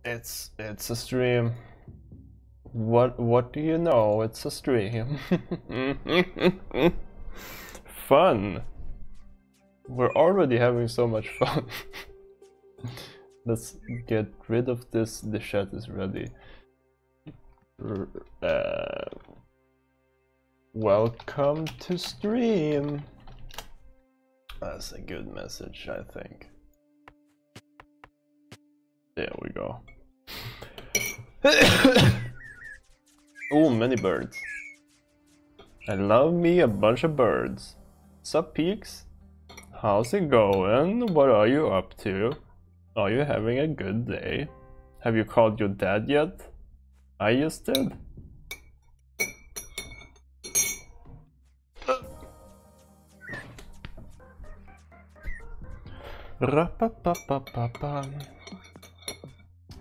It's a stream. What do you know? It's a stream. Fun. We're already having so much fun. Let's get rid of this. The chat is ready. Welcome to stream. That's a good message, I think. There we go. Oh, many birds. I love me a bunch of birds. Sup, Peaks? How's it going? What are you up to? Are you having a good day? Have you called your dad yet? I just did.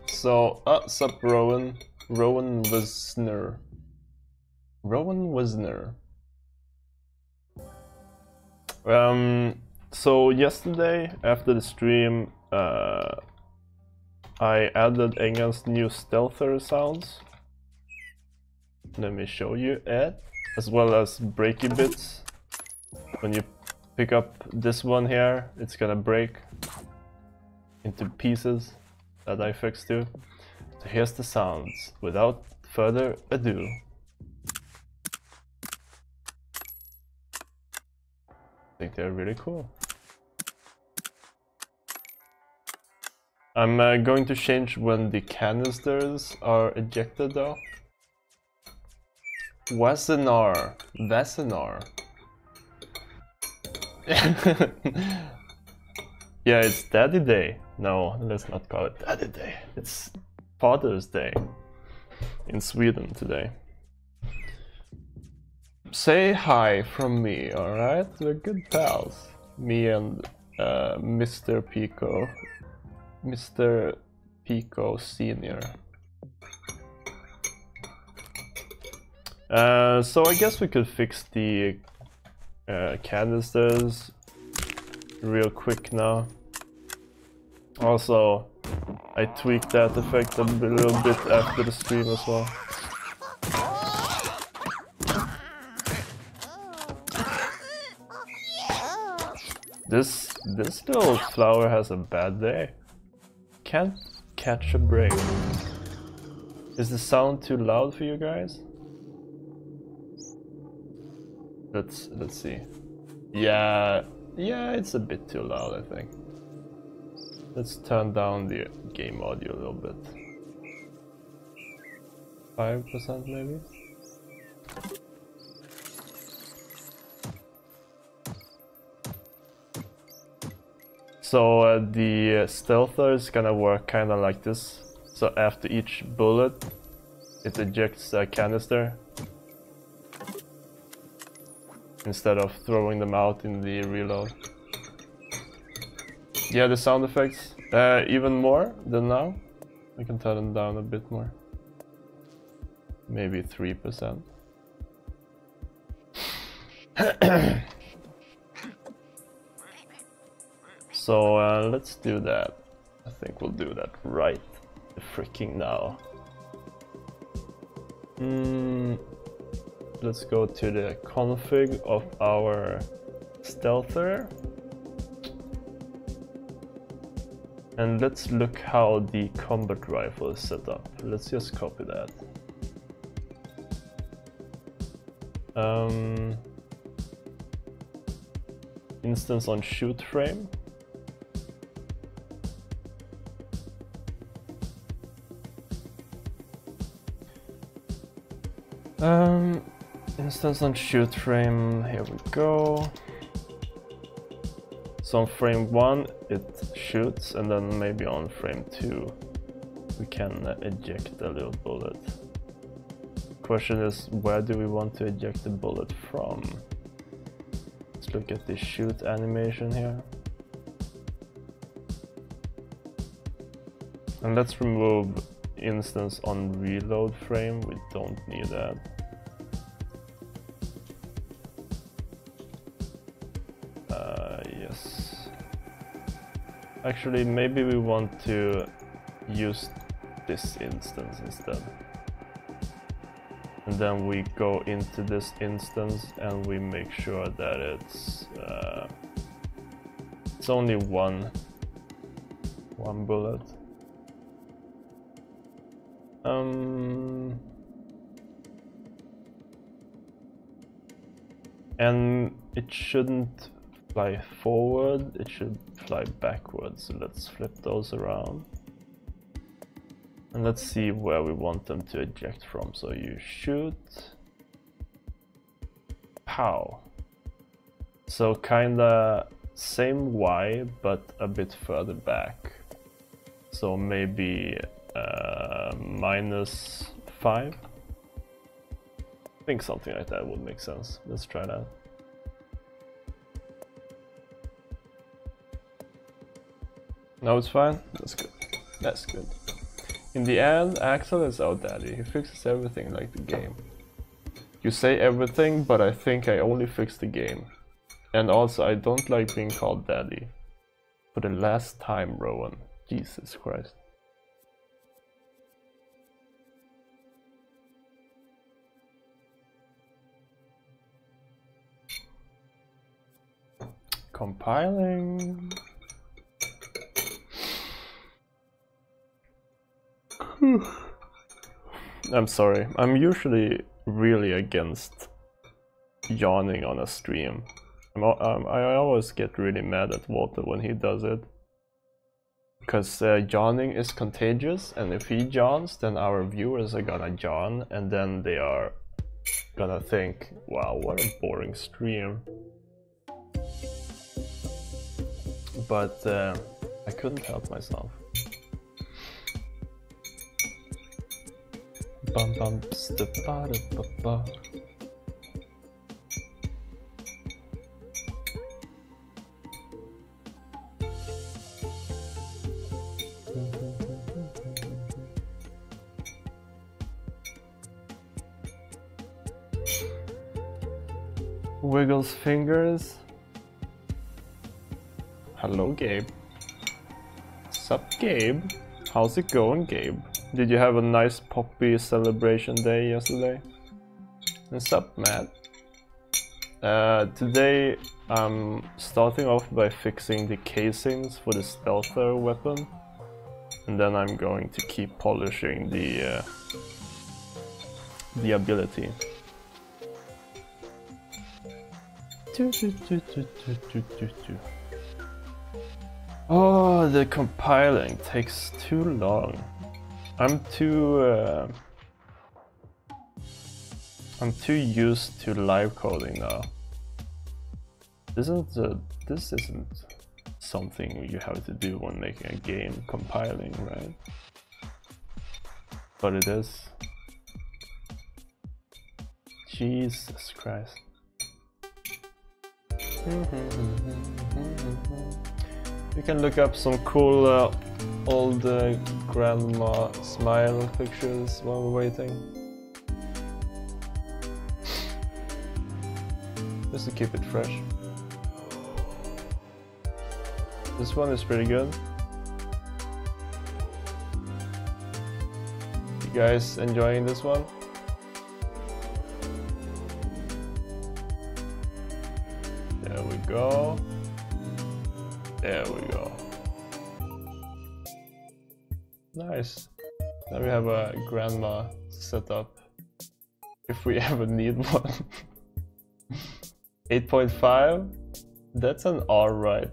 So, sup, Rowan? Rowan Wisner. Rowan Wisner. So yesterday after the stream, I added Engan's new stealther sounds. Let me show you it, as well as breaky bits. When you pick up this one here, it's gonna break into pieces that I fixed too. So here's the sounds, without further ado. I think they're really cool. I'm going to change when the canisters are ejected though. Wasenar. Yeah, it's Daddy Day. No, let's not call it Daddy Day. It's Father's Day in Sweden today. Say hi from me, alright? We're good pals. Me and Mr. Pico. Mr. Pico Senior. So I guess we could fix the canisters real quick now. Also, I tweaked that effect a little bit after the stream as well. This little flower has a bad day. Can't catch a break. Is the sound too loud for you guys? Let's see. Yeah, it's a bit too loud, I think. Let's turn down the game audio a little bit. 5% maybe? So the stealther is gonna work kinda like this. So after each bullet, it ejects a canister instead of throwing them out in the reload. Yeah, the sound effects, even more than now. I can turn them down a bit more. Maybe 3%. So let's do that. I think we'll do that right freaking now. Let's go to the config of our stealther. And let's look how the combat rifle is set up. Let's just copy that. Instance on shoot frame. Instance on shoot frame, here we go. So on frame 1 it shoots, and then maybe on frame 2 we can eject a little bullet. Question is, where do we want to eject the bullet from? Let's look at the shoot animation here. And let's remove instance on reload frame, we don't need that. Yes. Actually, maybe we want to use this instance instead. And then we go into this instance and we make sure that it's only one bullet. And it shouldn't fly forward, it should fly backwards. So let's flip those around. And let's see where we want them to eject from. So you shoot. Pow. So kinda same Y, but a bit further back. So maybe -5. I think something like that would make sense. Let's try that. No, it's fine. That's good. That's good. In the end, Axel is our daddy. He fixes everything like the game. You say everything, but I think I only fix the game. And also, I don't like being called daddy. For the last time, Rowan. Jesus Christ. Compiling. I'm sorry, I'm usually really against yawning on a stream. I always get really mad at Walter when he does it. Because yawning is contagious, and if he yawns, then our viewers are gonna yawn, and then they are gonna think, wow, what a boring stream. But I couldn't help myself. Bum bum sta ba da ba ba. Wiggles fingers. Hello, Gabe. Sup, Gabe? How's it going, Gabe? Did you have a nice Poppy celebration day yesterday? And sup, Matt? Today I'm starting off by fixing the casings for the stealther weapon, and then I'm going to keep polishing the ability. Oh, the compiling takes too long. I'm too used to live coding now. This isn't something you have to do when making a game, compiling, right? But it is. Jesus Christ. You can look up some cool old grandma smile pictures while we're waiting. Just to keep it fresh. This one is pretty good. You guys enjoying this one? There we go. There we go. Nice. Now we have a grandma set up. If we ever need one. 8.5? That's an alright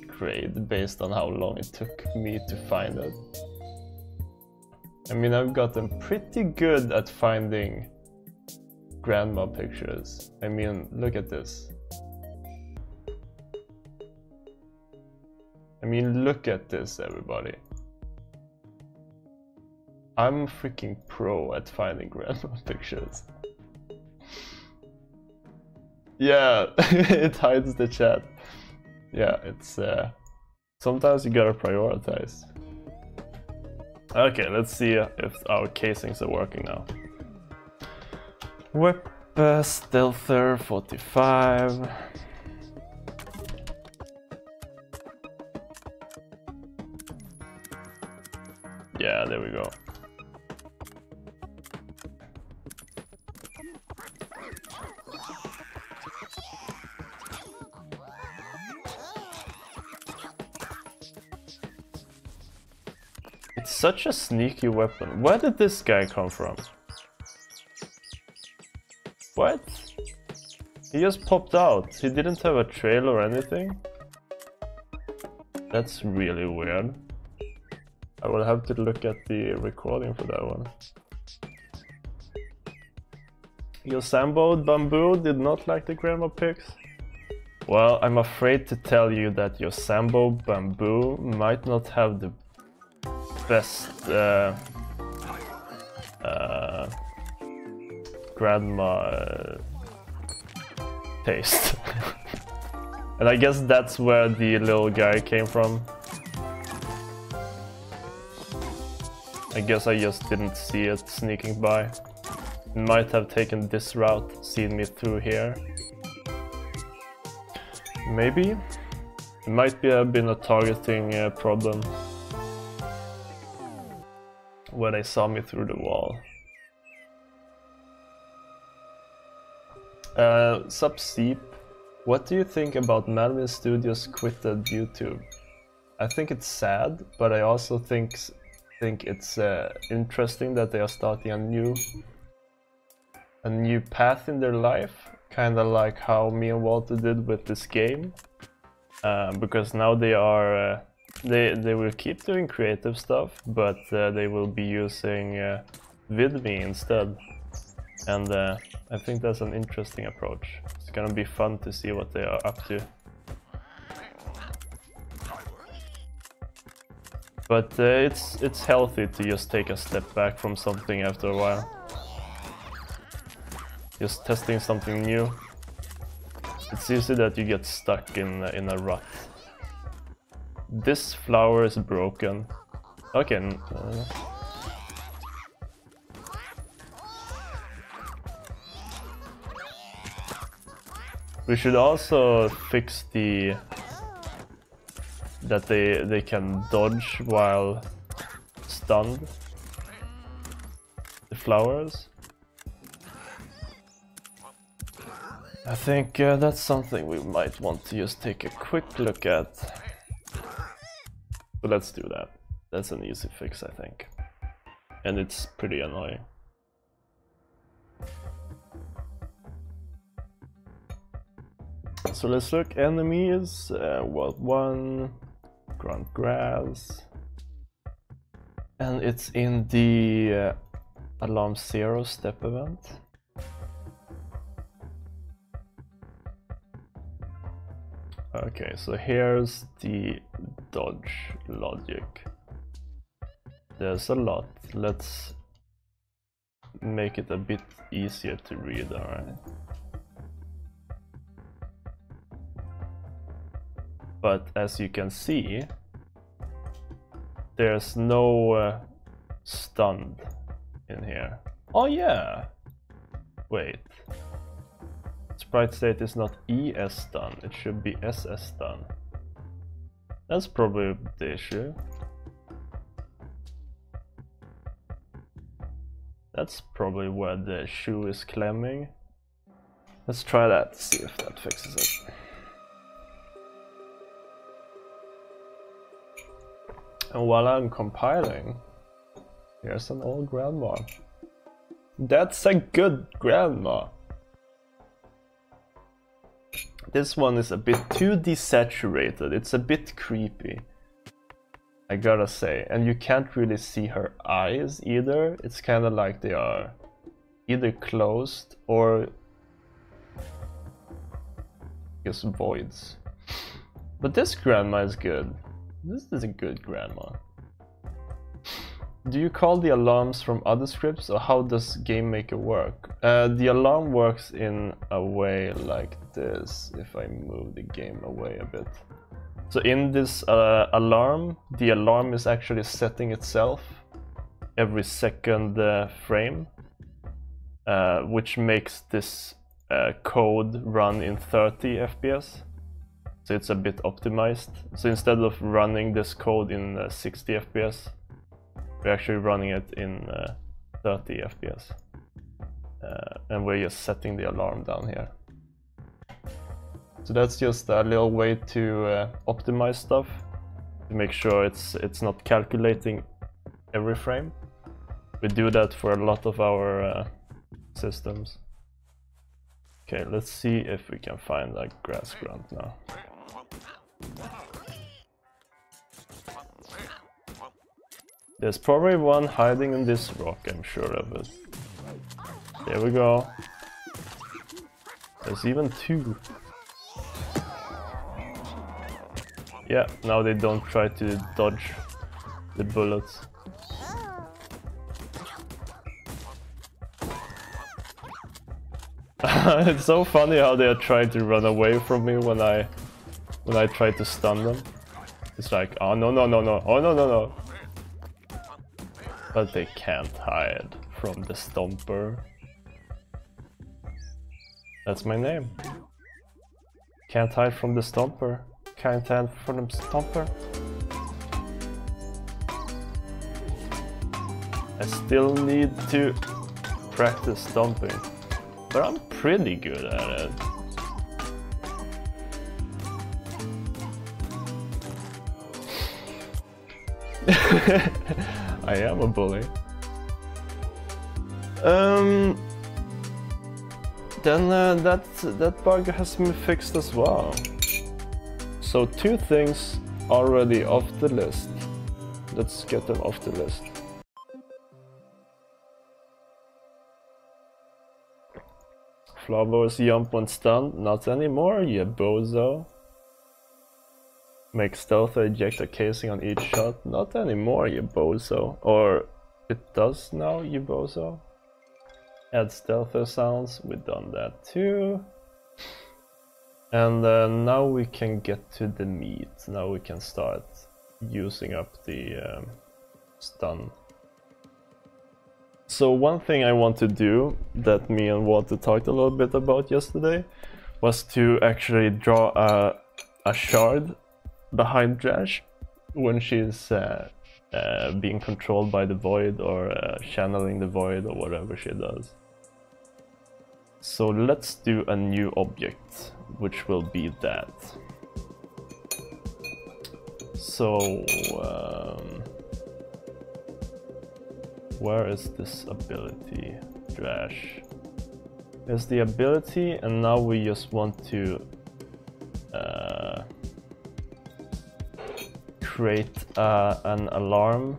grade based on how long it took me to find it. I mean, I've gotten pretty good at finding grandma pictures. I mean, look at this. I mean, look at this, everybody. I'm freaking pro at finding grandma pictures. Yeah, it hides the chat. Yeah, it's sometimes you gotta prioritize. Okay, let's see if our casings are working now. Whip Stealther 45. Yeah, there we go. It's such a sneaky weapon. Where did this guy come from? What? He just popped out. He didn't have a trail or anything. That's really weird. I will have to look at the recording for that one. Your Sambo Bamboo did not like the Grandma Pigs? Well, I'm afraid to tell you that your Sambo Bamboo might not have the best grandma taste. And I guess that's where the little guy came from. I guess I just didn't see it sneaking by. It might have taken this route, seen me through here. Maybe? It might have been a targeting problem when they saw me through the wall. Subseep, what do you think about Madman Studios quitted YouTube? I think it's sad, but I also think it's interesting that they are starting a new path in their life, kind of like how me and Walter did with this game. Because now they are they will keep doing creative stuff, but they will be using VidMe instead. And I think that's an interesting approach. It's gonna be fun to see what they are up to. But it's healthy to just take a step back from something after a while. Just testing something new. It's easy that you get stuck in a rut. This flower is broken. Okay. We should also fix that they can dodge while stunned. The flowers. I think that's something we might want to just take a quick look at. So let's do that. That's an easy fix, I think. And it's pretty annoying. So let's look. Enemies, World 1, Grunt Grass. And it's in the Alarm 0 step event. Okay, so here's the dodge logic. There's a lot. Let's make it a bit easier to read, alright? But as you can see, there's no stunned in here. Oh yeah! Wait. Sprite state is not ES stun, it should be SS stun. That's probably the issue. That's probably where the shoe is clamming. Let's try that, see if that fixes it. And while I'm compiling, here's an old grandma. That's a good grandma. This one is a bit too desaturated, it's a bit creepy, I gotta say. And you can't really see her eyes either, it's kind of like they are either closed or just voids. But this grandma is good. This is a good grandma. Do you call the alarms from other scripts, or how does GameMaker work? The alarm works in a way like this, if I move the game away a bit. So in this alarm, the alarm is actually setting itself every second frame, which makes this code run in 30 FPS. So it's a bit optimized. So instead of running this code in 60 FPS, We're actually running it in 30 FPS. And we're just setting the alarm down here. So that's just a little way to optimize stuff, to make sure it's not calculating every frame. We do that for a lot of our systems. Okay, let's see if we can find a grass grunt now. There's probably one hiding in this rock, I'm sure of it. There we go. There's even two. Yeah, now they don't try to dodge the bullets. It's so funny how they are trying to run away from me when I try to stun them. It's like, oh no no no no, oh no no no. But they can't hide from the Stomper. That's my name. Can't hide from the Stomper. Can't hide from the Stomper. I still need to practice stomping, but I'm pretty good at it. I am a bully. Then that bug has been fixed as well. So 2 things already off the list. Let's get them off the list. Flowers jump when stunned. Not anymore, you bozo. Make stealth eject a casing on each shot. Not anymore, you bozo. Or it does now, you bozo. Add stealther sounds. We've done that too. And now we can get to the meat. Now we can start using up the stun. So one thing I want to do that me and Walter talked a little bit about yesterday was to actually draw a shard behind Drash when she's being controlled by the void or channeling the void or whatever she does. So let's do a new object, which will be that. So where is this ability? Drash. There's the ability, and now we just want to create an alarm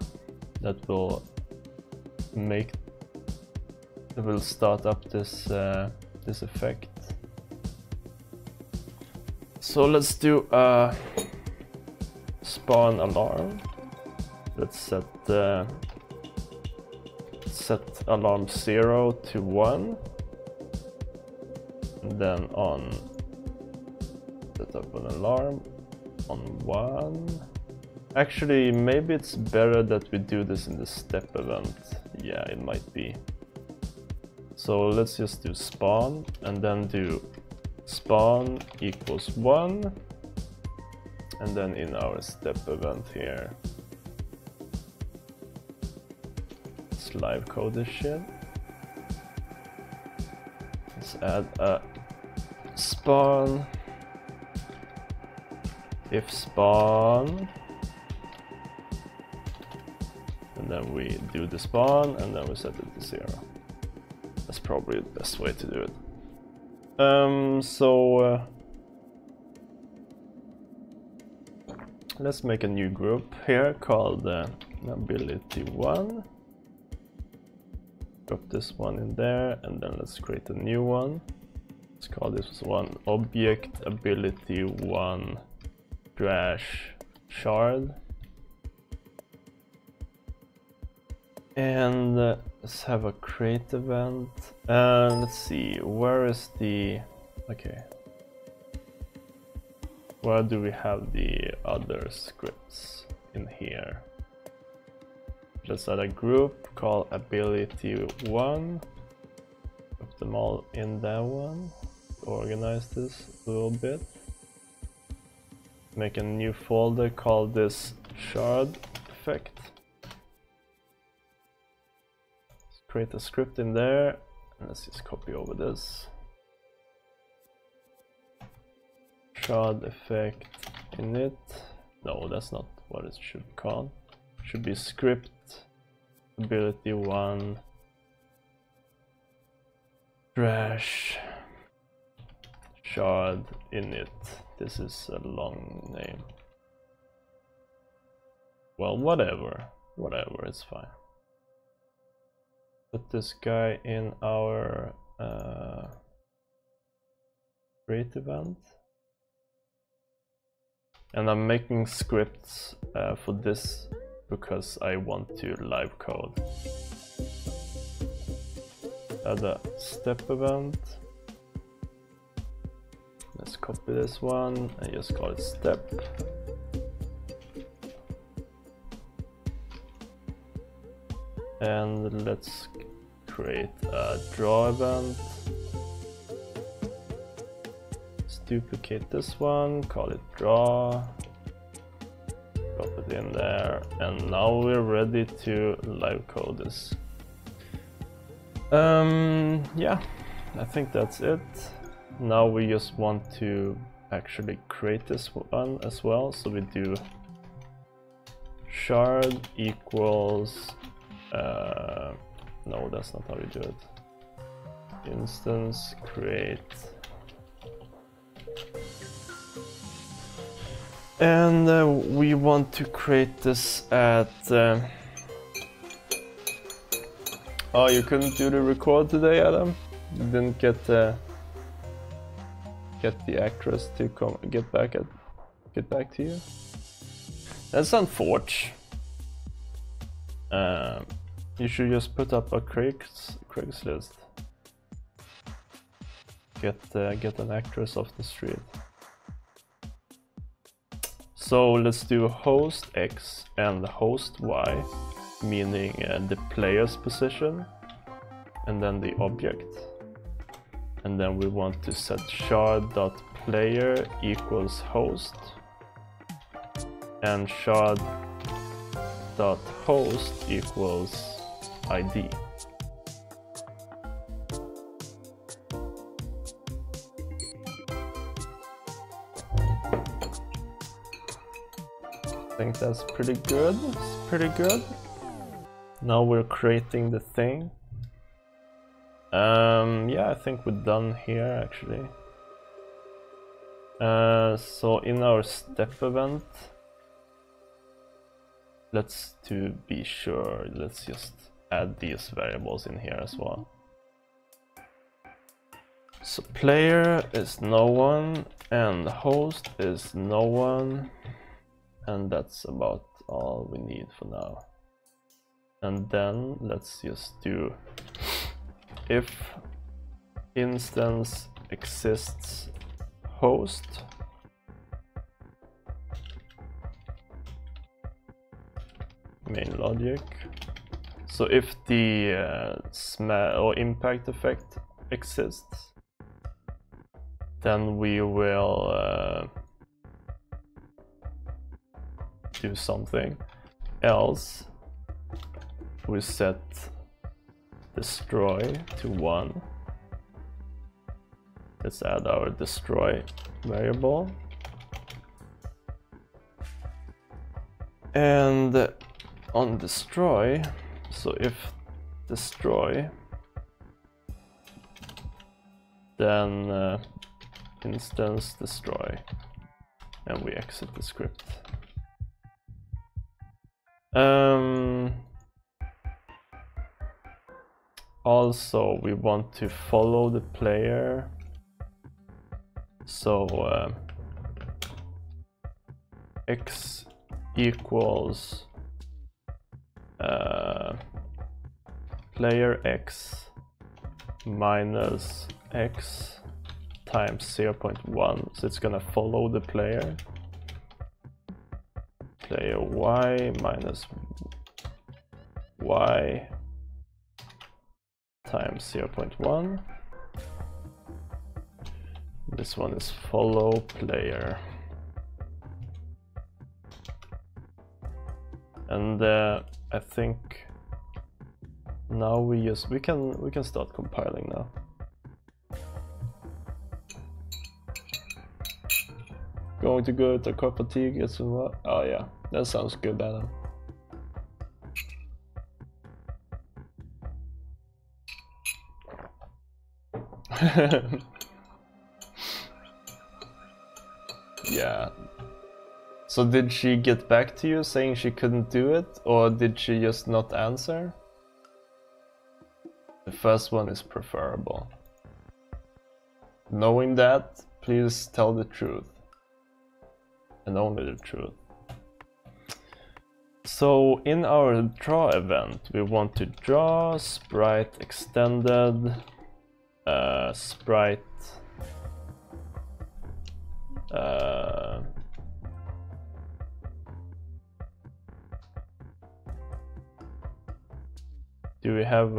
that will start up this this effect. So let's do a spawn alarm. Let's set alarm 0 to 1, and then on set up an alarm on 1. Actually, maybe it's better that we do this in the step event. Yeah, it might be. So let's just do spawn and then do spawn equals 1, and then in our step event here, let's live code this shit. Let's add a spawn if spawn, and then we do the spawn and then we set it to 0. That's probably the best way to do it. Let's make a new group here called ability 1. Drop this one in there, and then let's create a new one. Let's call this one object ability 1 Drash shard. And let's have a create event. Let's see, where is the... okay. Where do we have the other scripts in here? Let's add a group called ability 1. Put them all in that one. Organize this a little bit. Make a new folder called this shard effect. create a script in there. Let's just copy over this. Shard effect init. No, that's not what it should be called. It should be script ability 1 trash shard init. This is a long name. Well, whatever, it's fine. Put this guy in our create event. And I'm making scripts for this because I want to live code. Add a step event. Let's copy this one and just call it step. And let's create a draw event. Let's duplicate this one, call it draw. Drop it in there, and now we're ready to live code this. Yeah, I think that's it. Now we just want to actually create this one as well, so we do shard equals no, that's not how you do it. Instance create, and we want to create this at oh, you couldn't do the record today, Adam? You didn't get the actress to get back to you? That's unfortunate. You should just put up a Craigslist. Get an actress off the street. So let's do host X and host Y, meaning the player's position, and then the object. And then we want to set shard.player equals host, and shard.host equals ID. I think that's pretty good. It's pretty good. Now we're creating the thing. Yeah, I think we're done here actually. So in our step event, let's to be sure, let's just add these variables in here as well. So player is no one and host is no one, and that's about all we need for now. And then let's just do if instance exists host main logic. So if the smell or impact effect exists, then we will do something else. We set destroy to 1. Let's add our destroy variable. And on destroy, so if destroy, then instance destroy, and we exit the script. Also, we want to follow the player, so x equals player x minus x times 0.1, so it's gonna follow the player. Player y minus y times 0.1. This one is follow player. And I think Now we can start compiling now. Going to go to a cup of tea, get some water. Oh yeah, that sounds good, Adam. Yeah. So did she get back to you saying she couldn't do it, or did she just not answer? The first one is preferable. Knowing that, please tell the truth. And only the truth. So in our draw event, we want to draw sprite extended, sprite do we have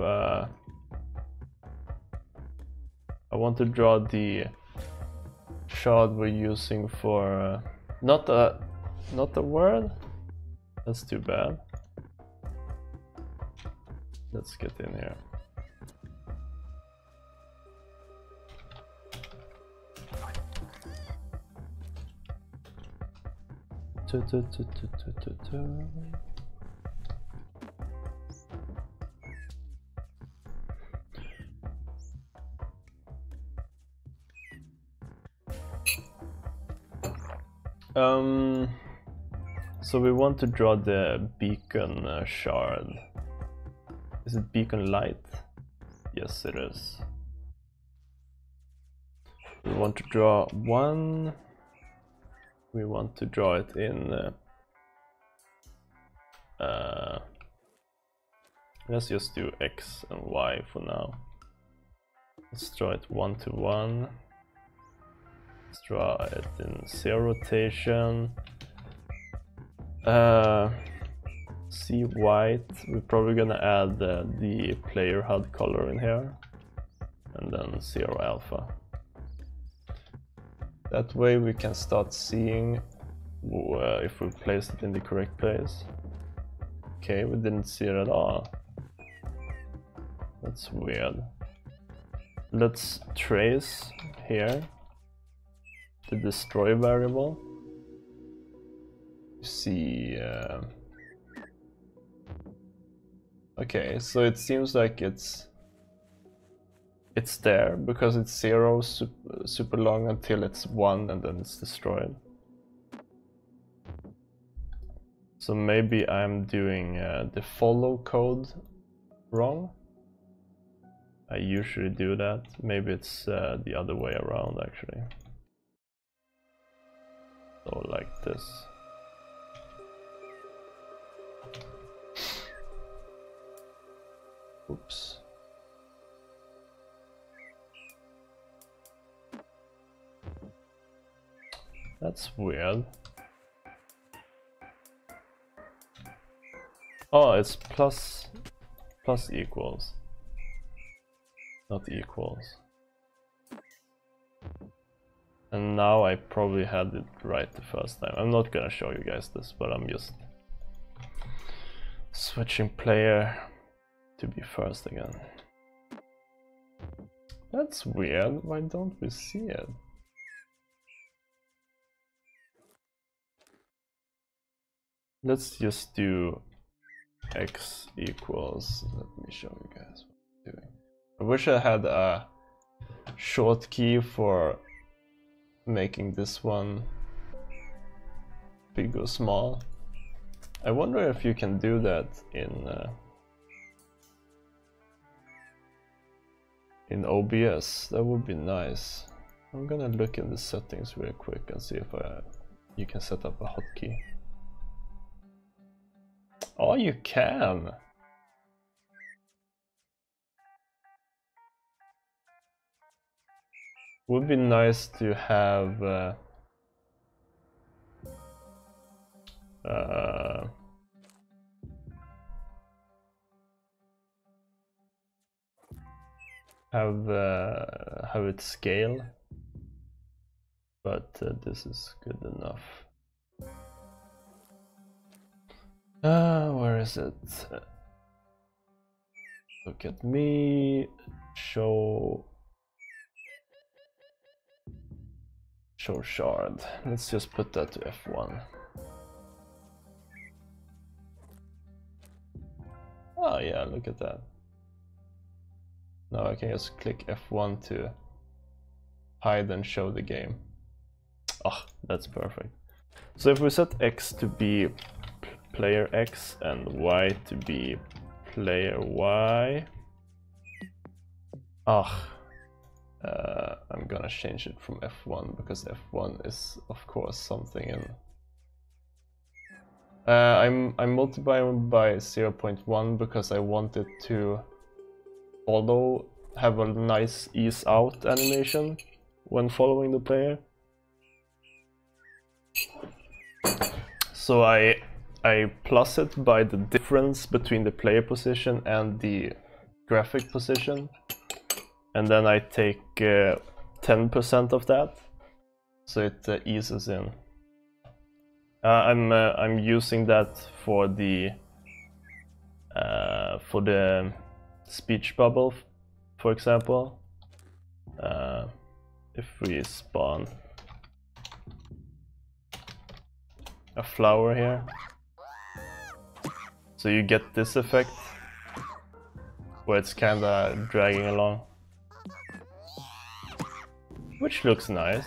I want to draw the shard we're using for not a word. That's too bad. Let's get in here. So we want to draw the beacon shard. Is it beacon light? Yes, it is. We want to draw one. We want to draw it in. Let's just do X and Y for now. Let's draw it 1 to 1. Let's draw it in 0 rotation. See white. We're probably gonna add the player HUD color in here, and then 0 alpha. That way we can start seeing if we place it in the correct place. Okay, we didn't see it at all. That's weird. Let's trace here the destroy variable. See, okay, so it seems like it's there because it's 0 super long until it's 1 and then it's destroyed. So maybe I'm doing the follow code wrong. I usually do that. Maybe it's the other way around actually. So like this. Oops. That's weird. Oh, it's plus equals, not equals. And now I probably had it right the first time. I'm not gonna show you guys this, but I'm just switching player to be first again. That's weird. Why don't we see it? Let's just do X equals. Let me show you guys what I'm doing. I wish I had a short key for making this one big or small. I wonder if you can do that in OBS. That would be nice. I'm gonna look in the settings real quick and see if you can set up a hotkey. Oh, you can! Would be nice to have have it scale, but this is good enough. Where is it? Look at me. Show shard. Let's just put that to F1. Oh yeah, look at that. Now I can just click F1 to hide and show the game. Oh, that's perfect. So if we set X to be player X and Y to be player Y. I'm gonna change it from F1 because F1 is of course something in. I'm multiplying by 0.1 because I want it to have a nice ease out animation when following the player. So I plus it by the difference between the player position and the graphic position, and then I take 10% of that, so it eases in. I'm using that for the speech bubble, for example. If we spawn a flower here, so you get this effect where it's kinda dragging along, which looks nice.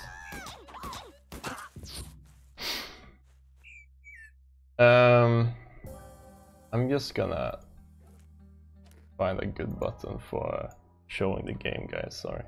I'm just gonna find a good button for showing the game, guys, sorry.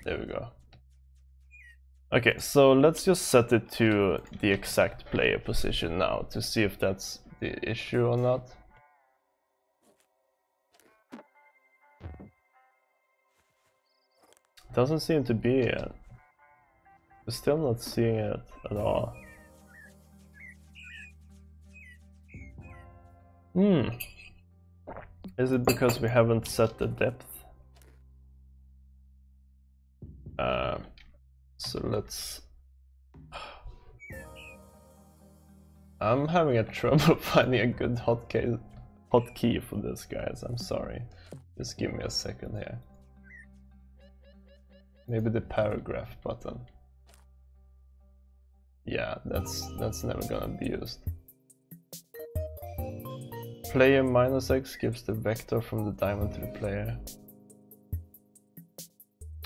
There we go. Okay, so let's just set it to the exact player position now to see if that's the issue or not. Doesn't seem to be yet. We're still not seeing it at all. Is it because we haven't set the depth? So let's... I'm having a trouble finding a good hotkey for this, guys. I'm sorry. Just give me a second here. Maybe the paragraph button. Yeah, that's never gonna be used. Player -X gives the vector from the diamond to the player.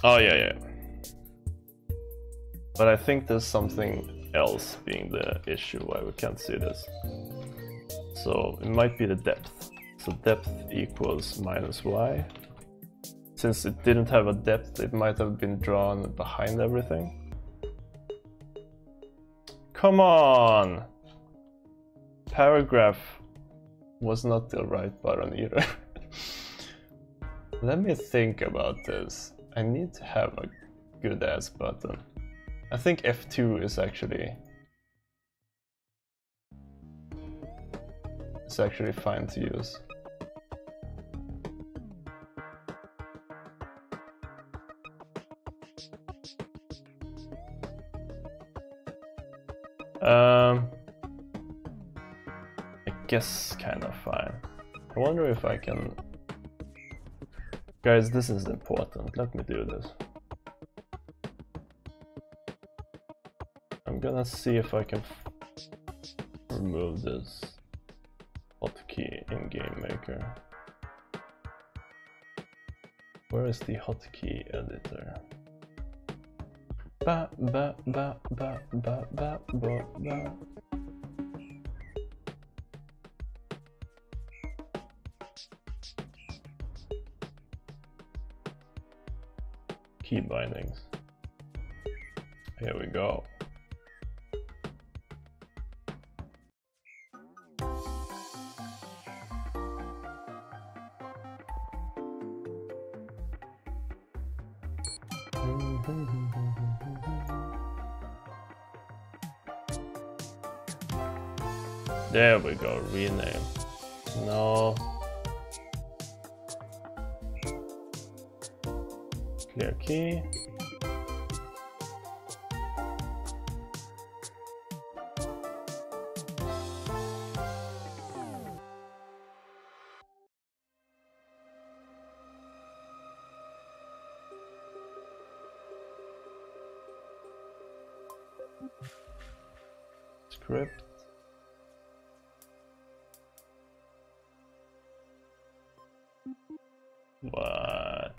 Oh yeah. But I think there's something else being the issue why we can't see this. So it might be the depth. So depth equals -y. Since it didn't have a depth, it might have been drawn behind everything. Come on! Paragraph was not the right button either. Let me think about this. I need to have a good ass button. I think F2 is actually fine to use. I guess kind of fine. I wonder if I can... Guys, this is important. Let me do this. I'm gonna see if I can remove this hotkey in GameMaker. Where is the hotkey editor? Ba ba ba ba ba ba ba ba. Key bindings. Here we go. There we go, rename. No. Clear key. Script. What?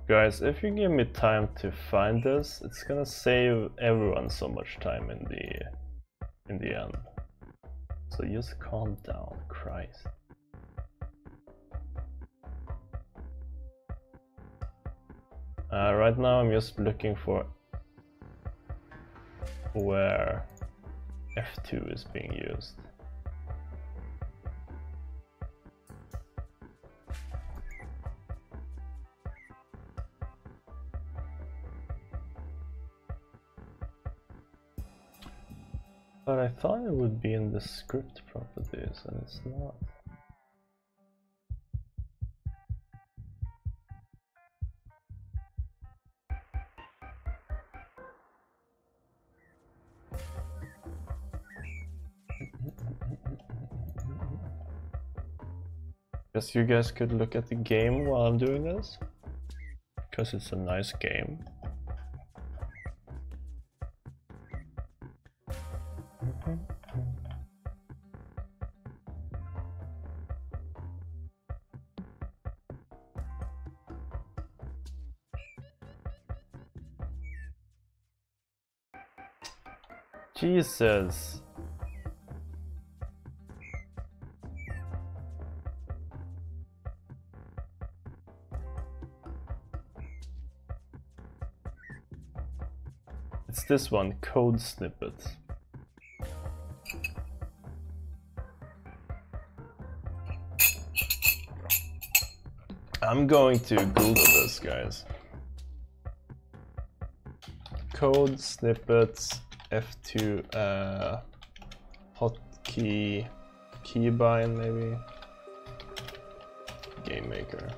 Guys, if you give me time to find this, it's gonna save everyone so much time in the end. So just calm down, Christ. Right now I'm just looking for where F2 is being used. But I thought it would be in the script properties, and it's not. Guess you guys could look at the game while I'm doing this, because it's a nice game. Jesus. It's this one, code snippet. I'm going to Google this, guys. Code snippets F2 hotkey keybind maybe. Game maker.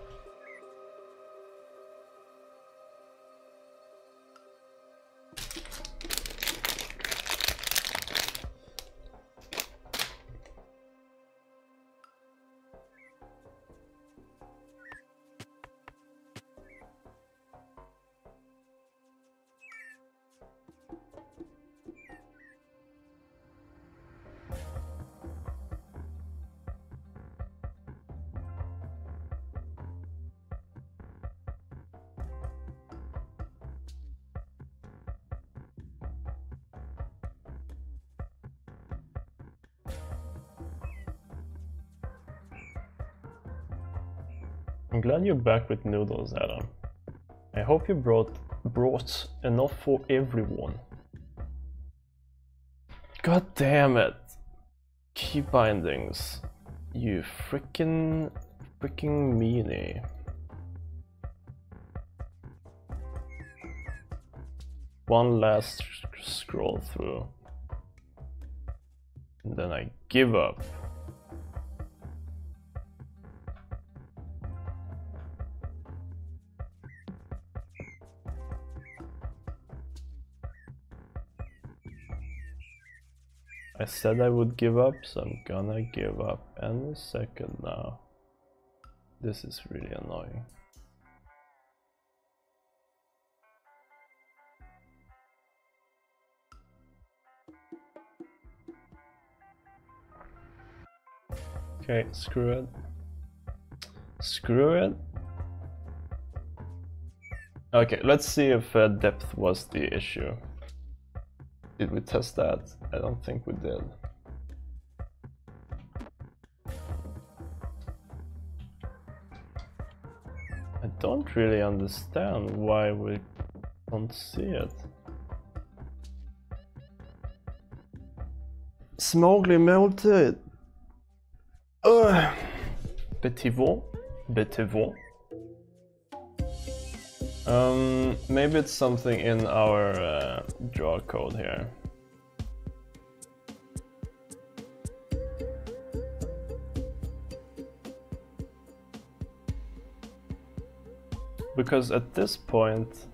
I'm glad you're back with noodles, Adam. I hope you brought enough for everyone. God damn it! Key bindings. You freaking meanie. One last scroll through. And then I give up. I said I would give up, so I'm gonna give up any second now. This is really annoying. Okay, screw it. Screw it. Okay, let's see if depth was the issue. Did we test that? I don't think we did. I don't really understand why we don't see it. Smogly melted. Betivon. Maybe it's something in our draw code here. Because at this point,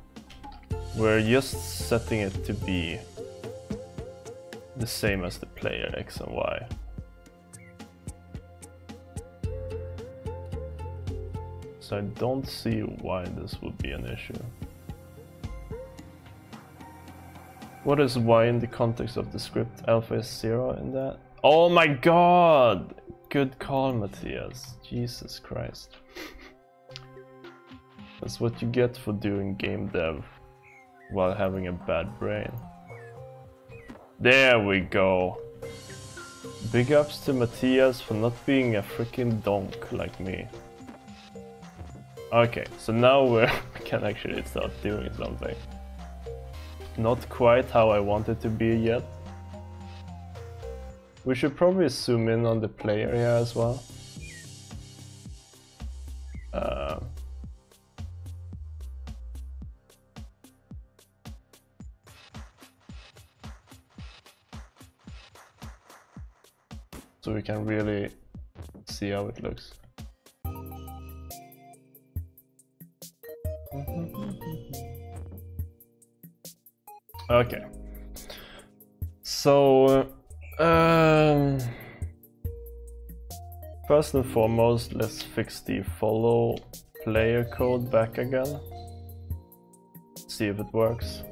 we're just setting it to be the same as the player X and Y. So I don't see why this would be an issue. What is Y in the context of the script? Alpha is 0 in that? Oh my god! Good call, Matthias. Jesus Christ. That's what you get for doing game dev while having a bad brain. There we go. Big ups to Matthias for not being a freaking donk like me. Okay, so now we can actually start doing something. Not quite how I want it to be yet. We should probably zoom in on the player here as well. So we can really see how it looks. Okay. So first and foremost, let's fix the follow player code back again. See if it works.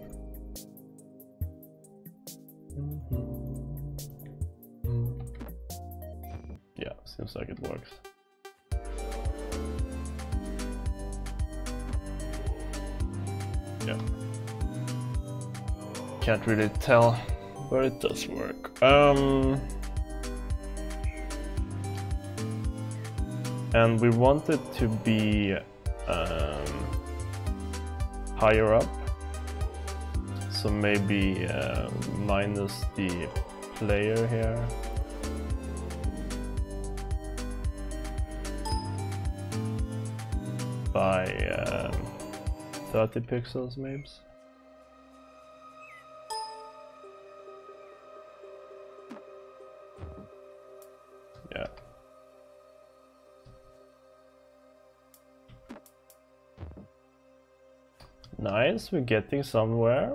Yeah, seems like it works. Yeah. Can't really tell, but it does work. And we want it to be higher up. So maybe minus the player here. By 30 pixels maybe. Yeah. Nice, we're getting somewhere,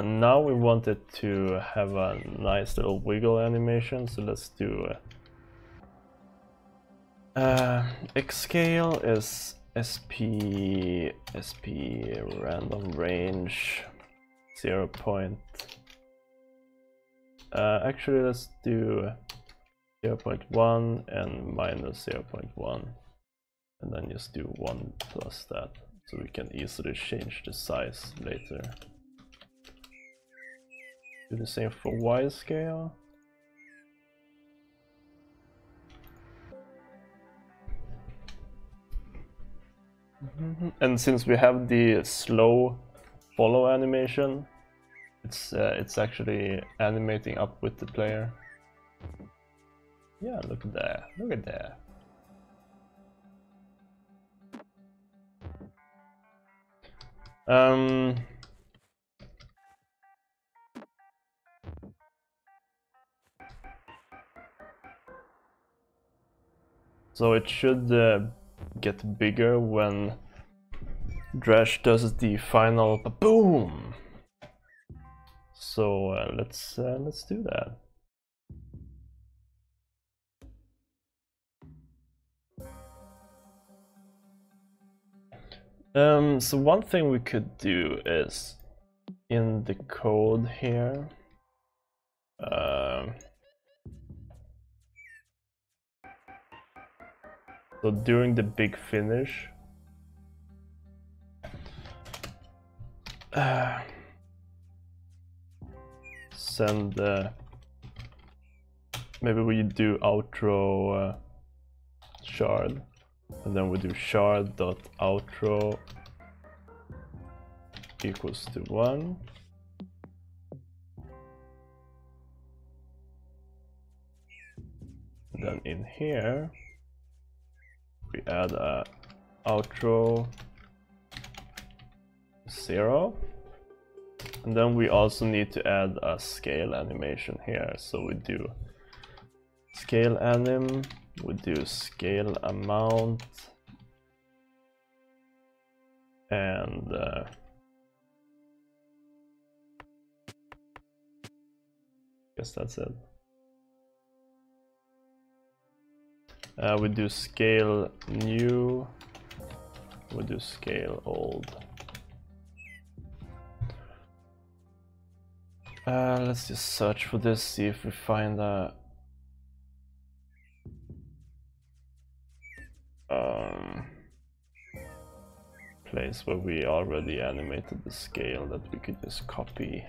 Now we want it to have a nice little wiggle animation, so let's do X scale is SP random range 0. Actually let's do 0.1 and minus 0.1, and then just do 1 plus that, so we can easily change the size later. Do the same for Y scale. And since we have the slow follow animation, it's actually animating up with the player. Yeah, look at that. Look at that. So it should get bigger when Drash does the final boom. So let's do that. So one thing we could do is in the code here. So during the big finish, send maybe we do outro shard, and then we do shard.outro equals to 1. And then in here we add a outro 0, and then we also need to add a scale animation here. So we do scale anim, we do scale amount, and guess that's it. We do scale new, we do scale old. Let's just search for this, see if we find a place where we already animated the scale that we could just copy.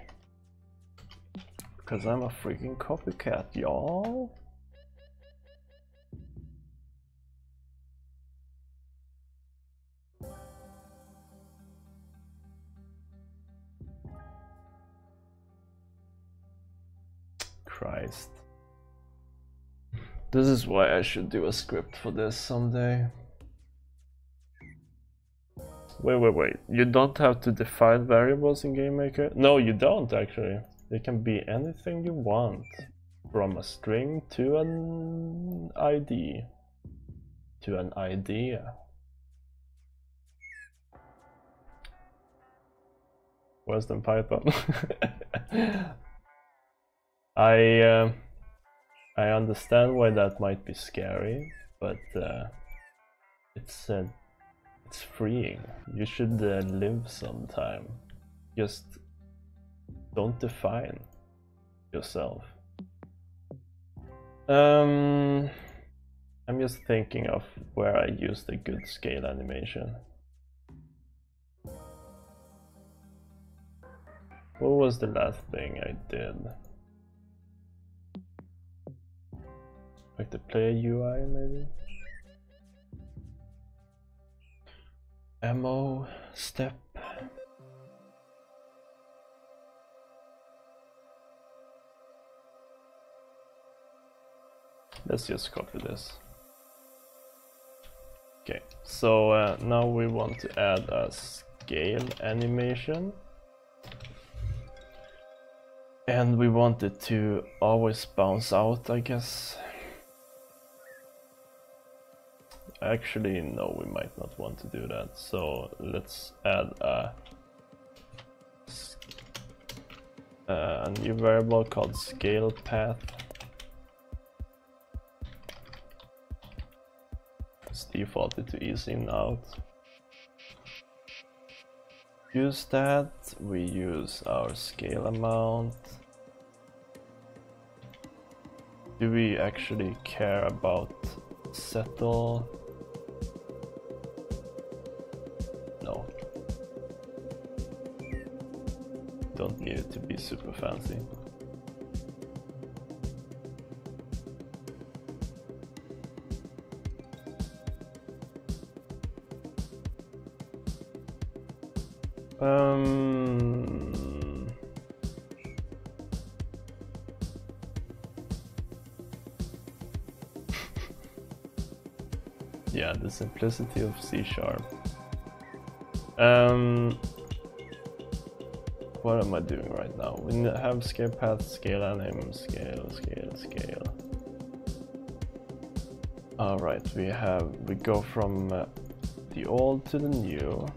Because I'm a freaking copycat, y'all. Christ. This is why I should do a script for this someday. Wait. You don't have to define variables in GameMaker? No, you don't actually. They can be anything you want. From a string to an ID. To an idea. Worse than Python. I understand why that might be scary, but it's freeing. You should live sometime. Just don't define yourself. I'm just thinking of where I used a good scale animation. What was the last thing I did? Like the player UI maybe? Ammo step. Let's just copy this. Okay, so now we want to add a scale animation. And we want it to always bounce out, I guess. Actually, no, we might not want to do that. So let's add a new variable called scale path. It's defaulted to ease in out. Use that. We use our scale amount. Do we actually care about settle? No. Don't need it to be super fancy. Yeah, the simplicity of C#. What am I doing right now? We have scale path, scale anim, scale. Alright, we go from the old to the new.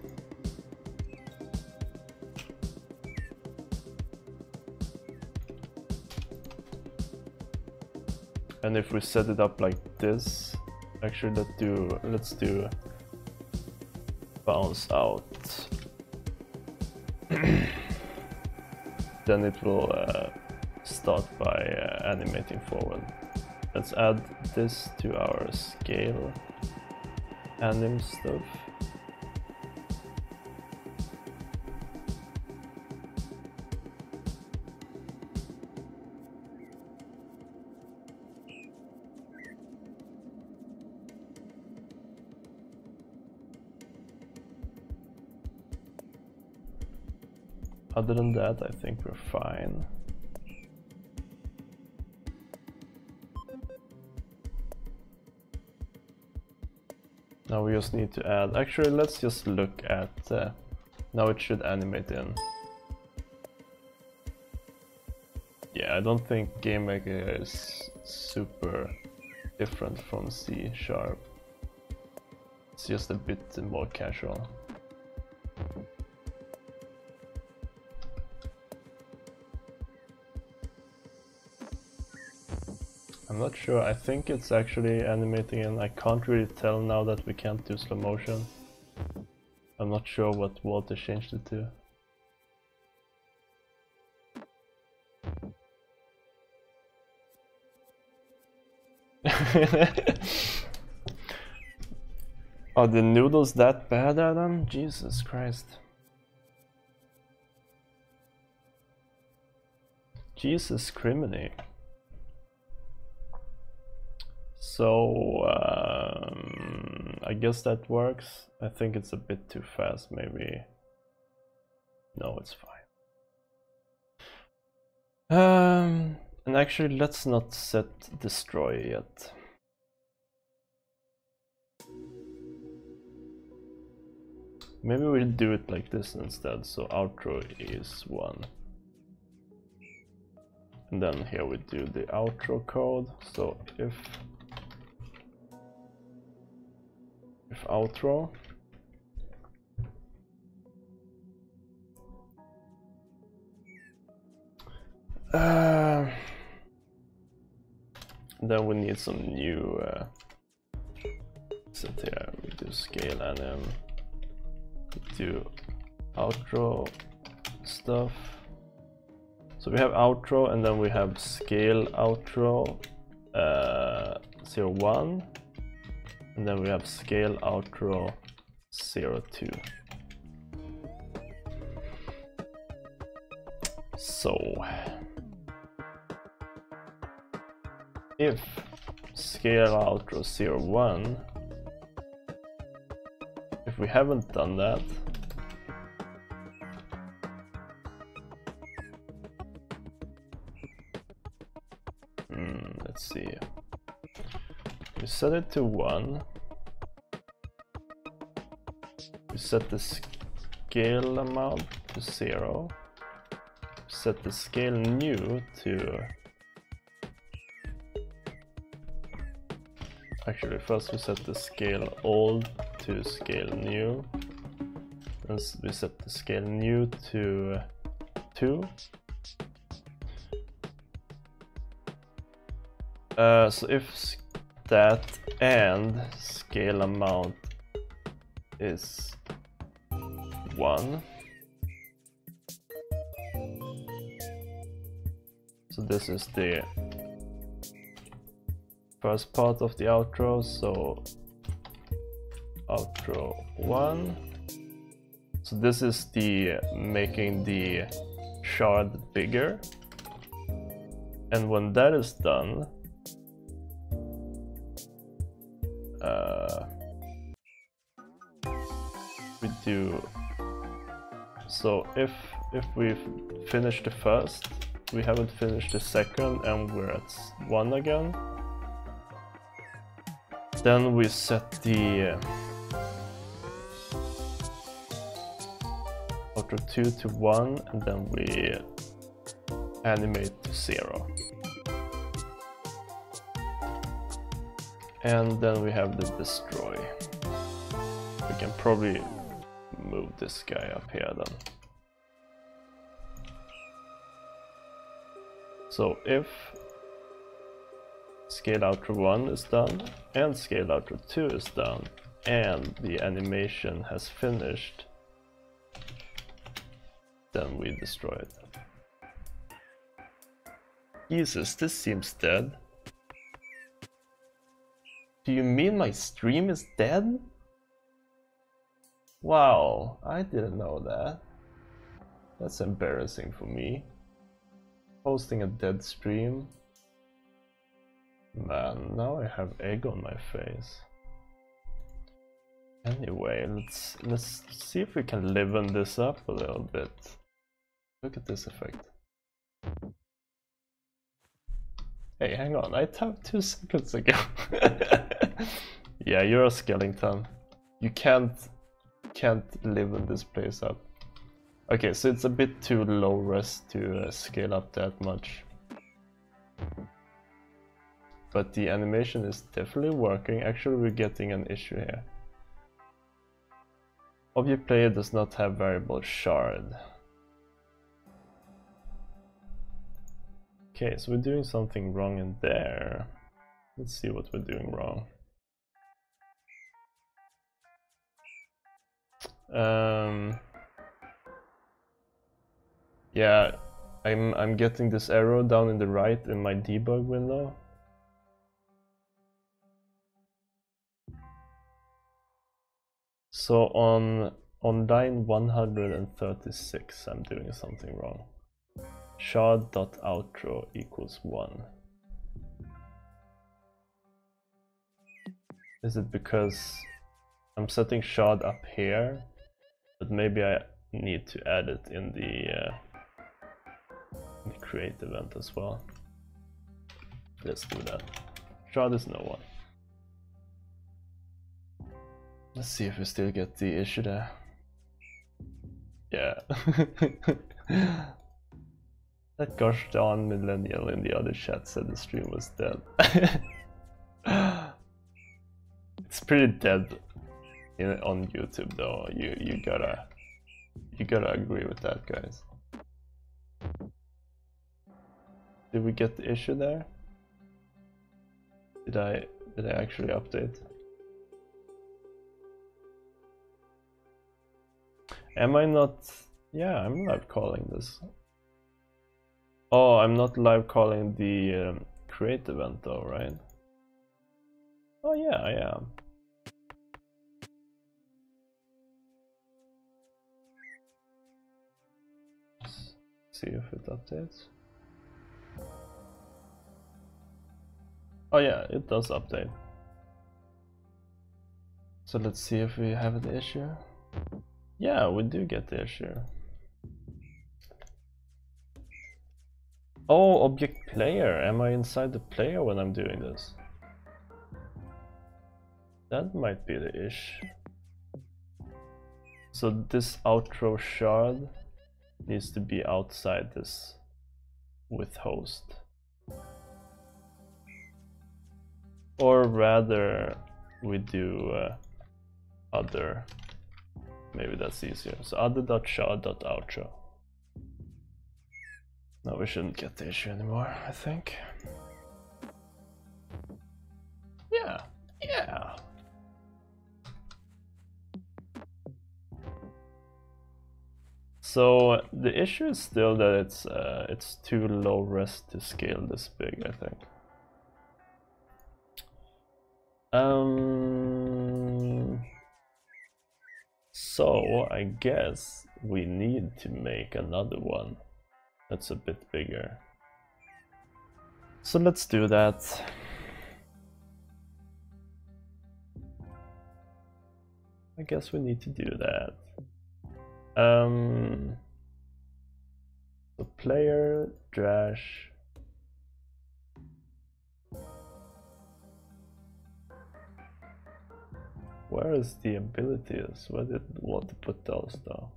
And if we set it up like this, actually let's do bounce out. Then it will start by animating forward. Let's add this to our scale anim stuff. other than that, I think we're fine. Now we just need to add, actually let's just look at, now it should animate in. Yeah, I don't think GameMaker is super different from C#. It's just a bit more casual. I'm not sure, I think it's actually animating and I can't really tell now that we can't do slow motion. I'm not sure what Walter changed it to. Are the noodles that bad, Adam? Jesus Christ. Jesus criminy. So, I guess that works. I think it's a bit too fast, maybe. No, it's fine. And actually, let's not set destroy yet. Maybe we'll do it like this instead, so outro is 1. And then here we do the outro code, so if outro, then we need some new set here. We do scale anim, we do outro stuff. So we have outro and then we have scale outro 01, and then we have scale outro 02. So if scale outro 01, if we haven't done that, let's see, we set it to 1, we set the scale amount to 0, set the scale new to, actually first we set the scale old to scale new, and we set the scale new to 2. So if that and scale amount is 1, so this is the first part of the outro, so outro 1. So this is the making the shard bigger, and when that is done, we do, so if we've finished the first, we haven't finished the second and we're at 1 again, then we set the outro 2 to 1, and then we animate to 0. And then we have the destroy. We can probably move this guy up here then. So if scale outro 1 is done and scale outro 2 is done and the animation has finished, then we destroy it. Jesus, this seems dead. Do you mean my stream is dead? Wow, I didn't know that. That's embarrassing for me. Posting a dead stream. Man, now I have egg on my face. Anyway, let's see if we can liven this up a little bit. Look at this effect. Hey, hang on, I tapped 2 seconds ago. Yeah, you're a skeleton. You can't live in this place up. Okay, so it's a bit too low res to scale up that much. But the animation is definitely working. Actually, we're getting an issue here. Object player does not have variable shard. Okay, so we're doing something wrong in there. Let's see what we're doing wrong. Yeah, I'm getting this arrow down in the right in my debug window. So on line 136 I'm doing something wrong. Shard.outro equals 1. Is it because I'm setting shard up here, but maybe I need to add it in the create event as well. Let's do that. Shard is no 1. Let's see if we still get the issue there. Yeah. That gosh darn millennial in the other chat said the stream was dead. It's pretty dead on YouTube though. You gotta agree with that, guys. Did we get the issue there? Did I actually update? Am I not? Yeah, I'm live calling this. Oh, I'm not live calling the create event though, right? Oh yeah, I am. Let's see if it updates. Oh yeah, it does update. So let's see if we have the issue. Yeah, we do get the issue. Oh, object player. Am I inside the player when I'm doing this? That might be the issue. So this outro shard needs to be outside this with host. Or rather, we do other. Maybe that's easier. So other.shard.outro. No, we shouldn't get the issue anymore, I think. Yeah, yeah. So the issue is still that it's too low res to scale this big, I think. So I guess we need to make another one that's a bit bigger. So let's do that. I guess we need to do that. So player dash where is the abilities? Where did I want to put those though?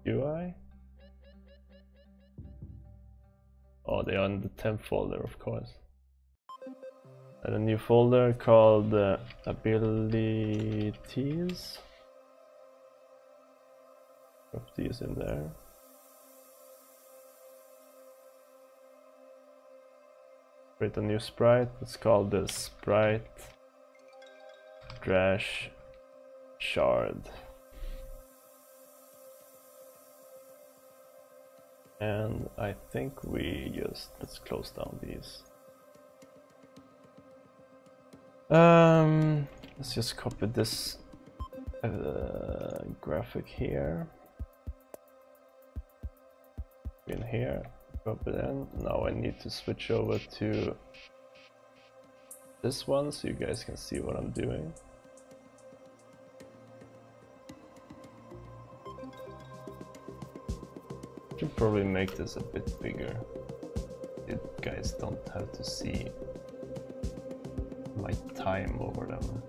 UI? Oh, they are in the temp folder, of course. And a new folder called abilities. Drop these in there. Create a new sprite. It's called the sprite dash shard. And I think we just, let's close down these. Let's just copy this graphic here. In here, drop it in. Now I need to switch over to this one so you guys can see what I'm doing. Should probably make this a bit bigger. You guys don't have to see my time over them.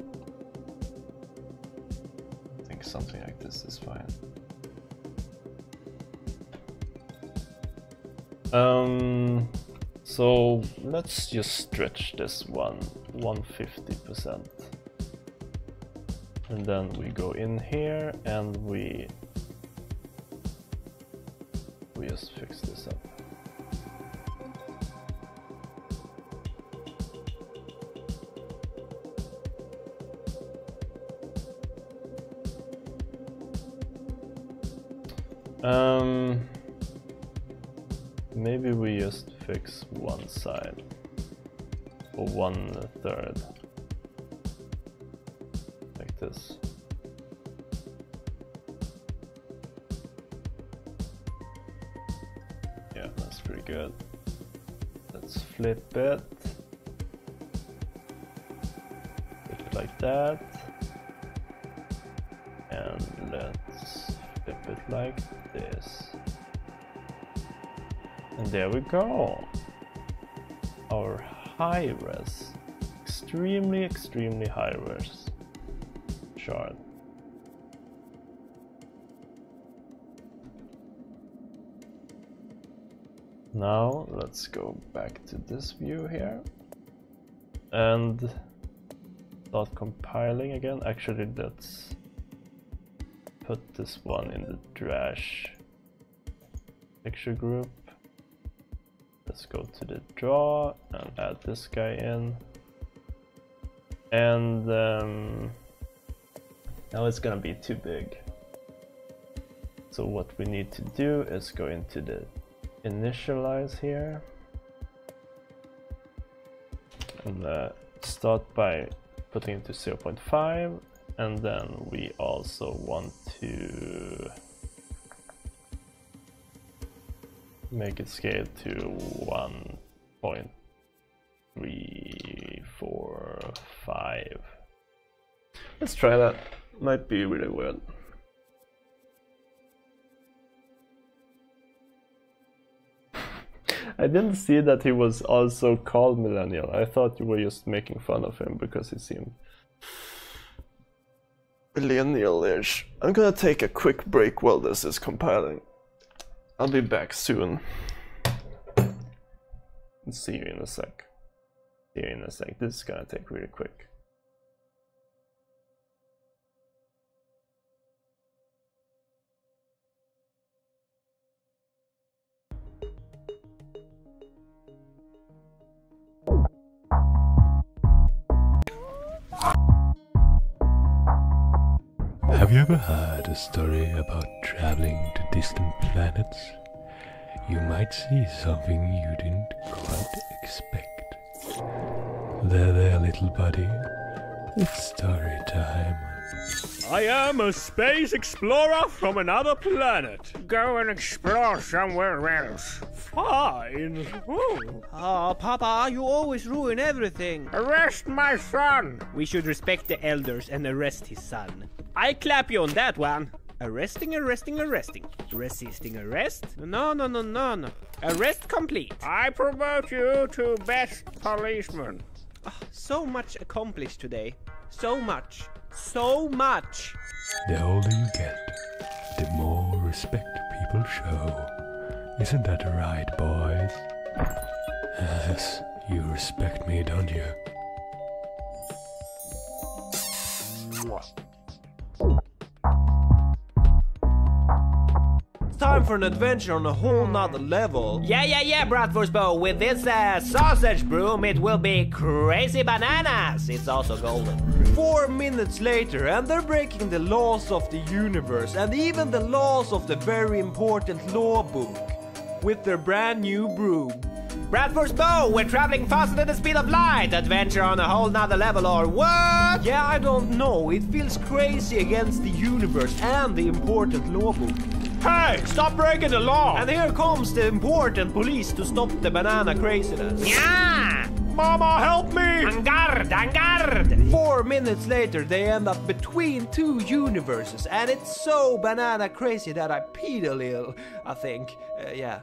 I think something like this is fine. So let's just stretch this 150%. And then we go in here and we just fix this up. Maybe we just fix one side or 1/3 like this. Yeah, that's pretty good. Let's flip it. Flip it like that. And let's flip it like this. And there we go. Our high res. Extremely high res shard. Now let's go back to this view here and start compiling again. Actually, let's put this one in the trash picture group. Let's go to the draw and add this guy in. And now it's gonna be too big. So what we need to do is go into the initialize here and start by putting it to 0.5, and then we also want to make it scale to 1.345. Let's try that. Might be really weird. I didn't see that he was also called Millennial. I thought you were just making fun of him because he seemed millennial-ish. I'm gonna take a quick break while this is compiling. I'll be back soon. See you in a sec. See you in a sec. This is gonna take really quick. Have you ever heard a story about traveling to distant planets? You might see something you didn't quite expect. There, little buddy. It's story time. I am a space explorer from another planet. Go and explore somewhere else. Fine. Ooh. Oh, Papa, you always ruin everything. Arrest my son. We should respect the elders and arrest his son. I clap you on that one. Arresting. Resisting arrest? No. Arrest complete. I promote you to best policeman. Oh, so much accomplished today. So much. The older you get, the more respect people show. Isn't that right, boys? Yes, you respect me, don't you? Time for an adventure on a whole nother level. Yeah, Bratwurstbo. With this sausage broom, it will be crazy bananas. It's also golden. 4 minutes later, and they're breaking the laws of the universe and even the laws of the very important law book with their brand new broom. Bratwurstbo, we're traveling faster than the speed of light. Adventure on a whole nother level, or what? Yeah, I don't know. It feels crazy against the universe and the important law book. Hey, stop breaking the law! And here comes the important police to stop the banana craziness. Yeah! Mama, help me! En garde, en garde! 4 minutes later, they end up between 2 universes, and it's so banana crazy that I peed a little, I think. Yeah.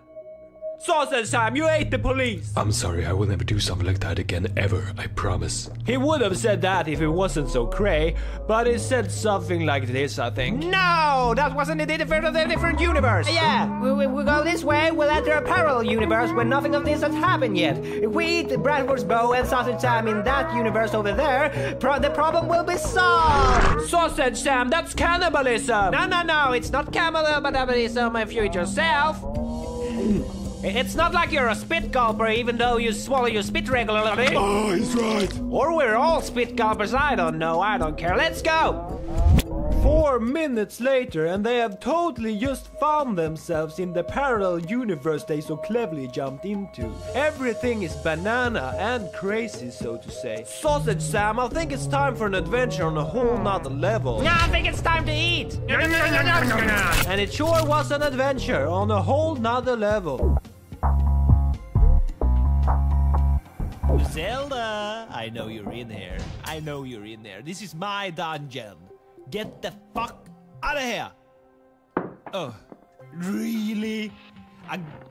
Sausage Sam, you ate the police! I'm sorry, I will never do something like that again, ever, I promise. He would have said that if it wasn't so cray, but he said something like this, I think. No, that wasn't a different universe. Yeah, we go this way, we'll enter a parallel universe where nothing of this has happened yet. If we eat the Bratwurst Bow and Sausage Sam in that universe over there, the problem will be solved. Sausage Sam, that's cannibalism. No, it's not cannibalism if you eat yourself. It's not like you're a spit gulper even though you swallow your spit regularly. Oh, he's right. Or we're all spit gulpers, I don't know, I don't care. Let's go! 4 minutes later, and they have totally just found themselves in the parallel universe they so cleverly jumped into. Everything is banana and crazy, so to say. Sausage Sam, I think it's time for an adventure on a whole nother level. Yeah, I think it's time to eat. And it sure was an adventure on a whole nother level. Zelda, I know you're in here. I know you're in there. This is my dungeon. Get the fuck out of here. Oh, really?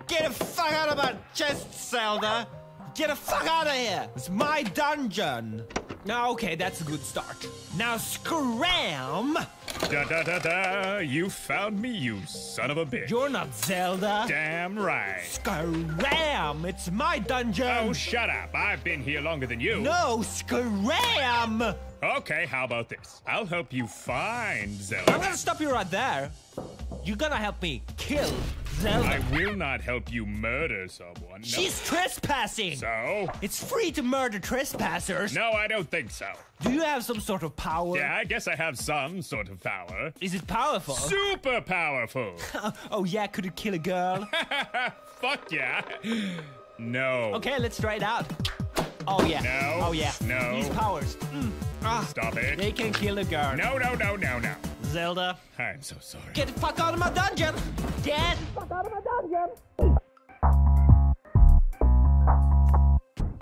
Get the fuck out of my chest, Zelda. Get the fuck out of here. It's my dungeon. Now, okay, that's a good start. Now scram. Da. You found me, you son of a bitch. You're not Zelda. Damn right. Scram. It's my dungeon. Oh, shut up. I've been here longer than you. No, scram. Okay, how about this? I'll help you find Zelda. I'm gonna stop you right there. You're gonna help me kill Zelda. I will not help you murder someone. No. She's trespassing. So? It's free to murder trespassers. No, I don't think so. Do you have some sort of power? Yeah, I guess I have some sort of power. Is it powerful? Super powerful. Oh yeah, could it kill a girl? Fuck yeah. No. Okay, let's try it out. Oh yeah. No. Oh yeah. No. These powers. Stop it. They can kill a girl. No. Zelda. I'm so sorry. Get the fuck out of my dungeon! Get the fuck out of my dungeon!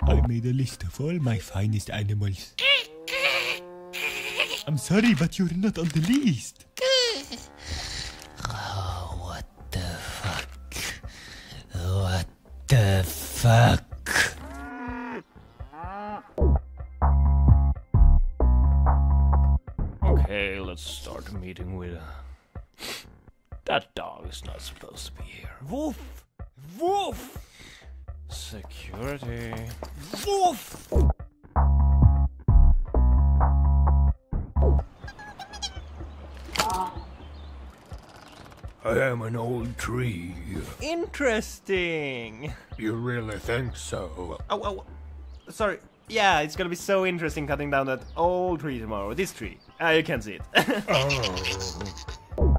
I made a list of all my finest animals. I'm sorry, but you're not on the list. Oh, what the fuck? What the fuck? Okay, let's start a meeting with... That dog is not supposed to be here. Woof! Woof! Security. Woof! I am an old tree. Interesting! You really think so? Oh, sorry. Yeah, it's gonna be so interesting cutting down that old tree tomorrow. This tree. You can't see it. Oh.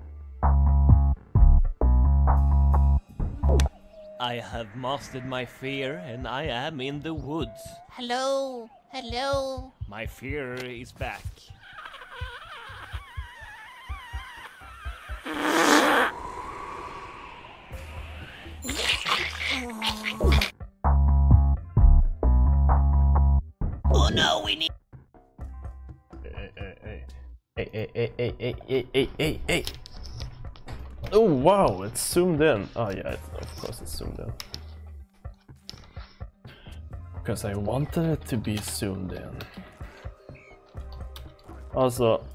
I have mastered my fear and I am in the woods. Hello? Hello? My fear is back. Oh no, we need... Hey. Oh wow, it's zoomed in. Oh yeah, of course it's zoomed in. Because I wanted it to be zoomed in. Also,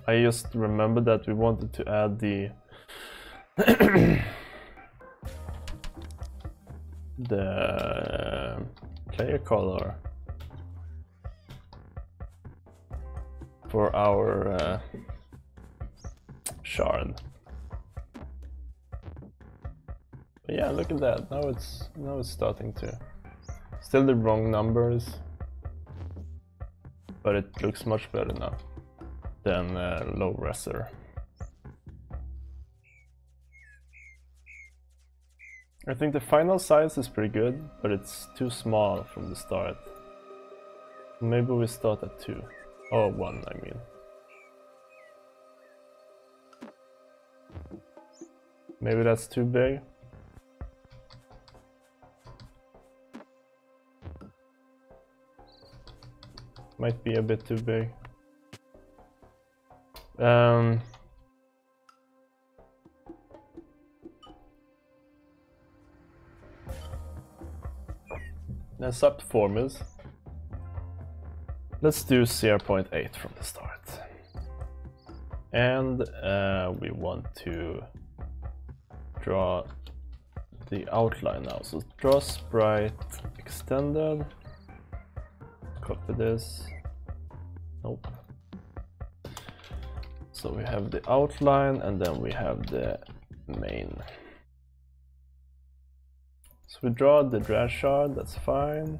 I just remembered that we wanted to add the the player color for our shard. But yeah, look at that. Now it's starting to. Still the wrong numbers, but it looks much better now than low reser. I think the final size is pretty good, but it's too small from the start. Maybe we start at 2 or 1, I mean. Maybe that's too big. Might be a bit too big. The subformers. Let's do 0.8 from the start. And we want to draw the outline now. So draw sprite extended. Copy this. Nope. So we have the outline and then we have the main. So we draw the drag shard, that's fine.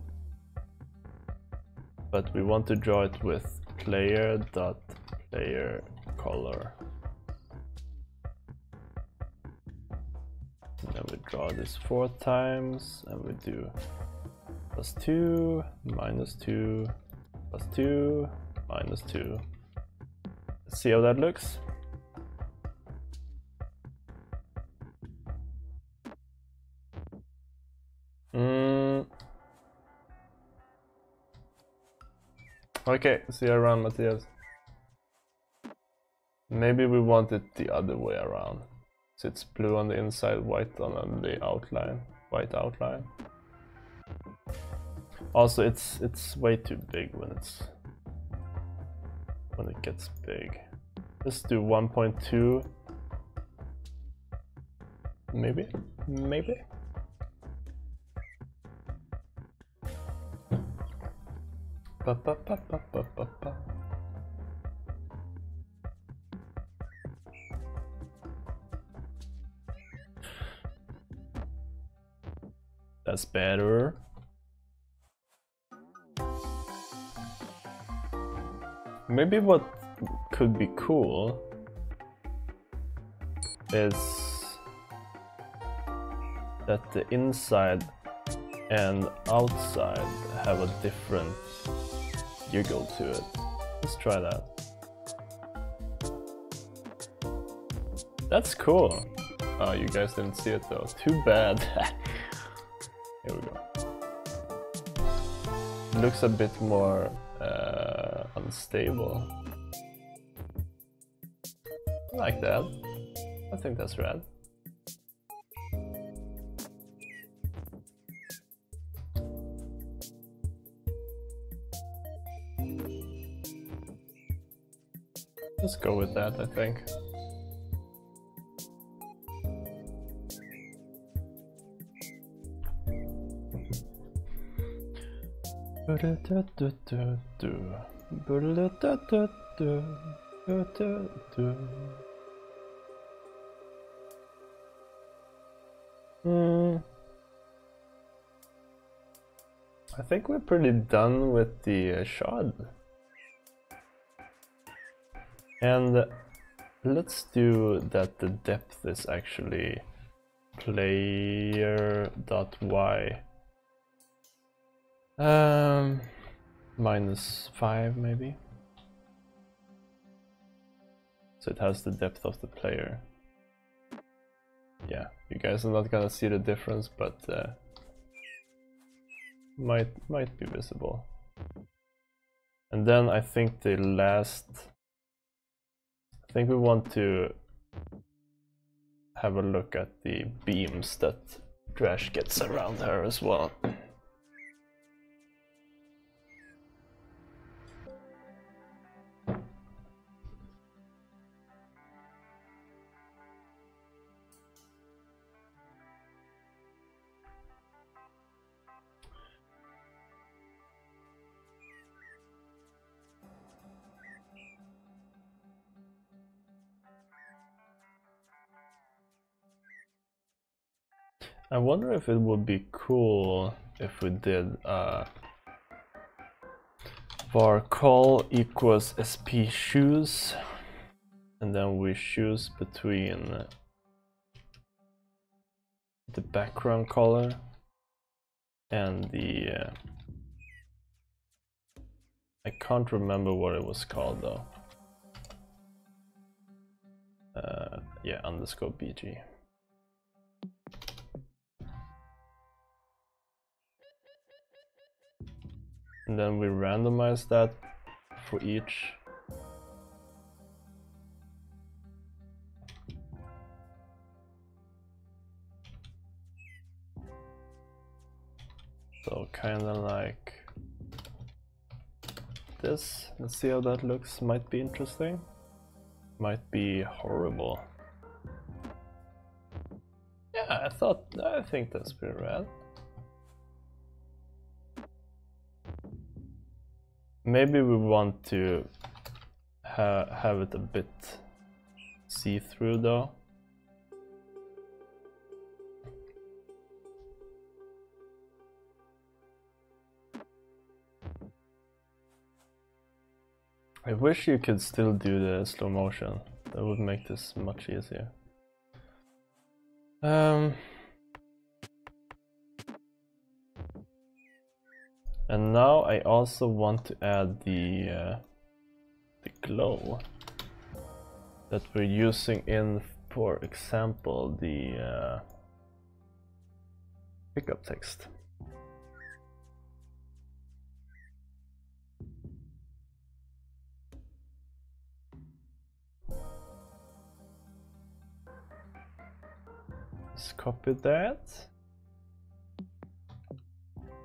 But we want to draw it with player.playerColor. And then we draw this 4 times and we do +2, -2, +2, -2. Let's see how that looks. Okay, see you around, Matthias. Maybe we want it the other way around. So it's blue on the inside, white on the outline, white outline. Also, it's way too big when it gets big. Let's do 1.2. Maybe. Ba, ba, ba, ba, ba, ba, ba. That's better. Maybe what could be cool is that the inside and outside have a different jiggle to it. Let's try that. That's cool. Oh, you guys didn't see it though. Too bad. Here we go. It looks a bit more unstable. I like that. I think that's rad. Let's go with that, I think. I think we're pretty done with the shard. And let's do that the depth is actually player.y. -5 maybe. So it has the depth of the player. Yeah, you guys are not gonna see the difference, but might be visible. And then I think the last, I think we want to have a look at the beams that Trash gets around her as well. I wonder if it would be cool if we did var call equals sp shoes, and then we choose between the background color and the I can't remember what it was called though. Yeah, _bg. And then we randomize that for each. So kinda like this. Let's see how that looks. Might be interesting. Might be horrible. Yeah, I think that's pretty rad. Maybe we want to have it a bit see-through though. I wish you could still do the slow motion. That would make this much easier. And now I also want to add the glow that we're using in, for example, the pickup text. Let's copy that.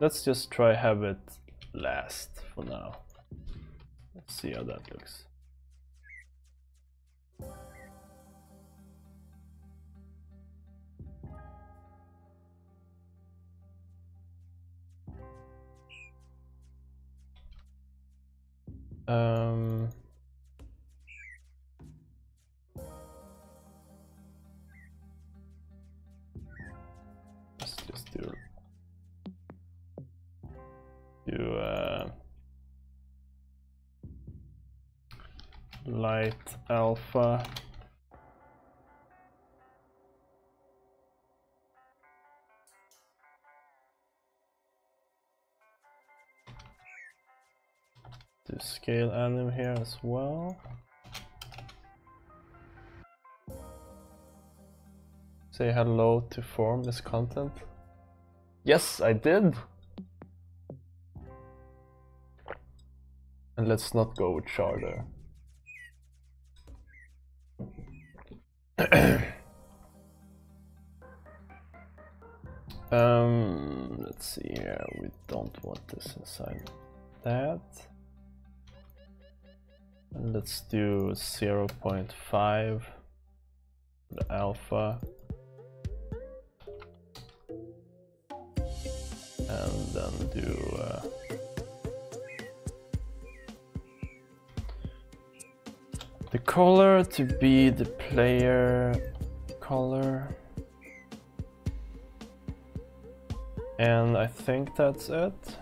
Let's just try have it last for now. Let's see how that looks. Let's just do light alpha. Do scale anim here as well. Say hello to formless content. Yes, I did. And let's not go with Charter. Let's see here. We don't want this inside that. And let's do 0.5 the alpha. And then do the color to be the player color. And I think that's it.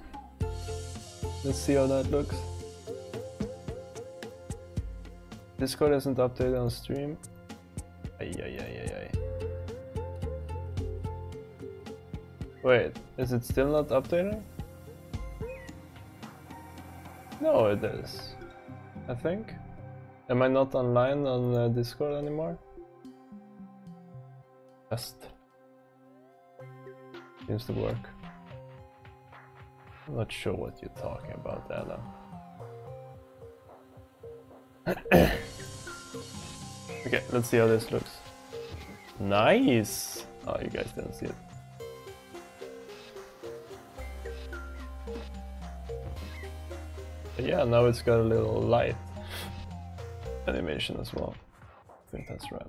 Let's see how that looks. Discord isn't updated on stream. Ay. Wait, is it still not updating? No, it is. I think. Am I not online on Discord anymore? Test. Seems to work. I'm not sure what you're talking about, Adam. Okay, let's see how this looks. Nice! Oh, you guys didn't see it. But yeah, now it's got a little light animation as well. I think that's right.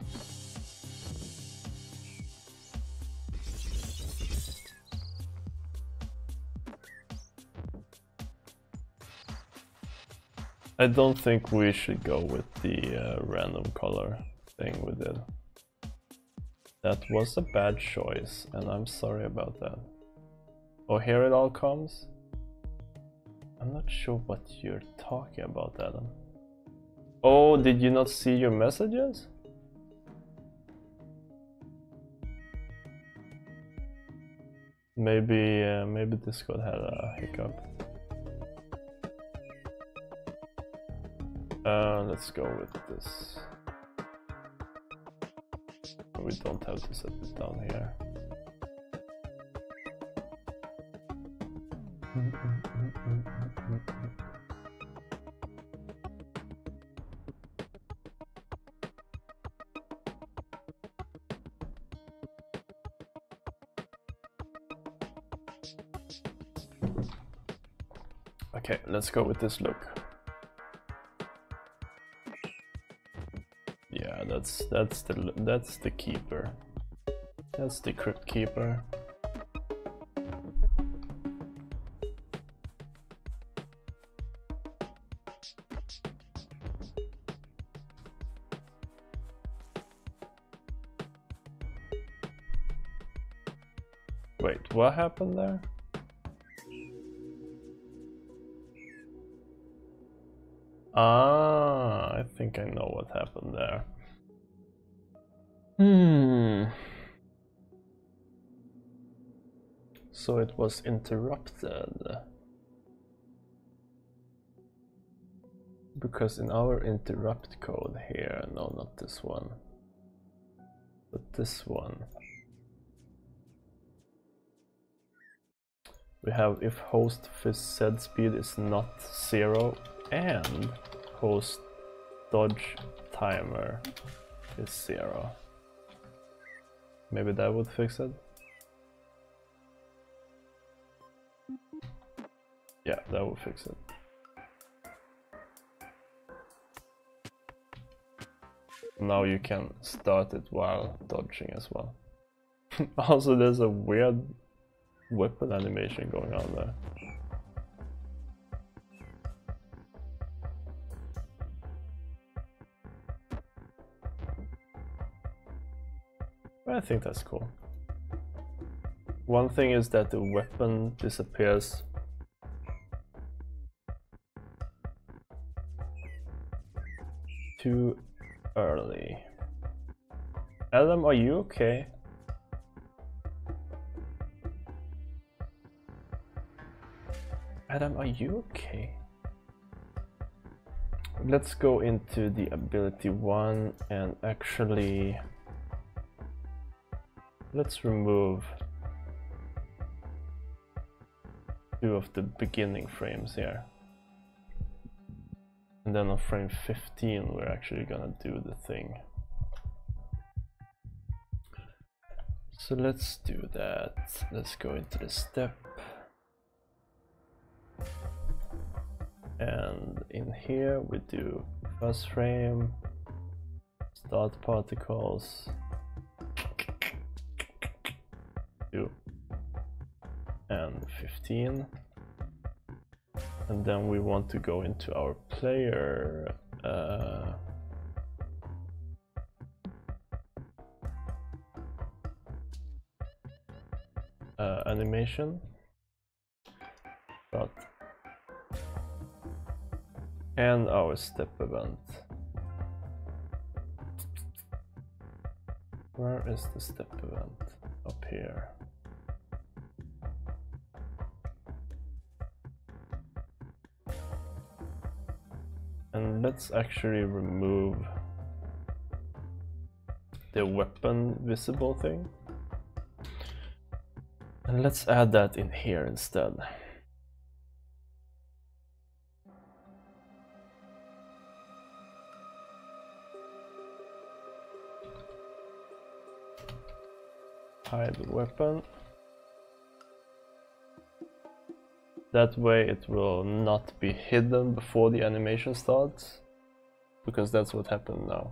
I don't think we should go with the random color thing we did. That was a bad choice, and I'm sorry about that. Oh, here it all comes? I'm not sure what you're talking about, Adam. Oh, did you not see your messages? Maybe Discord had a hiccup. Let's go with this. We don't have to set it down here. Okay, let's go with this look. Yeah, that's the keeper. That's the crypt keeper. Wait, what happened there? Ah, I think I know what happened there. So it was interrupted. Because in our interrupt code here, no, not this one, but this one, we have if host phys speed is not 0 and host dodge timer is 0. Maybe that would fix it. Yeah, that would fix it. Now you can start it while dodging as well. Also, there's a weird weapon animation going on there. I think that's cool. One thing is that the weapon disappears too early. Adam, are you okay? Adam, are you okay? Let's go into the ability 1 and actually let's remove 2 of the beginning frames here. And then on frame 15 we're actually gonna do the thing. So let's do that. Let's go into the step. And in here we do first frame, start particles, 2 and 15. And then we want to go into our player animation, but and our step event. Where is the step event? Up here. And let's actually remove the weapon visible thing. And let's add that in here instead. Hide the weapon. That way it will not be hidden before the animation starts, because that's what happened now.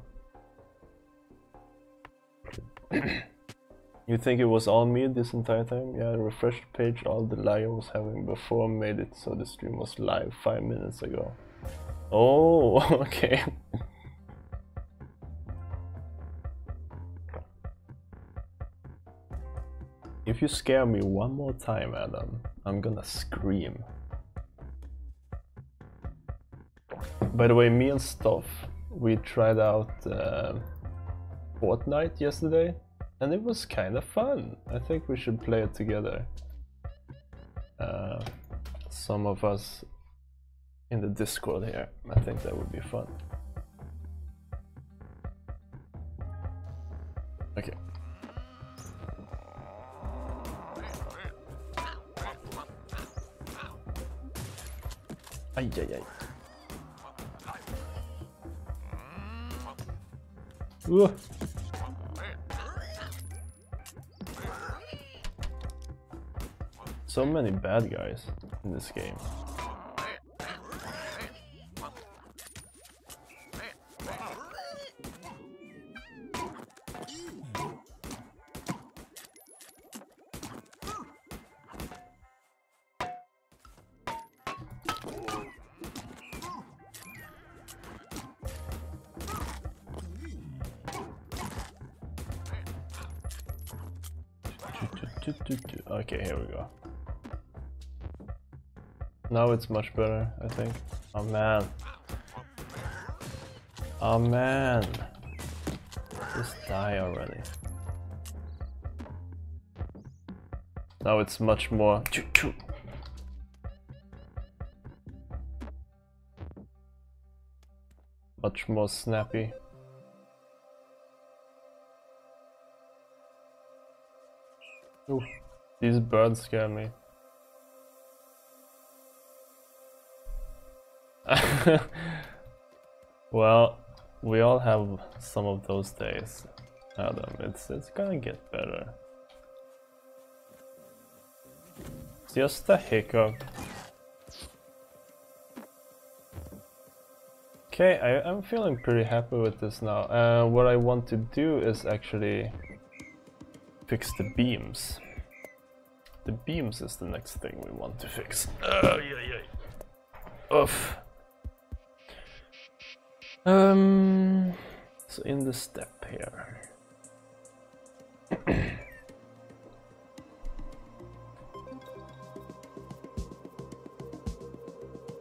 You think it was all me this entire time? Yeah, I refreshed the page, all the lag I was having before made it so the stream was live 5 minutes ago. Oh, okay. If you scare me one more time, Adam, I'm gonna scream. By the way, me and Stoff, we tried out Fortnite yesterday, and it was kind of fun. I think we should play it together. Some of us in the Discord here, I think that would be fun. Okay. Ay, ay, ay. Ooh. So many bad guys in this game. Okay, here we go. Now it's much better, I think. Oh man. Oh man. Just die already. Now it's much more. Much more snappy. Ooh, these birds scare me. Well, we all have some of those days, Adam. It's gonna get better. It's just a hiccup. Okay, I'm feeling pretty happy with this now. What I want to do is actually fix the beams. The beams is the next thing we want to fix. Oof. So in the step here.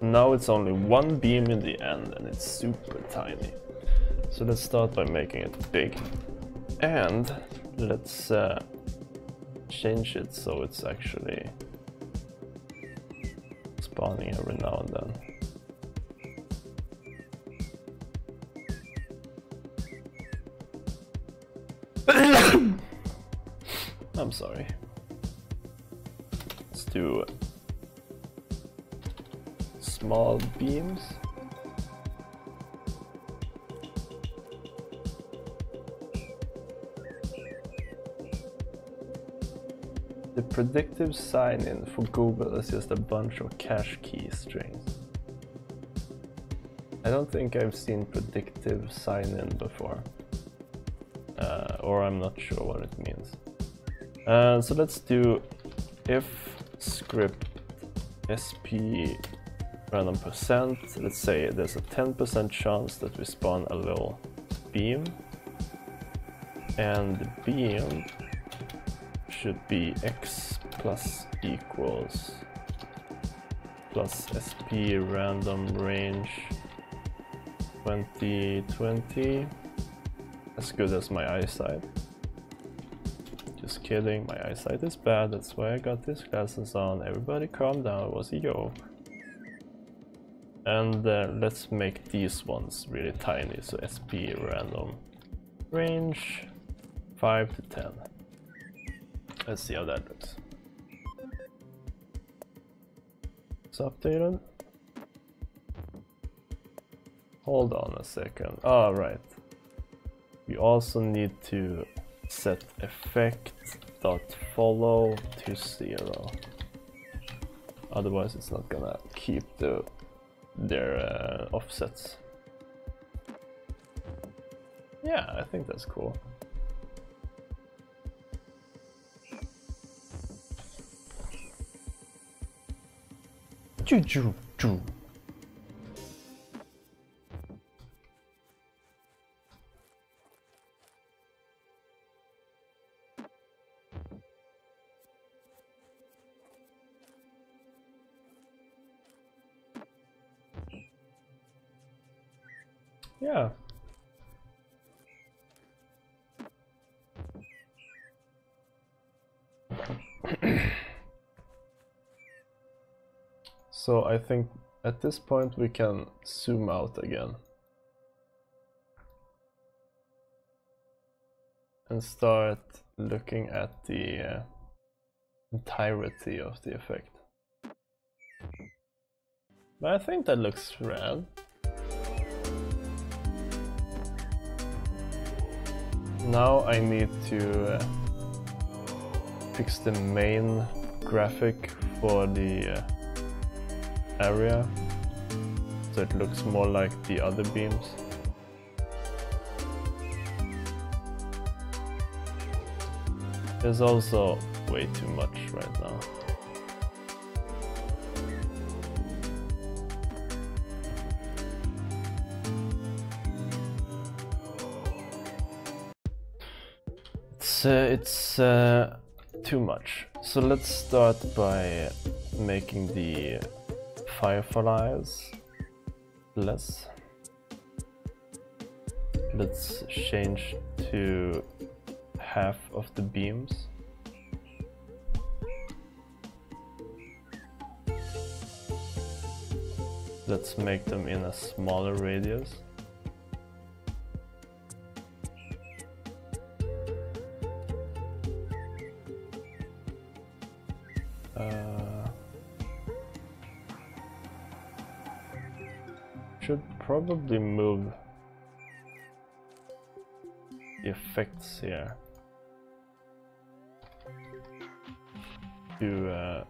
Now it's only one beam in the end and it's super tiny. So let's start by making it big. And let's change it so it's actually spawning every now and then. I'm sorry. Let's do small beams. The predictive sign-in for Google is just a bunch of cache key strings. I don't think I've seen predictive sign-in before. Or I'm not sure what it means. So let's do if script sp random percent. Let's say there's a 10% chance that we spawn a little beam. And the beam should be x plus equals plus sp random range 2020. As good as my eyesight. Just kidding, my eyesight is bad, that's why I got these glasses on. Everybody calm down, it was a joke. And let's make these ones really tiny, so sp random range 5 to 10. Let's see how that looks. It's updated. Hold on a second. All right. We also need to set effect.follow to 0. Otherwise it's not gonna keep their offsets. Yeah, I think that's cool. Choo. Yeah. So I think at this point we can zoom out again and start looking at the entirety of the effect. But I think that looks rad. Now I need to fix the main graphic for the area so it looks more like the other beams. There's also way too much right now. It's too much. So let's start by making the fireflies less. Let's change to half of the beams. Let's make them in a smaller radius. Should probably move the effects here to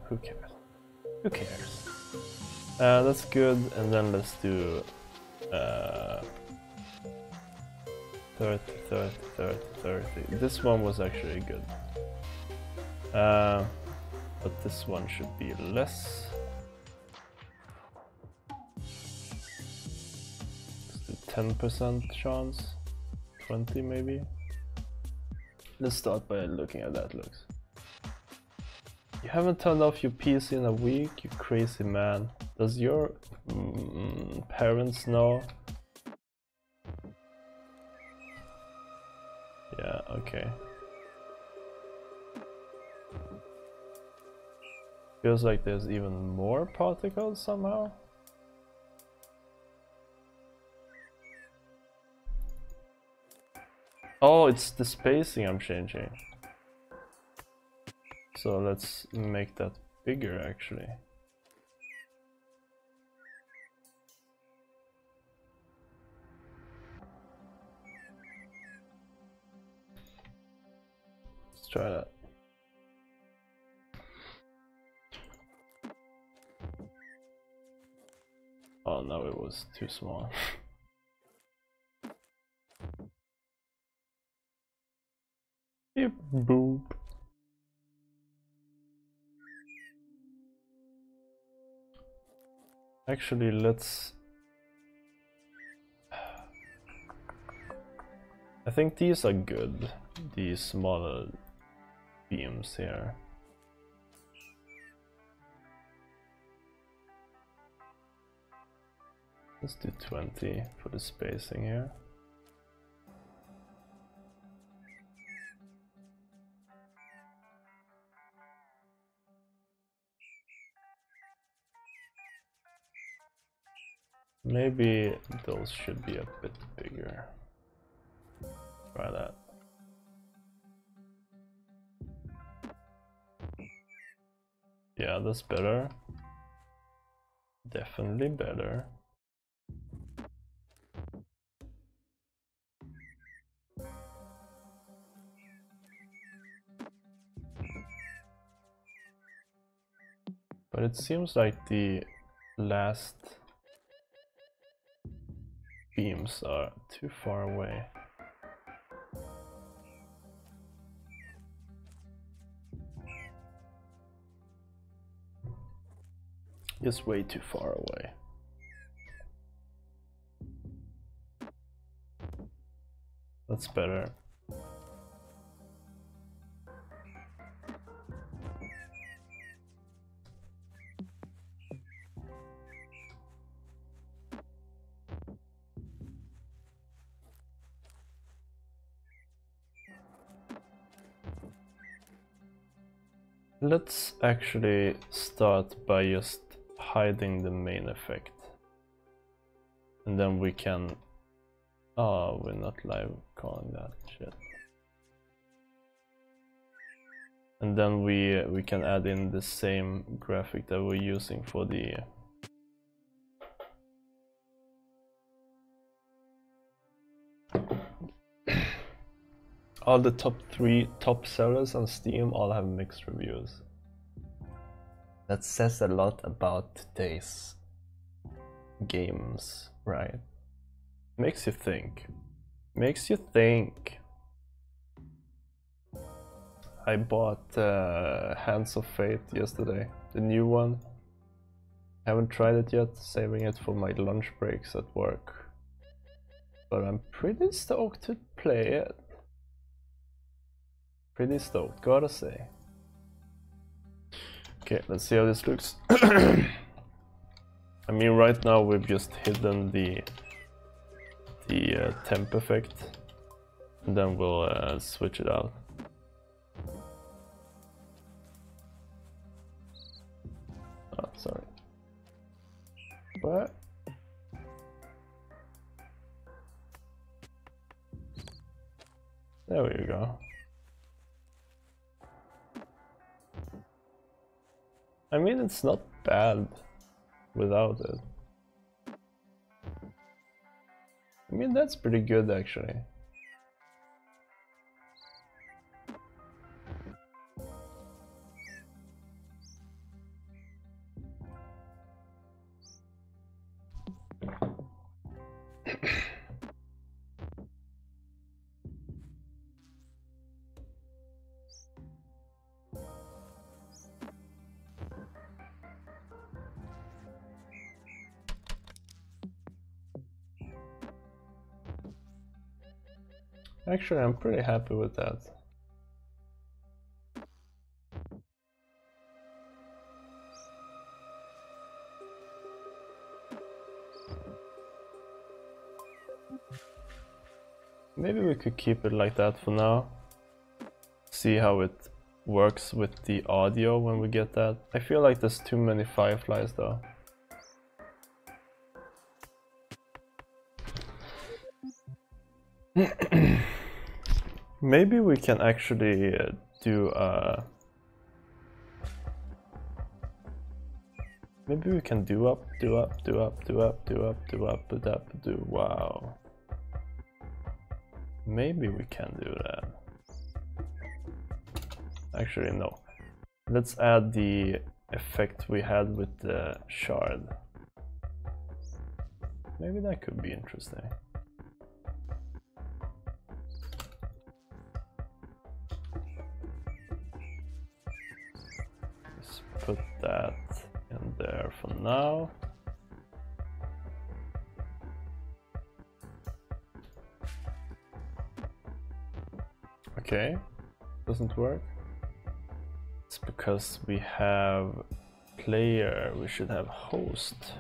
who cares? Who cares? That's good, and then let's do 30, 30, 30, 30. This one was actually good. But this one should be less. Let's do 10% chance. 20 maybe. Let's start by looking at that looks. You haven't turned off your PC in a week, you crazy man. Does your parents know? Yeah, okay. Feels like there's even more particles somehow. Oh, it's the spacing I'm changing. So let's make that bigger actually. Let's try that. Oh no, it was too small. Beep boop. Actually, let's... I think these are good, these smaller beams here. Let's do 20 for the spacing here. Maybe those should be a bit bigger. Try that. Yeah, that's better. Definitely better. But it seems like the last beams are too far away. Just way too far away. That's better. Let's actually start by just hiding the main effect. And then we can... Oh, we're not live calling that shit. And then we can add in the same graphic that we're using for the all the top 3 top sellers on Steam all have mixed reviews. That says a lot about today's games, right? Makes you think. Makes you think. I bought Hands of Fate yesterday, the new one. Haven't tried it yet, saving it for my lunch breaks at work. But I'm pretty stoked to play it. Pretty stoked, gotta say. Okay, let's see how this looks. I mean, right now we've just hidden the temp effect, and then we'll switch it out. Oh, sorry. What? There we go. I mean, it's not bad without it. I mean, that's pretty good actually. Actually, I'm pretty happy with that. Maybe we could keep it like that for now. See how it works with the audio when we get that. I feel like there's too many fireflies though. Maybe we can actually do maybe we can do up, do up, do up, do up, do up, do up, do up, do wow. Maybe we can do that. Actually, no. Let's add the effect we had with the shard. Maybe that could be interesting. Let's put that in there for now. Okay, doesn't work. It's because we have player, we should have host.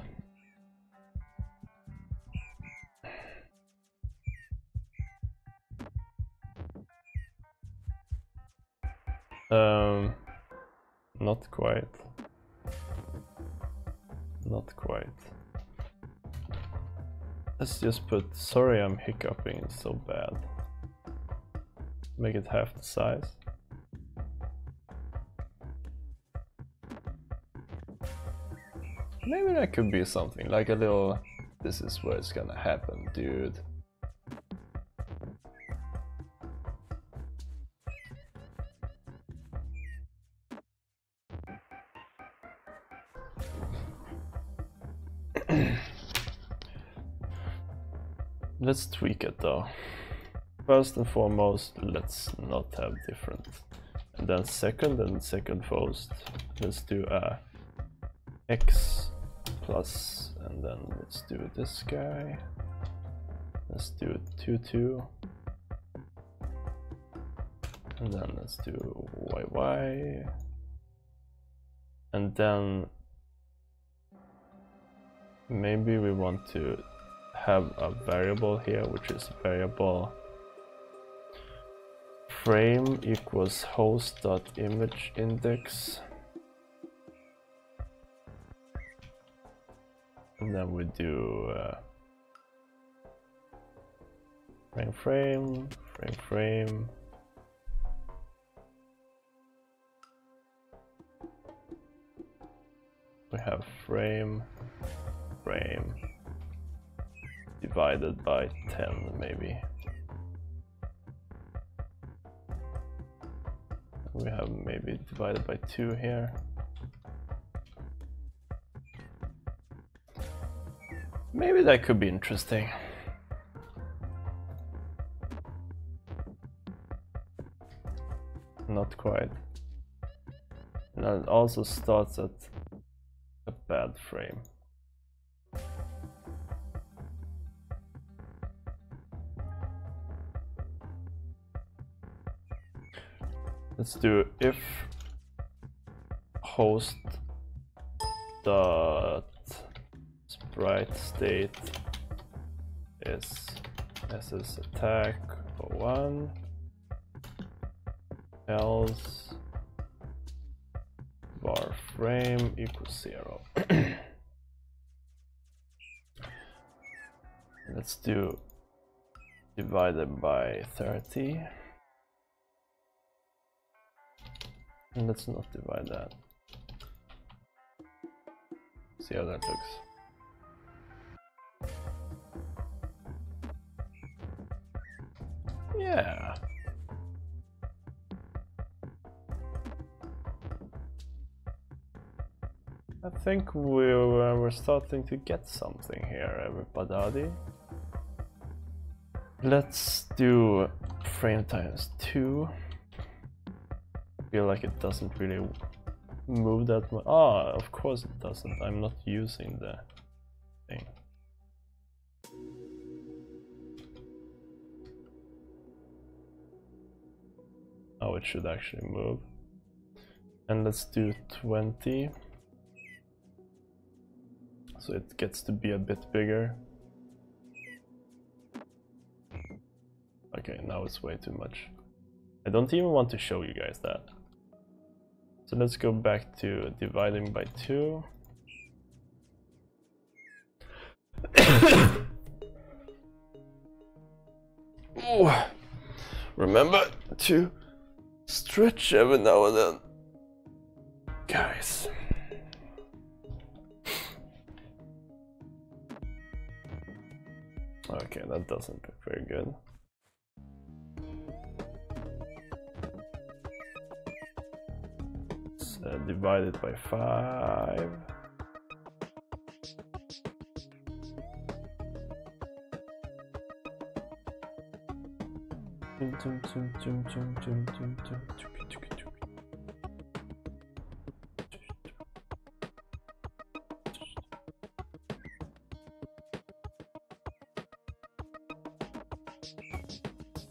Not quite. Not quite. Let's just put, sorry I'm hiccuping, it's so bad. Make it half the size. Maybe that could be something, like a little, this is where it's gonna happen, dude. Let's tweak it though. First and foremost, let's not have different. And then second post, let's do a X plus, and then let's do this guy. Let's do it 2-2. And then let's do YY. And then maybe we want to have a variable here, which is variable frame equals host.image index. And then we do frame. we have frame divided by 10 maybe. We have maybe divided by 2 here. Maybe that could be interesting. Not quite. And it also starts at a bad frame. Let's do if host dot sprite state is ss attack 1 else var frame equals 0. Let's do divided by 30. And let's not divide that. See how that looks. Yeah. I think we're starting to get something here, everybody. Let's do frame times 2. Feel like it doesn't really move that much. Ah, of course it doesn't. I'm not using the thing. Oh, it should actually move. And let's do 20. So it gets to be a bit bigger. Okay, now it's way too much. I don't even want to show you guys that. So let's go back to dividing by 2. Oh, remember to stretch every now and then, guys. Okay, that doesn't look very good. Divided by 5.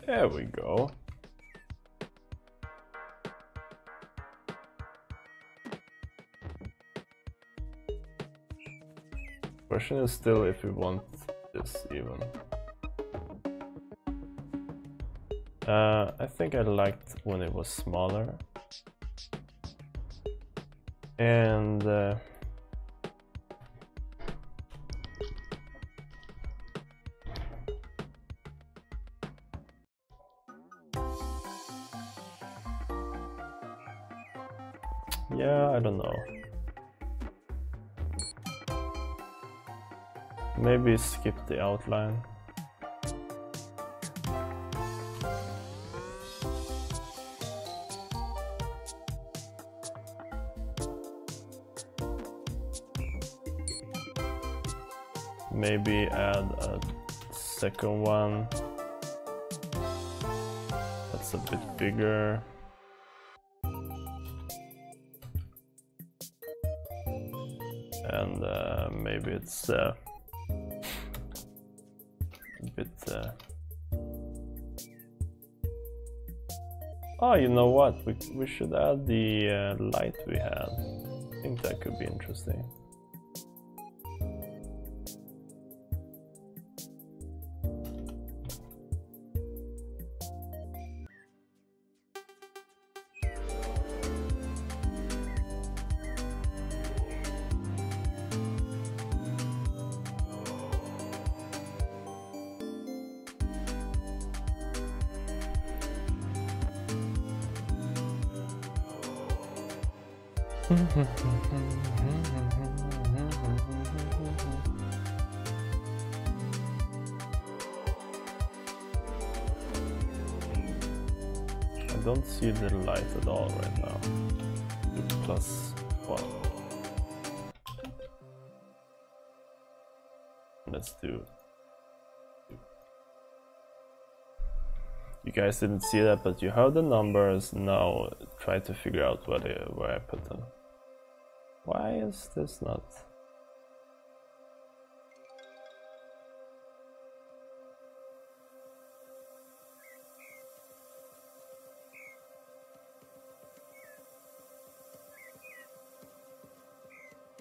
There we go. Question is still if we want this even. I think I liked when it was smaller. And yeah, I don't know. Maybe skip the outline. Maybe add a second one that's a bit bigger. And maybe it's a bit oh, you know what, we should add the light we had. I think that could be interesting. I don't see the light at all right now. +1. Let's do. You guys didn't see that, but you have the numbers. Now try to figure out where I put them. Why is this not?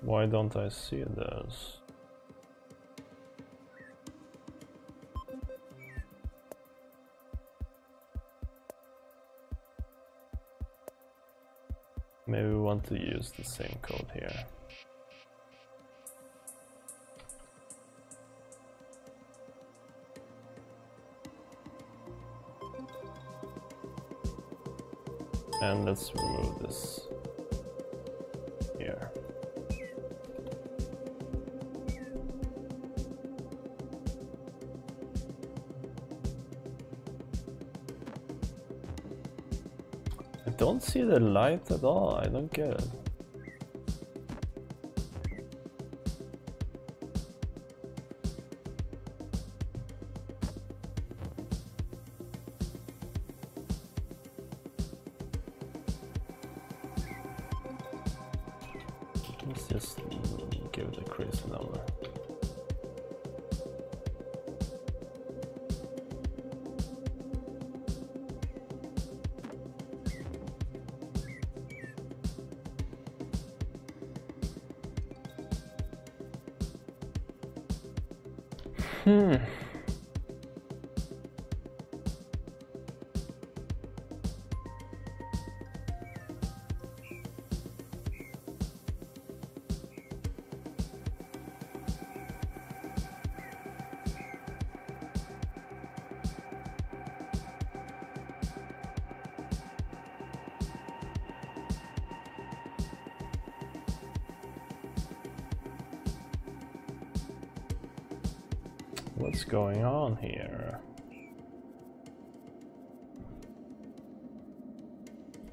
Why don't I see this? Maybe we want to use the same code here. And let's remove this here. I don't see the light at all, I don't get it. Let's just give it a crazy number. What's going on here?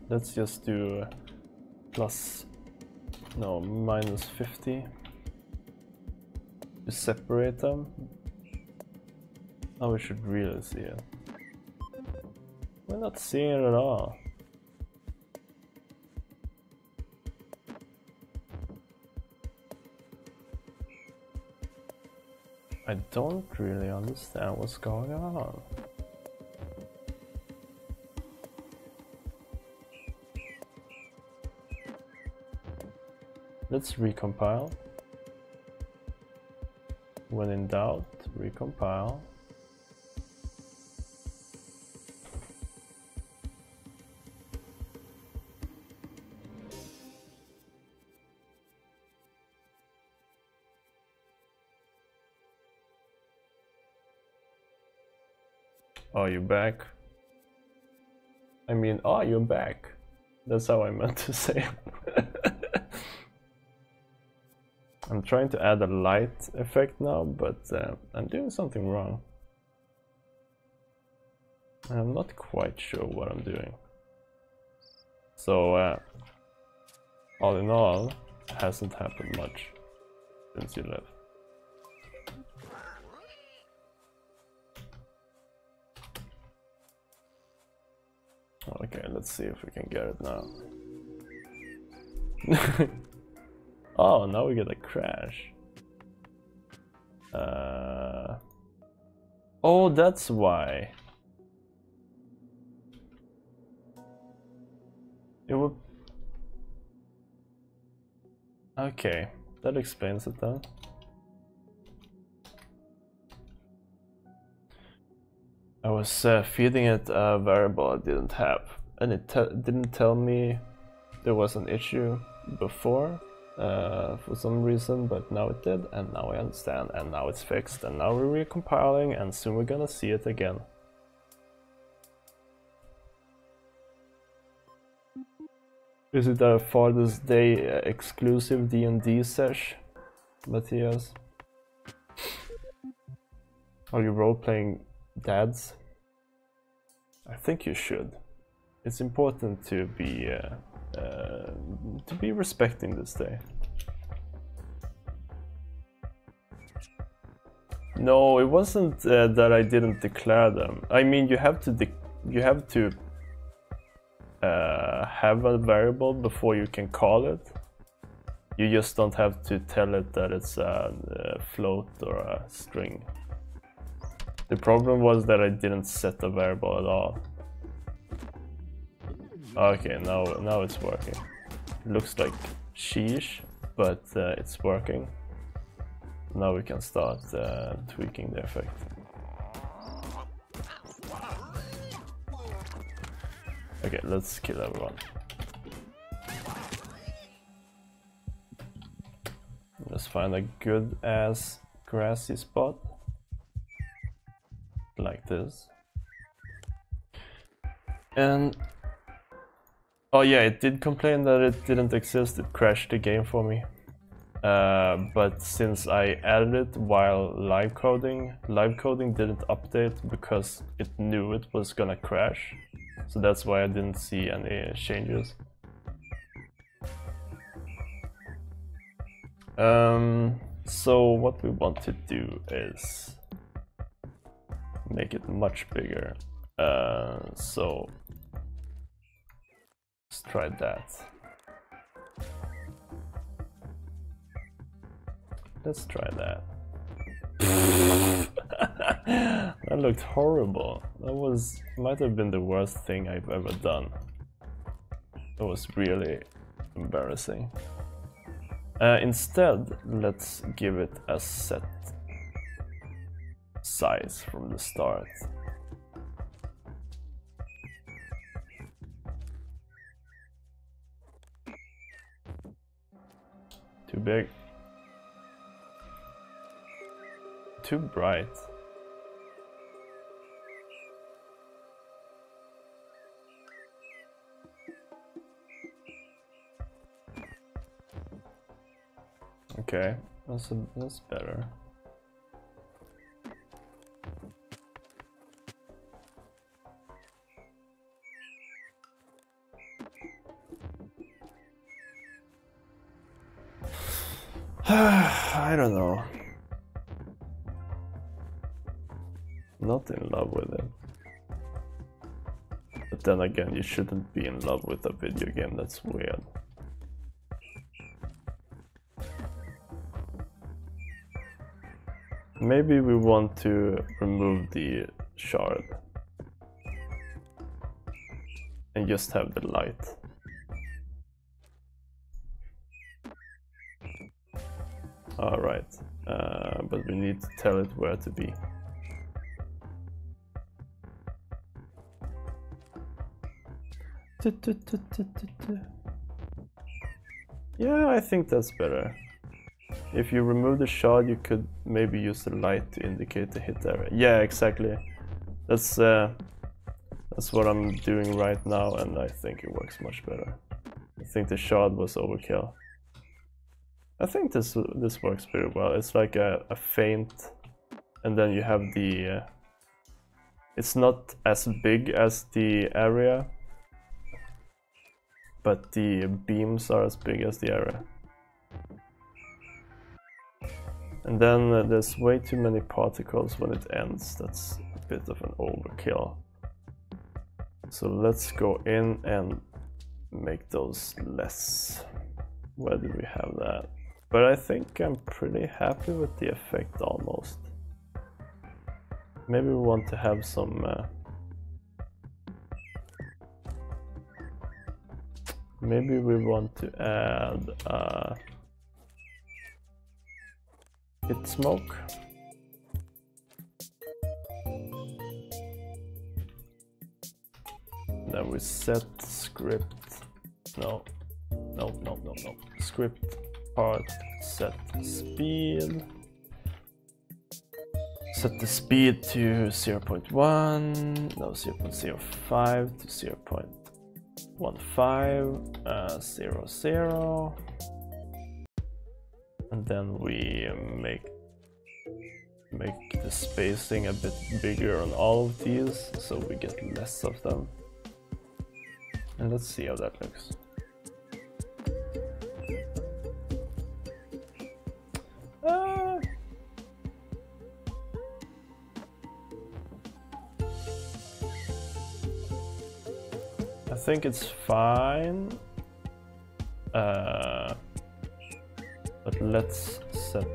Let's just do -50 to separate them. Oh, we should really see it. We're not seeing it at all. I don't really understand what's going on. Let's recompile. When in doubt, recompile. Oh, you're back? I mean, oh, you're back. That's how I meant to say it. I'm trying to add a light effect now, but I'm doing something wrong. I'm not quite sure what I'm doing. So, all in all, hasn't happened much since you left. Okay, let's see if we can get it now. Oh, now we get a crash. Oh, that's why. It would... Okay, that explains it then. I was feeding it a variable I didn't have, and it didn't tell me there was an issue before for some reason, but now it did, and now I understand, and now it's fixed, and now we're recompiling, and soon we're gonna see it again. Is it a Father's Day exclusive D&D sesh, Matthias? Are you role-playing dads? I think you should. It's important to be respecting this day. No, it wasn't that I didn't declare them. I mean, you have to have a variable before you can call it. You just don't have to tell it that it's a float or a string. The problem was that I didn't set a variable at all. Okay, now it's working. Looks like sheesh, but it's working. Now we can start tweaking the effect. Okay, let's kill everyone. Let's find a good ass grassy spot. Like this. And oh yeah, it did complain that it didn't exist, it crashed the game for me. But since I added it while live coding didn't update because it knew it was gonna crash. So that's why I didn't see any changes. So what we want to do is make it much bigger. So let's try that. Let's try that. That looked horrible. That might have been the worst thing I've ever done. It was really embarrassing. Instead, let's give it a set size from the start. Too big. Too bright. Okay, that's better. I don't know. Not in love with it. But then again, you shouldn't be in love with a video game, that's weird. Maybe we want to remove the shard and just have the light. Alright, but we need to tell it where to be. Yeah, I think that's better. If you remove the shard, you could maybe use the light to indicate the hit area. Yeah, exactly. That's what I'm doing right now, and I think it works much better. I think the shard was overkill. I think this works pretty well. It's like a feint, and then you have the... it's not as big as the area, but the beams are as big as the area. And then there's way too many particles when it ends. That's a bit of an overkill. So let's go in and make those less. Where do we have that? But I think I'm pretty happy with the effect almost. Maybe we want to have some... maybe we want to add hit smoke. Then we set script. No. Script part, set speed. Set the speed to 0.1, no, 0.05 to 0, 0. And then we make the spacing a bit bigger on all of these, so we get less of them. And let's see how that looks. I think it's fine. But let's set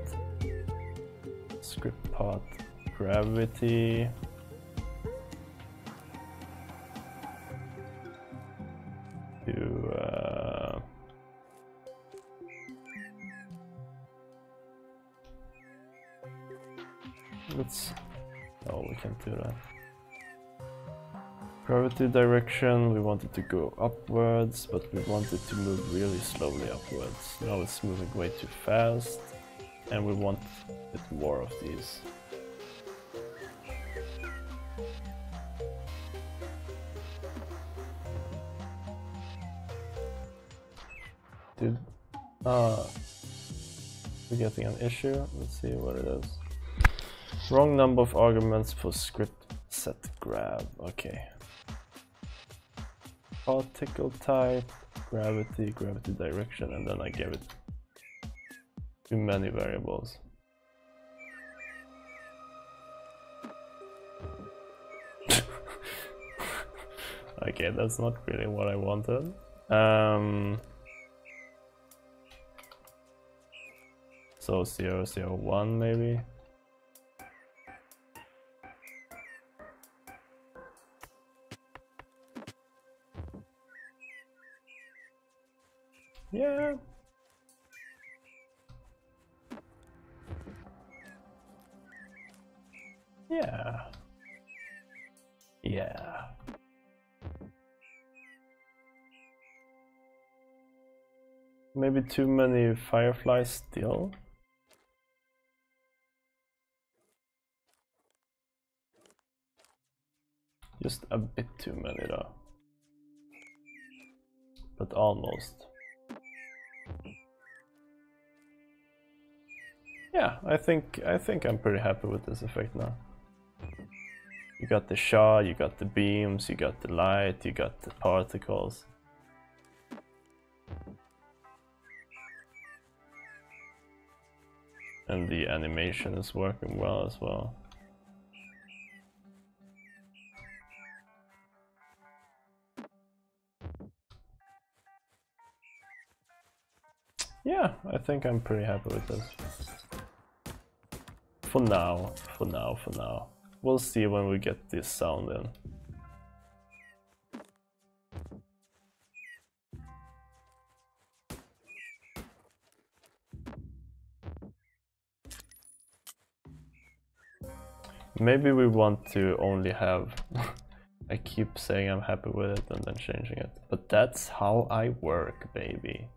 script path gravity to let's oh, we can't do that. Gravity direction, we want it to go upwards, but we want it to move really slowly upwards. Now it's moving way too fast, and we want a bit more of these. Dude, we're getting an issue. Let's see what it is. Wrong number of arguments for script set grab. Okay. Particle type, gravity, gravity direction, and then I gave it too many variables. Okay, that's not really what I wanted. So 0, 0, 1 maybe. Yeah. Yeah. Yeah. Maybe too many fireflies still. Just a bit too many though. But almost. Yeah, I think I'm pretty happy with this effect now. You got the shot, you got the beams, you got the light, you got the particles. And the animation is working well as well. Yeah, I think I'm pretty happy with this. For now. We'll see when we get this sound in. Maybe we want to only have... I keep saying I'm happy with it and then changing it. But that's how I work, baby.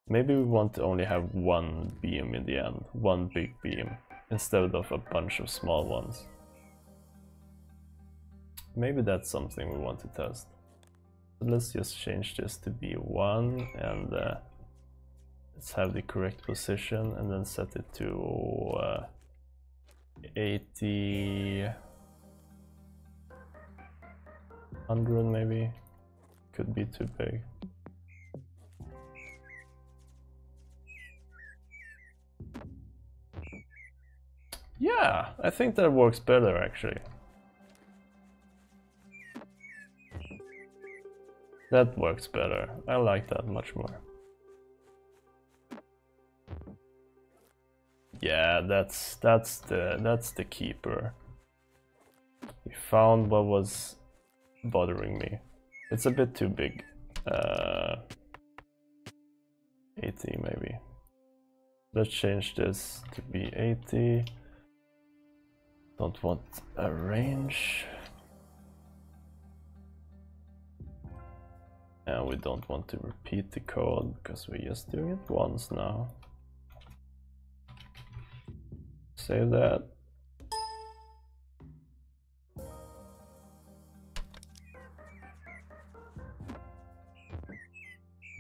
Maybe we want to only have one beam in the end, one big beam, instead of a bunch of small ones. Maybe that's something we want to test. So let's just change this to be 1 and let's have the correct position and then set it to 80, 100 maybe. Could be too big. Yeah, I think that works better actually. That works better. I like that much more. Yeah, that's the keeper. We found what was bothering me. It's a bit too big. 80 maybe. Let's change this to be 80. Don't want a range. And we don't want to repeat the code because we're just doing it once now. Save that.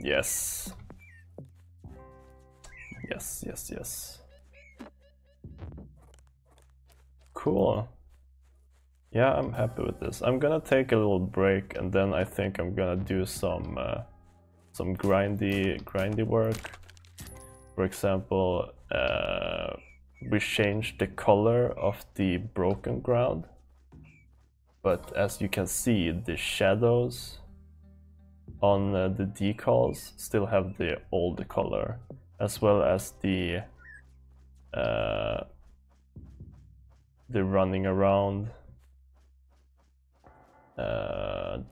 Yes. Yes, yes, yes. Cool. Yeah, I'm happy with this. I'm gonna take a little break, and then I think I'm gonna do some grindy work. For example, we changed the color of the broken ground, but as you can see, the shadows on the decals still have the old color, as well as the running around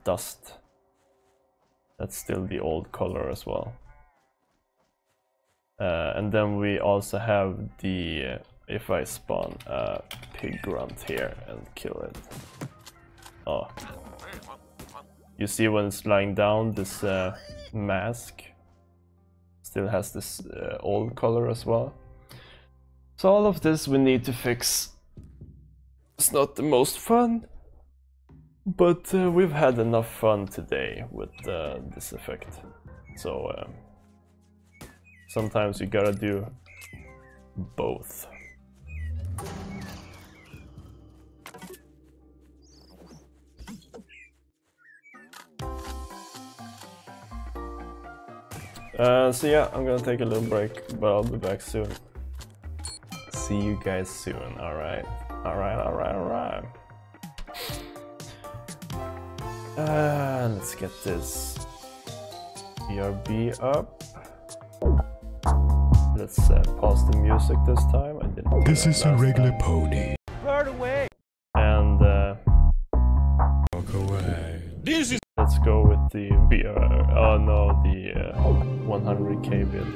dust. That's still the old color as well. And then we also have the, if I spawn a pig grunt here and kill it. Oh. You see when it's lying down, this mask still has this old color as well. So all of this we need to fix. It's not the most fun, but we've had enough fun today with this effect. So sometimes you gotta do both. So yeah, I'm gonna take a little break, but I'll be back soon. See you guys soon, alright? Alright. Let's get this BRB up. Let's pause the music this time. I didn't. This is a regular pony. Bird away! And Walk away. This is let's go with the oh no, the 100k build.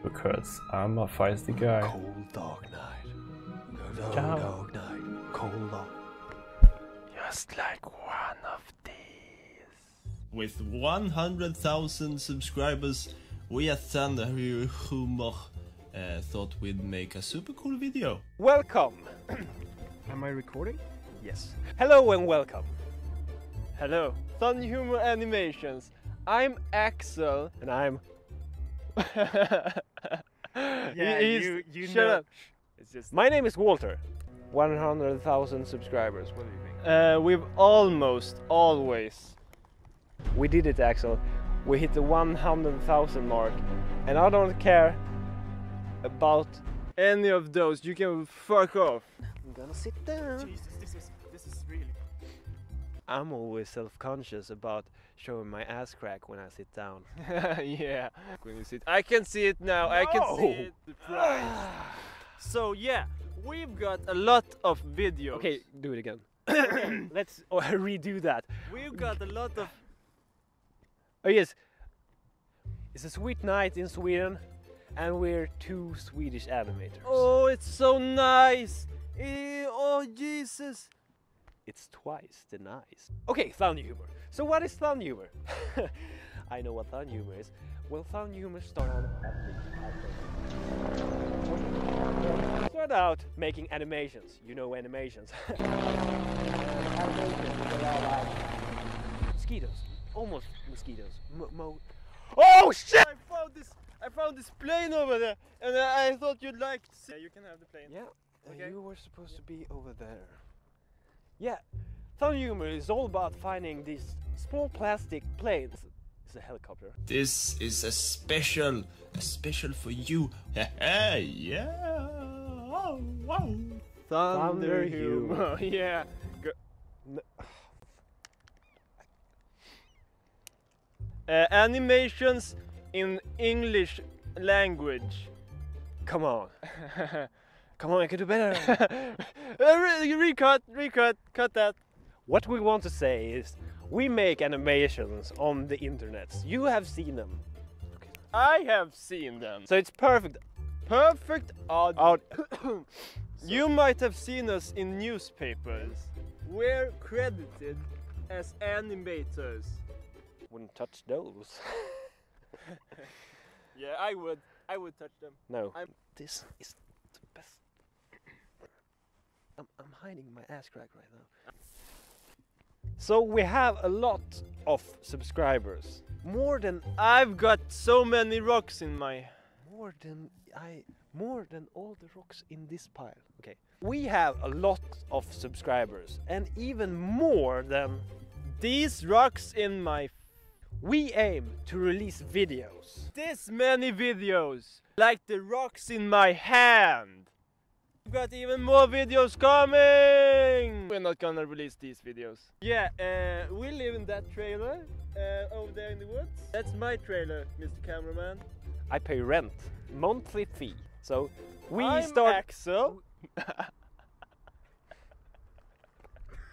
Because I'm a feisty guy. Cold dark night. Ciao. Dark night. Cold dark. Just like one of these. With 100,000 subscribers, we at Thunder Humor thought we'd make a super cool video. Welcome! Am I recording? Yes. Hello and welcome. Hello, Thunder Humor Animations. I'm Axel. And I'm... You Shut know. up. It's just My name is Walter. 100,000 subscribers. What do you think? we've almost always. We did it, Axel. We hit the 100,000 mark. And I don't care about... Any of those, you can fuck off. I'm gonna sit down. Jesus, this is really. I'm always self-conscious about showing my ass crack when I sit down. Yeah. When you sit, I can see it now. I can see it. Surprise. So yeah, we've got a lot of videos. Okay, do it again. Let's redo that. We've got a lot of. Oh yes, it's a sweet night in Sweden, and we're two Swedish animators. Oh, it's so nice. Oh Jesus. It's twice the nice. Okay, Thunder Humor. So what is Thunder Humor? I know what Thunder Humor is. Well, Thunder Humor started out making animations. You know animations. Mosquitoes. Almost mosquitoes. Oh shit! I found this plane over there, and I thought you'd like to see. You can have the plane. Yeah, Okay. you were supposed to be over there. Yeah, Thunder Humor is all about finding these small plastic planes. It's a helicopter. This is a special for you. Yeah. Oh, wow. Thunder Humor. Yeah. Animations in English language. Come on. Come on, I can do better. Cut that. What we want to say is, we make animations on the internet. You have seen them. I have seen them. So it's perfect. Perfect audio. You might have seen us in newspapers. We're credited as animators. Wouldn't touch those. Yeah, I would touch them. No. I'm- This is the best. I'm hiding my ass crack right now. So we have a lot of subscribers. I've got so many rocks in my... More than all the rocks in this pile. Okay. We have a lot of subscribers and even more than these rocks in my... We aim to release videos. This many videos, like the rocks in my hand. We've got even more videos coming! We're not gonna release these videos. Yeah, we live in that trailer over there in the woods. That's my trailer, Mr. Cameraman. I pay rent, monthly fee. So I'm Axel.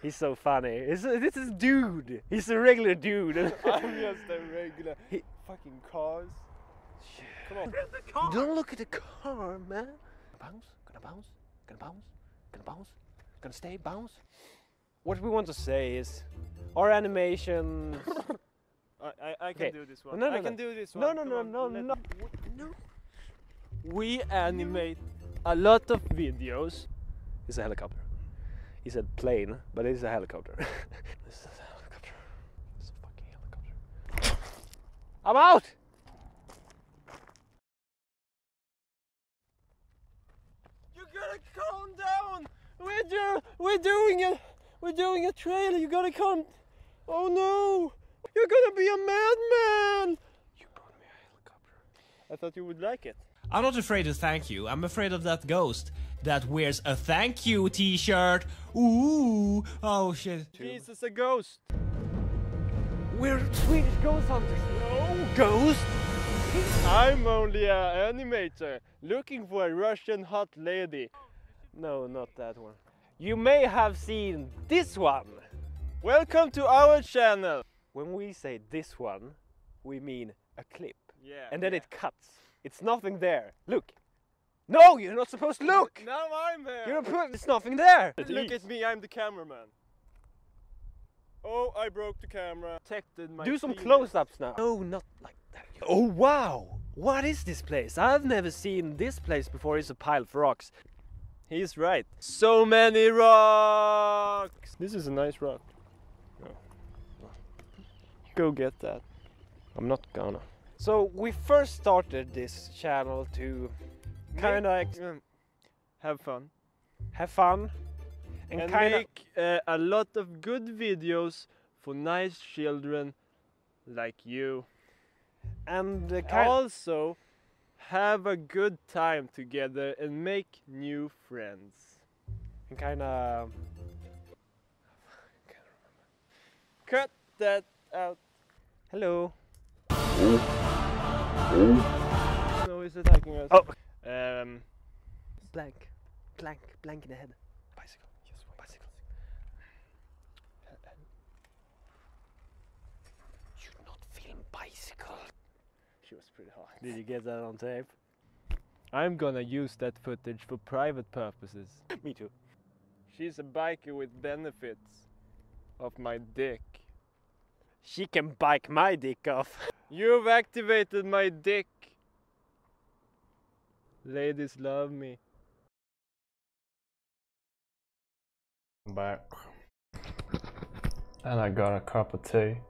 He's so funny. This is dude. He's a regular dude. I'm just a regular. Fucking cars. Come on. Car. Don't look at the car, man. Bounce. Gonna bounce. Gonna bounce. Gonna bounce. Gonna stay. Bounce. What we want to say is, our animations. I can do this one. No, I can do this one. No. We animate a lot of videos. It's a helicopter. He said plane, but it is a helicopter. This is a helicopter. It's a fucking helicopter. I'm out! You gotta calm down! We're doing a trailer, you gotta calm... Oh no! You're gonna be a madman! You brought me a helicopter. I thought you would like it. I'm not afraid of thank you. I'm afraid of that ghost that wears a thank you t-shirt. Ooh, oh shit. Jesus, a ghost. We're Swedish ghost hunters. No, ghost. I'm only an animator looking for a Russian hot lady. No, not that one. You may have seen this one. Welcome to our channel. When we say this one, we mean a clip. Yeah. And then it cuts. It's nothing there. Look. No, you're not supposed to look. Now I'm there. There's nothing there. Look at me, I'm the cameraman. Oh, I broke the camera. Protected my Do some close-ups now. No, not like that. Oh, wow. What is this place? I've never seen this place before. It's a pile of rocks. He's right. So many rocks. This is a nice rock. Go get that. I'm not gonna. So we first started this channel to kind of have fun. Have fun. And make a lot of good videos for nice children like you. And also have a good time together and make new friends. And kind of... Cut that out. Hello. No, he's attacking us. Oh. Blank in the head. Bicycle. Yes, bicycle. Should not film bicycle. She was pretty hot. Did you get that on tape? I'm gonna use that footage for private purposes. Me too. She's a biker with benefits of my dick. She can bike my dick off. You've activated my dick. Ladies love me. I'm back. And I got a cup of tea.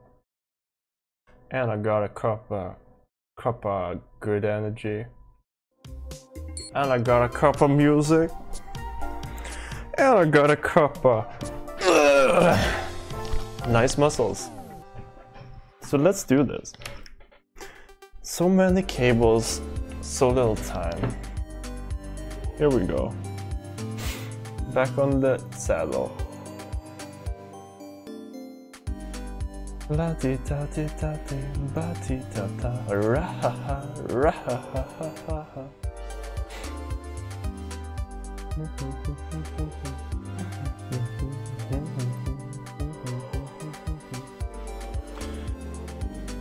And I got a cup of good energy. And I got a cup of music. And I got a cup of nice muscles. So let's do this. So many cables, so little time. Here we go. Back on the saddle. La di da di da di ba di da da ra ha ha ra ha ha ha ha ha.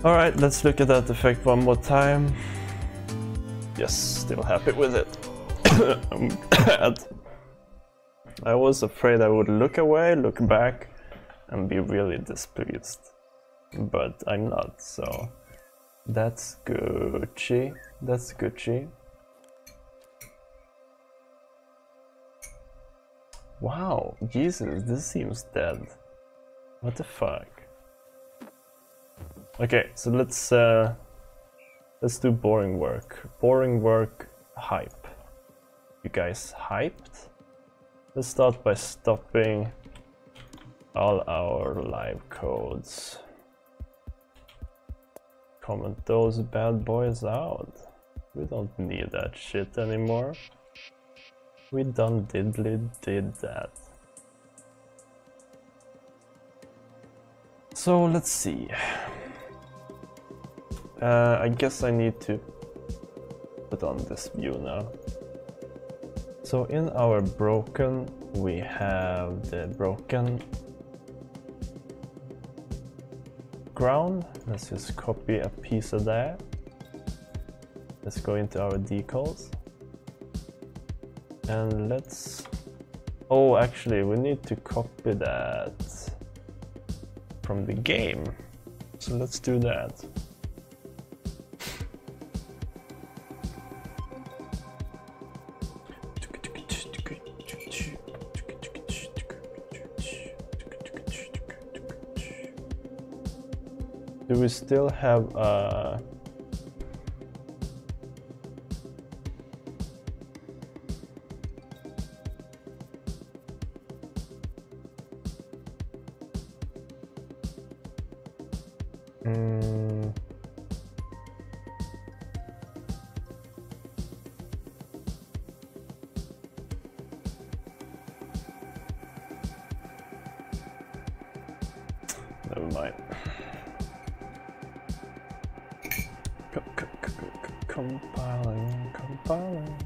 Alright, let's look at that effect one more time. Yes, still happy with it. I'm glad. I was afraid I would look away, look back, and be really displeased. But I'm not, so that's Gucci. That's Gucci. Wow, Jesus, this seems dead. What the fuck? Okay, so let's do boring work. Boring work hype. You guys hyped? Let's start by stopping all our live codes. Comment those bad boys out. We don't need that shit anymore. We done diddly did that. So let's see. I guess I need to put on this view now. So in our broken, we have the broken ground. Let's just copy a piece of that. Let's go into our decals. And let's... Oh, actually, we need to copy that from the game. So let's do that. Do we still have never mind. Compiling.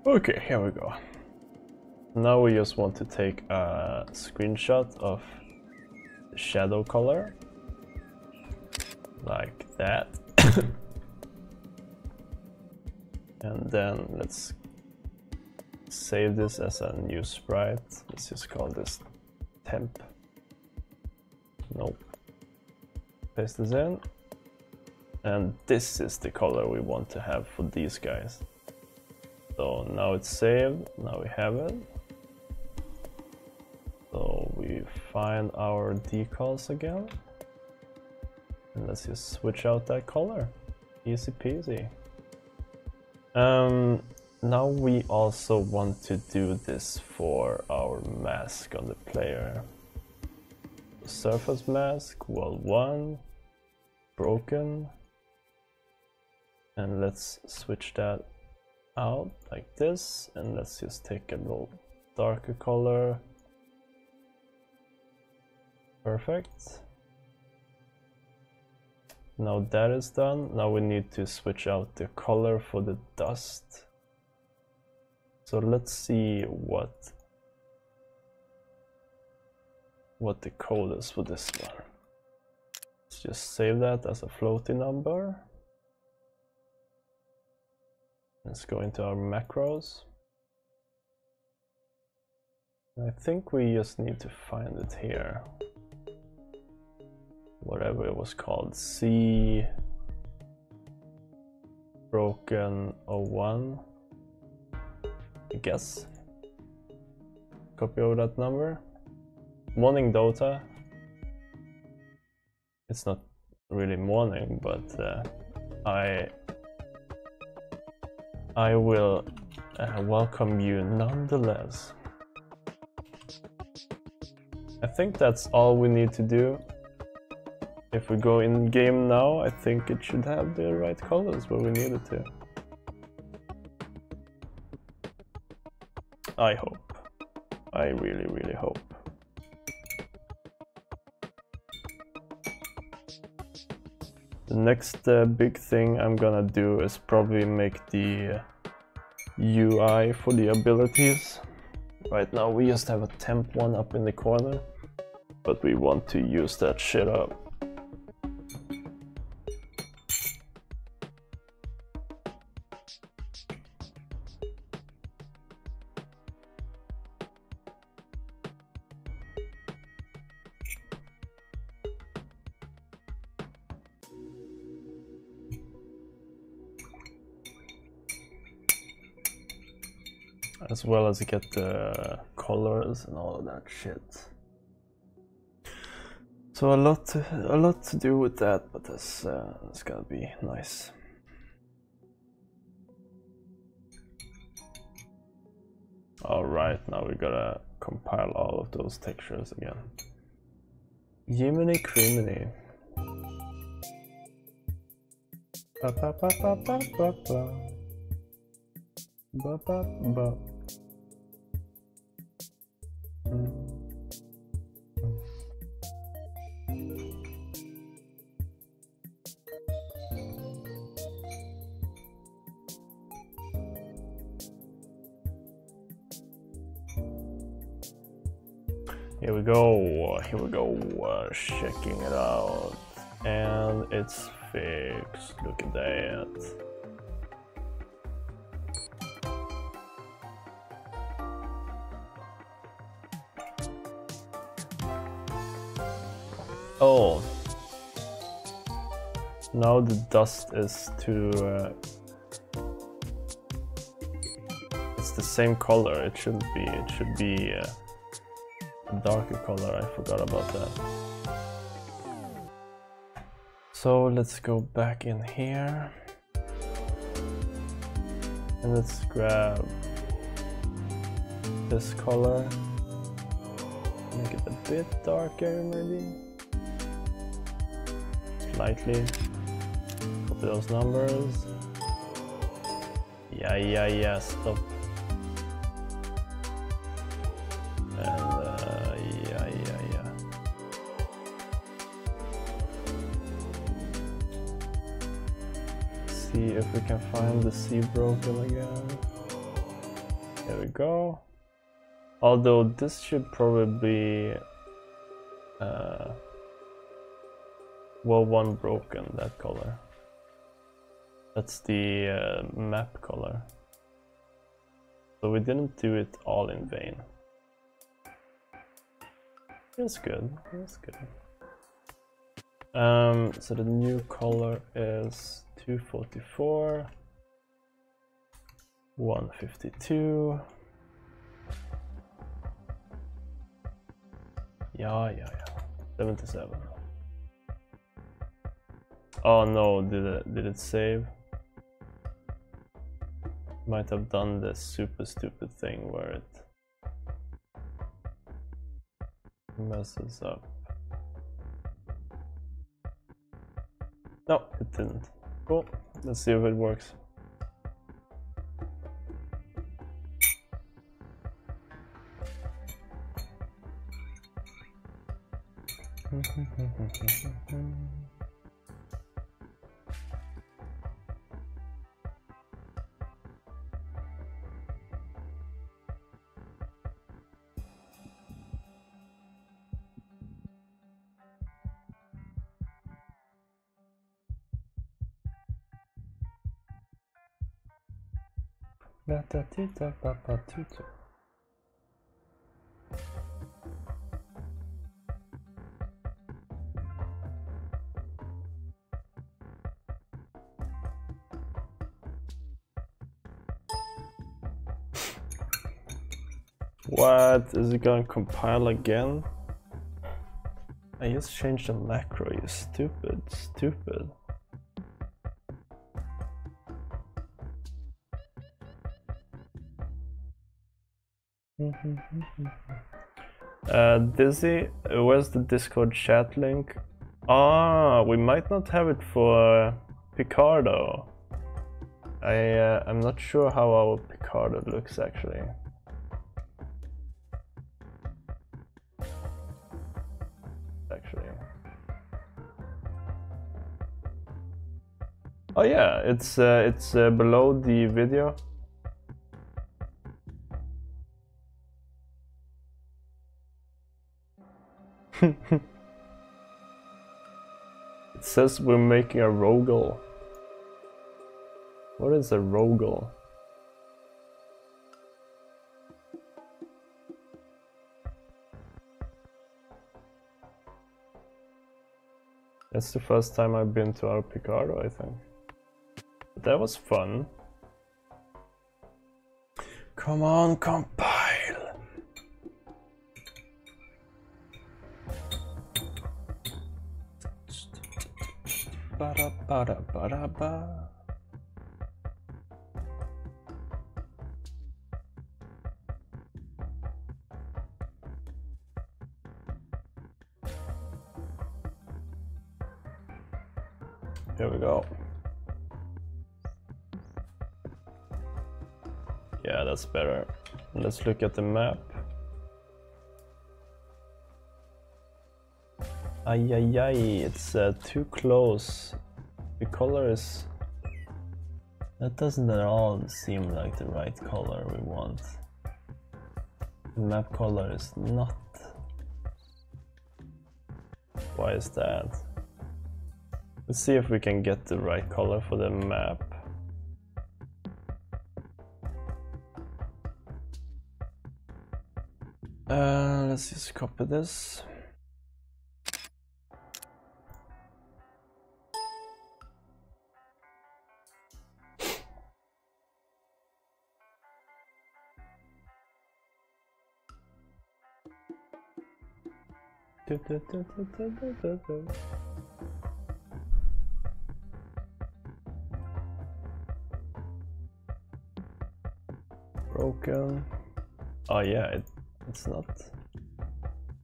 Okay, here we go. Now we just want to take a screenshot of the shadow color. Like that. And then let's save this as a new sprite. Let's just call this temp. Nope. Paste this in. And this is the color we want to have for these guys. So now it's saved, now we have it. So we find our decals again. And let's just switch out that color. Easy peasy. Now we also want to do this for our mask on the player. Surface mask, world 1, broken. And let's switch that out like this, and let's just take a little darker color. Perfect. Now that is done, now we need to switch out the color for the dust. So let's see what the code is for this one. Let's just save that as a floating number. Let's go into our macros. I think we just need to find it here. Whatever it was called, C broken 01, I guess. Copy over that number. Morning Dota. It's not really morning, but I will welcome you nonetheless. I think that's all we need to do. If we go in game now, I think it should have the right colors where we need it to. I hope. I really, really hope. The next big thing I'm gonna do is probably make the UI for the abilities. Right now we just have a temp one up in the corner, but we want to use that shit up. as well as get the colors and all of that shit. So a lot to do with that, but it's gonna be nice. Alright, now we gotta compile all of those textures again. Jiminy criminy. Ba ba ba ba ba ba ba. Ba ba ba. Here we go, checking it out, and it's fixed, look at that. Oh, now the dust is it's the same color, it should be a darker color, I forgot about that. So let's go back in here and let's grab this color, make it a bit darker maybe, slightly, copy those numbers, yeah, stop. See if we can find the C broken again. There we go. Although this should probably be well, one broken, that color. That's the map color. So we didn't do it all in vain. It's good, it's good. So the new color is 244, 152. Yeah. 77. Oh no, did it save? Might have done this super stupid thing where it messes up. No, it didn't. Cool. Let's see if it works. La ta tita papa tutu. What? Is it gonna compile again? I just changed the macro, you stupid. Dizzy, where's the Discord chat link? Ah, we might not have it for Picardo. I'm not sure how our Picardo looks actually. Oh yeah, it's below the video. It says we're making a Rogel. What is a Rogel? That's the first time I've been to our Picardo, I think. But that was fun. Come on, compile. Ba-da, ba-da, ba-da, ba. Here we go. Yeah, that's better. Let's look at the map. Ay, ay, ay, it's too close. The color is... That doesn't at all seem like the right color we want. The map color is not. Why is that? Let's see if we can get the right color for the map. Let's just copy this. Broken. Oh yeah, it's not.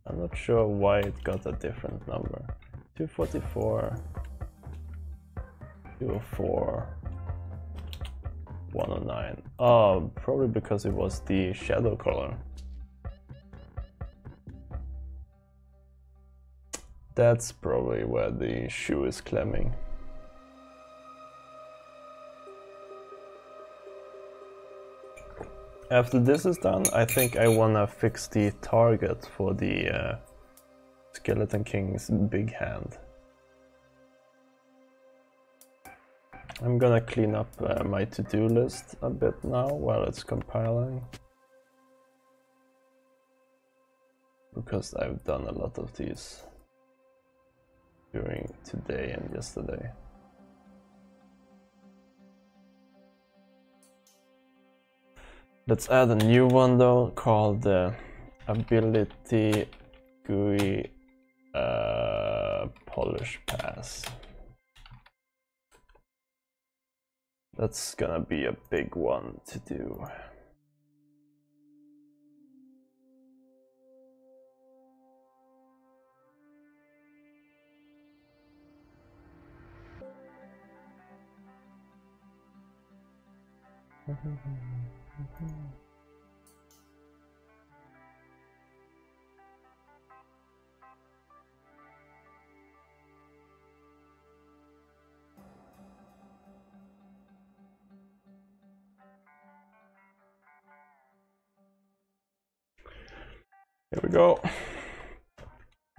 I'm not sure why it got a different number. 244, 204, 109. Oh, probably because it was the shadow color. That's probably where the shoe is clamming. After this is done, I think I wanna fix the target for the Skeleton King's big hand. I'm gonna clean up my to-do list a bit now while it's compiling. Because I've done a lot of these during today and yesterday. Let's add a new one though, called the Ability GUI Polish Pass. That's gonna be a big one to do. Here we go.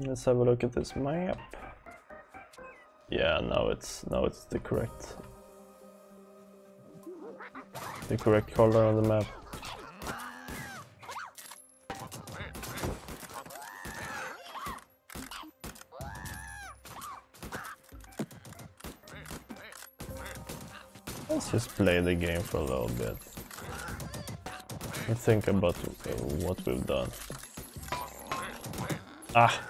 Let's have a look at this map. Yeah, now it's the correct color on the map. Let's just play the game for a little bit and think about what we've done. Ah!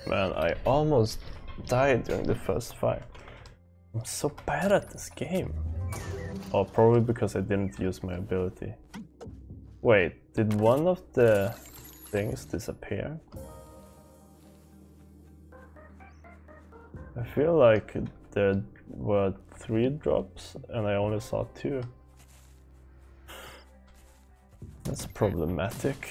Man, I almost died during the first fight. I'm so bad at this game. Oh, probably because I didn't use my ability. Wait, did one of the things disappear? I feel like there were 3 drops and I only saw 2. That's problematic.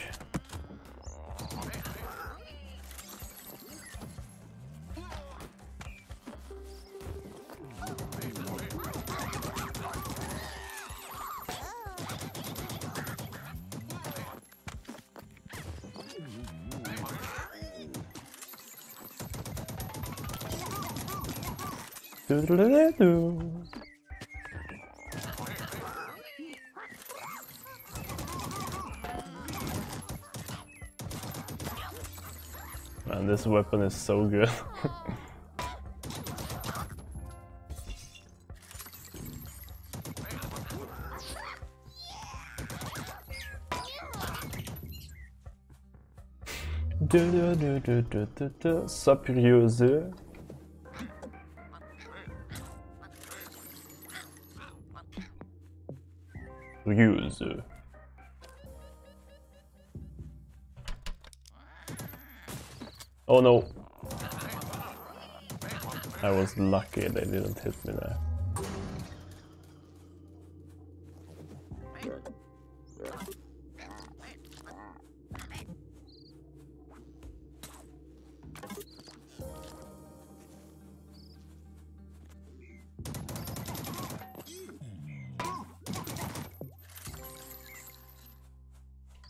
Doodle-doo. Man, this weapon is so good. Sup, Ryuzu? Ryuzu. Oh no! I was lucky they didn't hit me there.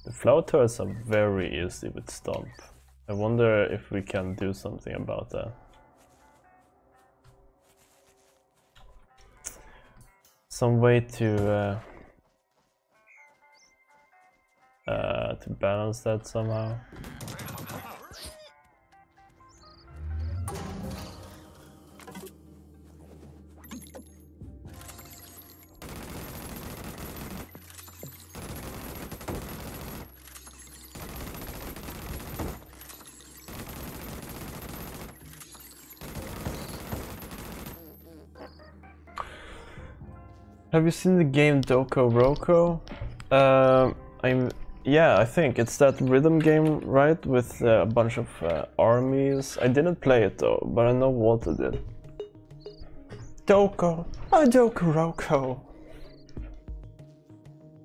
The flower turrets are very easy with Stomp. I wonder if we can do something about that. Some way to balance that somehow. Have you seen the game Doko Roko? Yeah, I think it's that rhythm game, right? With a bunch of armies. I didn't play it though, but I know Walter did. Doko Roko.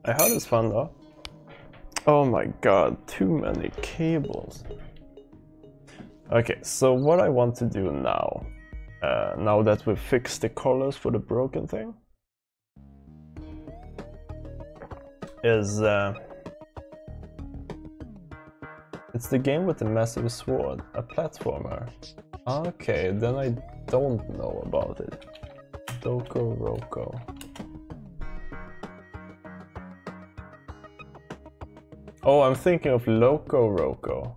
I heard it's fun though. Oh my god, too many cables. Okay, so what I want to do now, now that we've fixed the colors for the broken thing, is it's the game with the massive sword, a platformer. Okay, then I don't know about it. Doko Roko. Oh, I'm thinking of Loco Roko.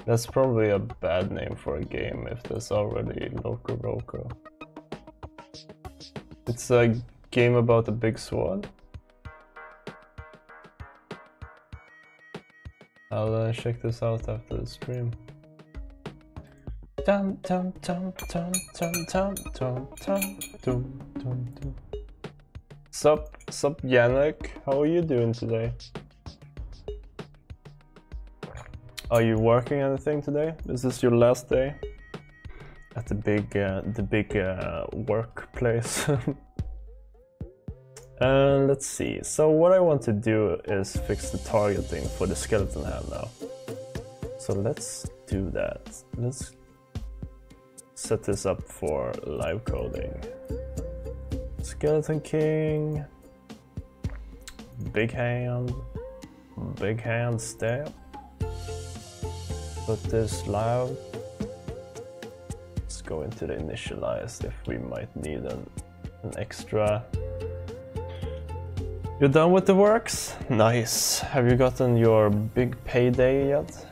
That's probably a bad name for a game if there's already Loco Roko. It's a game about a big sword. I'll check this out after the stream. Dum dum dum dum dum dum dum dum dum dum dum. Sup Yannick, how are you doing today? Are you working anything today? Is this your last day at the big workplace? Let's see. So what I want to do is fix the targeting for the skeleton hand now. So let's do that. Let's set this up for live coding. Skeleton King, big hand step. Put this loud. Let's go into the initialized if we might need an extra. You're done with the works? Nice. Have you gotten your big payday yet?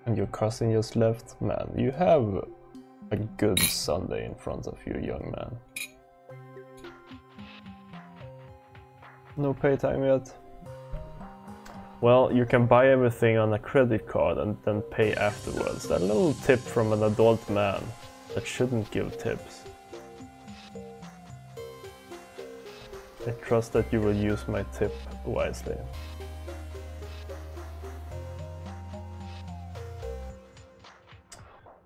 And your cousin just left? Man, you have a good Sunday in front of you, young man. No paytime yet? Well, you can buy everything on a credit card and then pay afterwards. A little tip from an adult man that shouldn't give tips. I trust that you will use my tip wisely.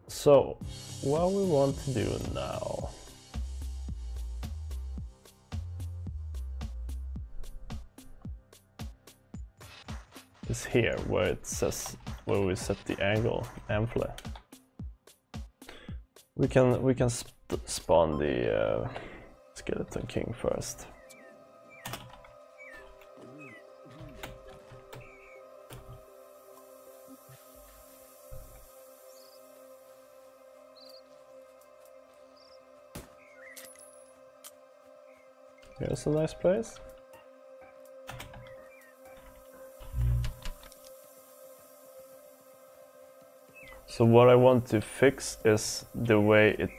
So, what we want to do now is here where it says where we set the angle ampli. We can spawn the skeleton king first. Here's a nice place. So what I want to fix is the way it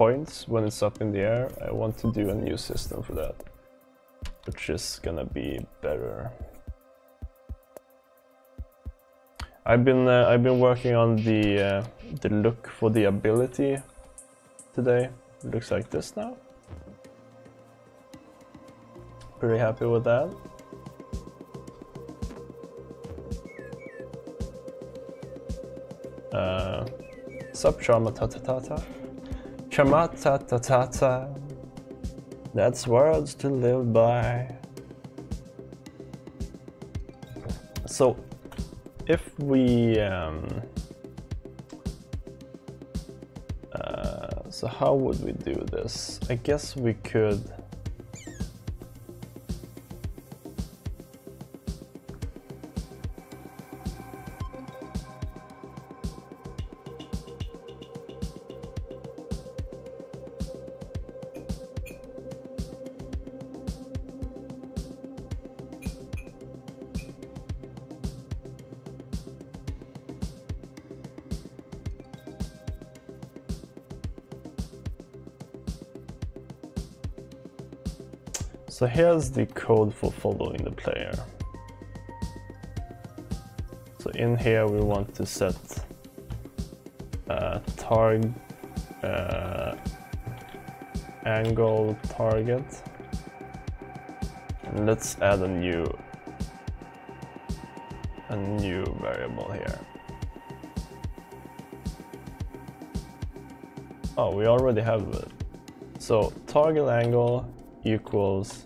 points when it's up in the air, I want to do a new system for that, which is gonna be better. I've been working on the look for the ability today. It looks like this now. Pretty happy with that. Sup, Charma ta ta ta ta. Charma ta ta ta ta. That's words to live by. So, if we so how would we do this? I guess we could so here's the code for following the player. So in here we want to set angle target, and let's add a new variable here. Oh, we already have it. So target angle equals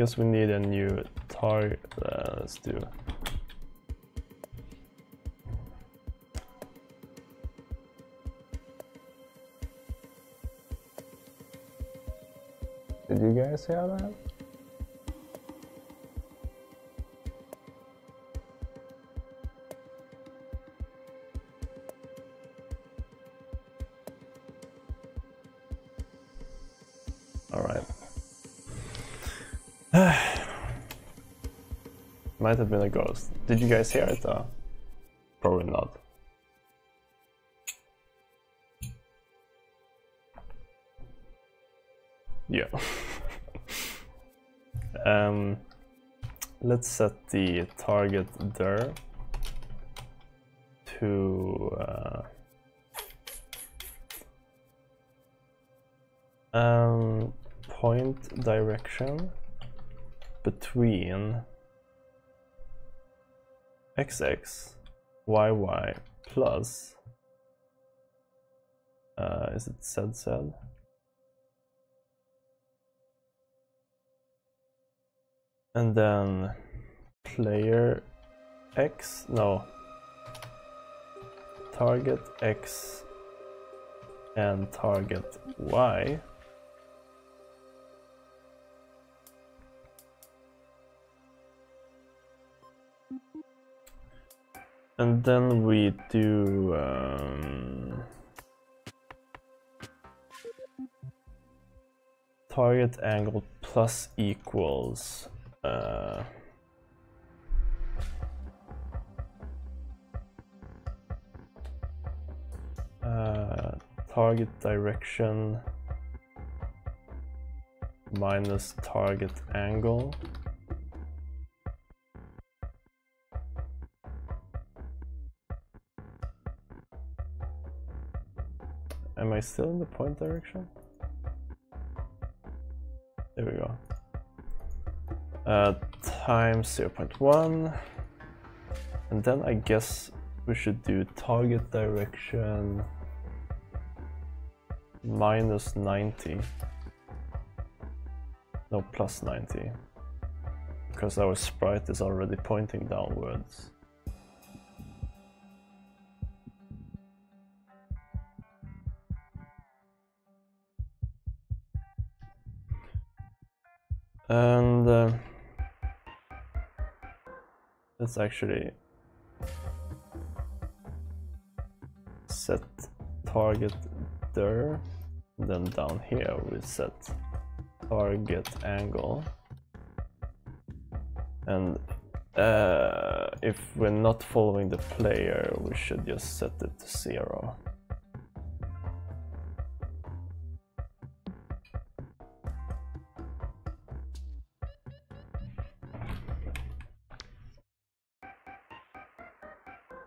guess we need a new target. Let's do. Did you guys hear that? All right. Might have been a ghost. Did you guys hear it though? Probably not. Yeah. Let's set the target there to point direction between XX, YY plus is it Z? And then player X, no, target X and target Y. And then we do target angle plus equals target direction minus target angle. Am I still in the point direction? There we go. Times 0.1, and then I guess we should do target direction minus 90. No, plus 90, because our sprite is already pointing downwards. And let's actually set target center. Then down here we set target angle. And if we're not following the player, we should just set it to 0.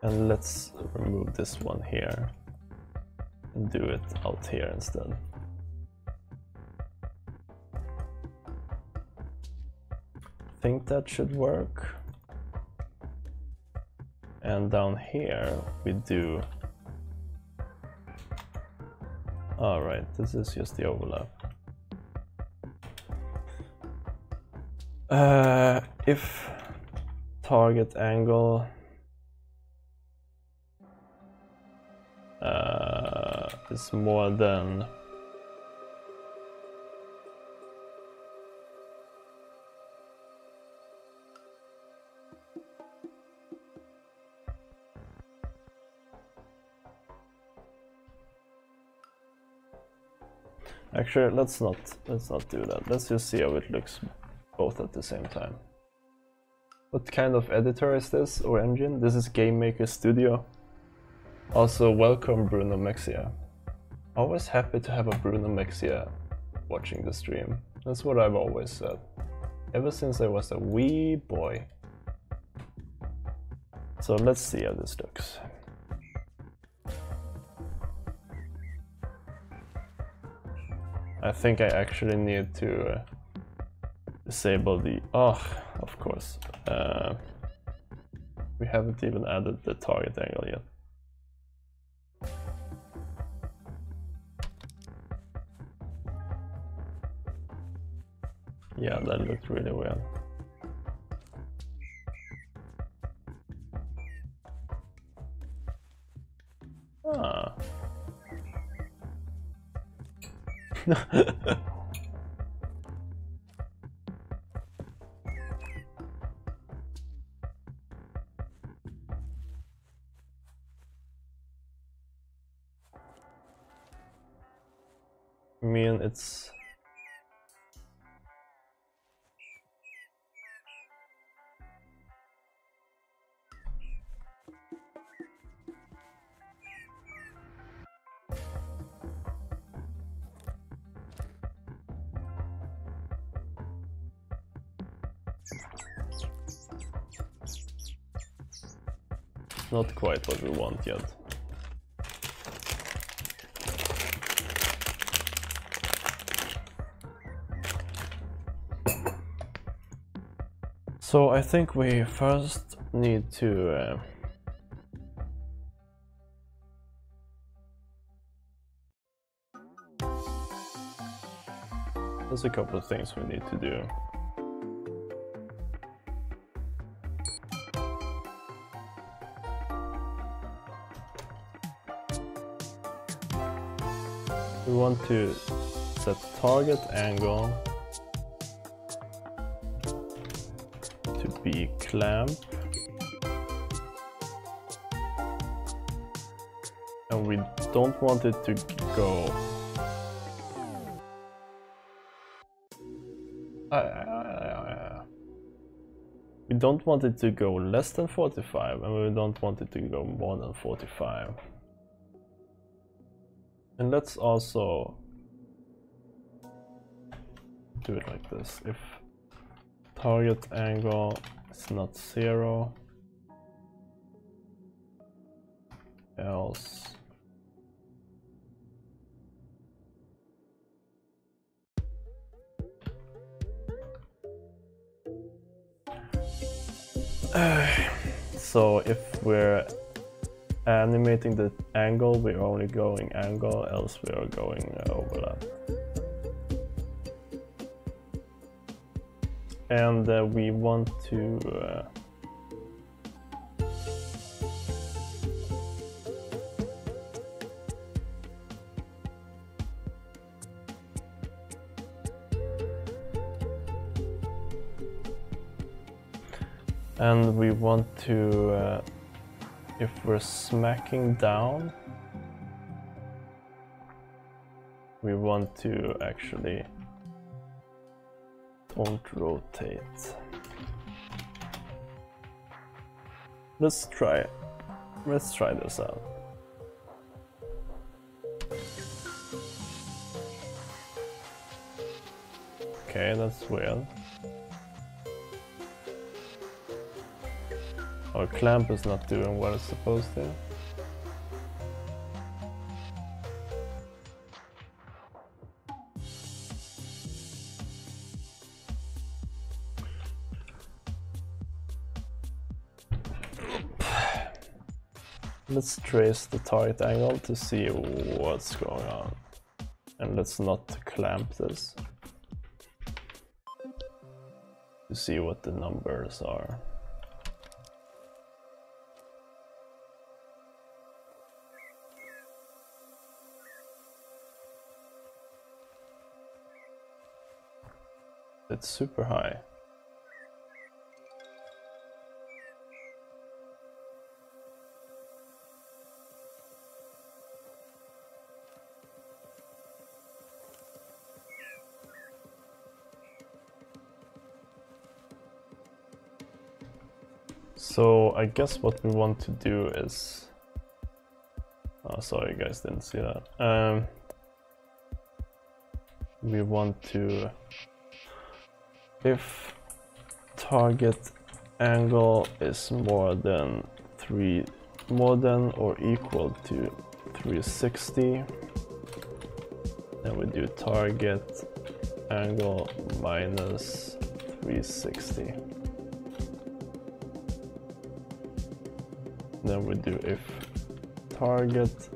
And let's remove this one here and do it out here instead. I think that should work. And down here we do... Alright, this is just the overlap. If target angle is more than actually let's not do that. Let's just see how it looks both at the same time. What kind of editor is this or engine? This is Game Maker Studio. Also, welcome Bruno Mexia. Always happy to have a Bruno Mexia watching the stream. That's what I've always said. Ever since I was a wee boy. So let's see how this looks. I think I actually need to disable the... Oh, of course. We haven't even added the target angle yet. Yeah, that looked really well. Ah. I mean, it's... not quite what we want yet. So I think we first need to there's a couple of things we need to do. We want to set target angle to be clamp, and we don't want it to go we don't want it to go less than 45, and we don't want it to go more than 45. And let's also do it like this. If target angle is not 0, else so if we're animating the angle, we're only going angle, else we are going overlap. And we want to if we're smacking down, we want to actually don't rotate. Let's try this out. Okay, that's weird. Our clamp is not doing what it's supposed to. Let's trace the target angle to see what's going on. And let's not clamp this. To see what the numbers are. It's super high. So I guess what we want to do is... Oh, sorry, you guys didn't see that. We want to... If target angle is more than or equal to 360, then we do target angle minus 360. Then we do if target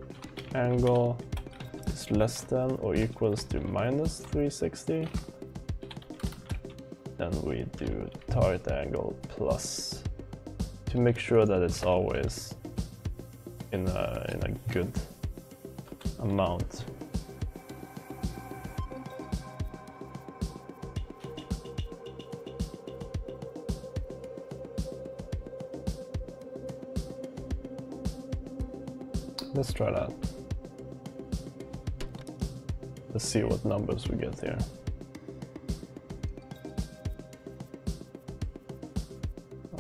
angle is less than or equals to minus 360, then we do target angle plus, to make sure that it's always in a good amount. Let's try that. Let's see what numbers we get here.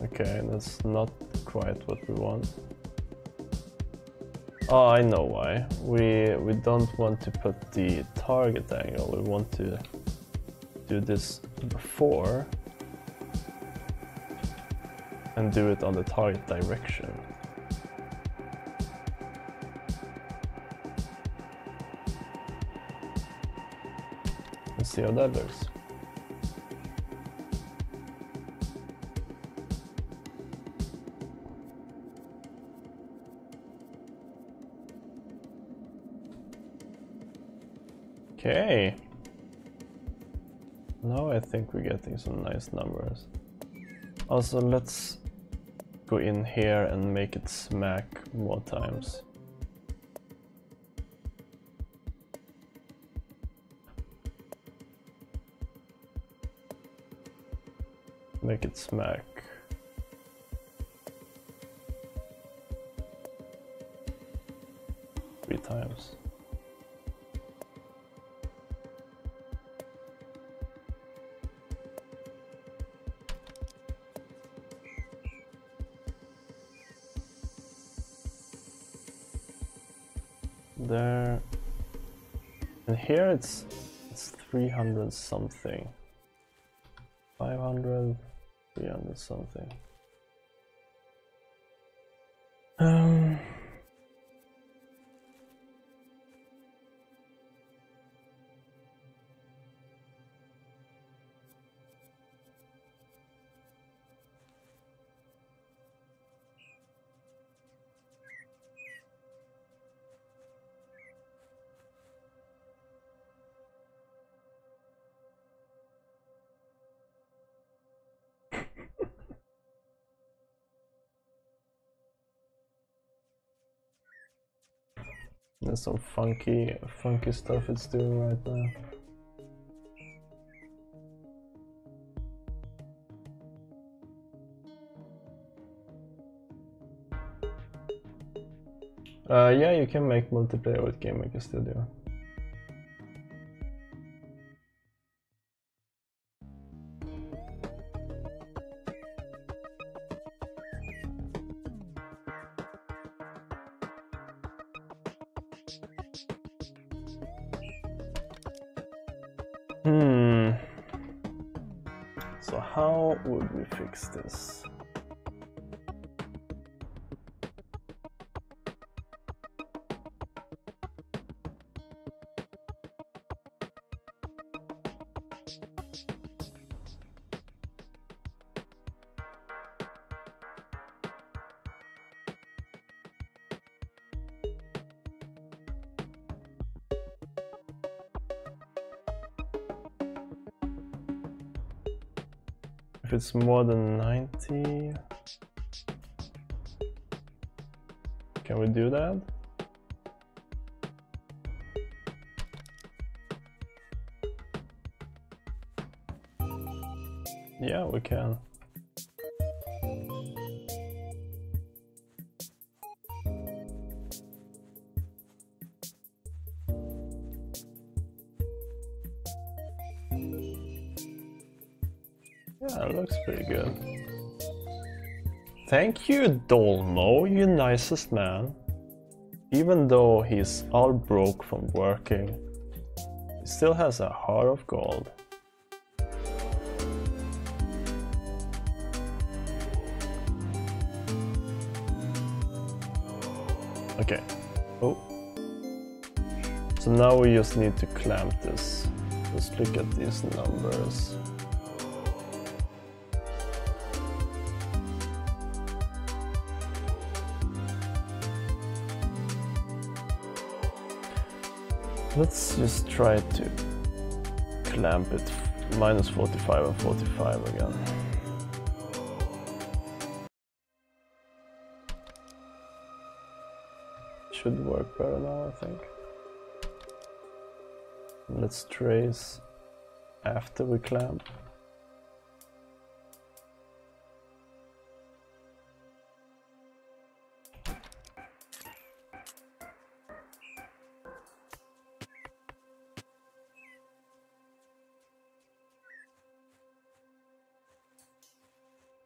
Okay, that's not quite what we want. Oh, I know why. We don't want to put the target angle. We want to do this before and do it on the target direction. Let's see how that looks. Okay. Now I think we're getting some nice numbers. Also, let's go in here and make it smack more times. Make it smack. Three times. There. And here it's 300 something. 500, 300 something. There's some funky stuff it's doing right now. Yeah, you can make multiplayer with Game Maker Studio. Hmm. So how would we fix this? If it's more than 90, can we do that? Yeah, we can. Yeah, it looks pretty good. Thank you, Dolmo, you nicest man. Even though he's all broke from working, he still has a heart of gold. Okay. Oh. So now we just need to clamp this. Let's look at these numbers. Let's just try to clamp it minus 45 and 45 again. Should work better now, I think. Let's trace after we clamp.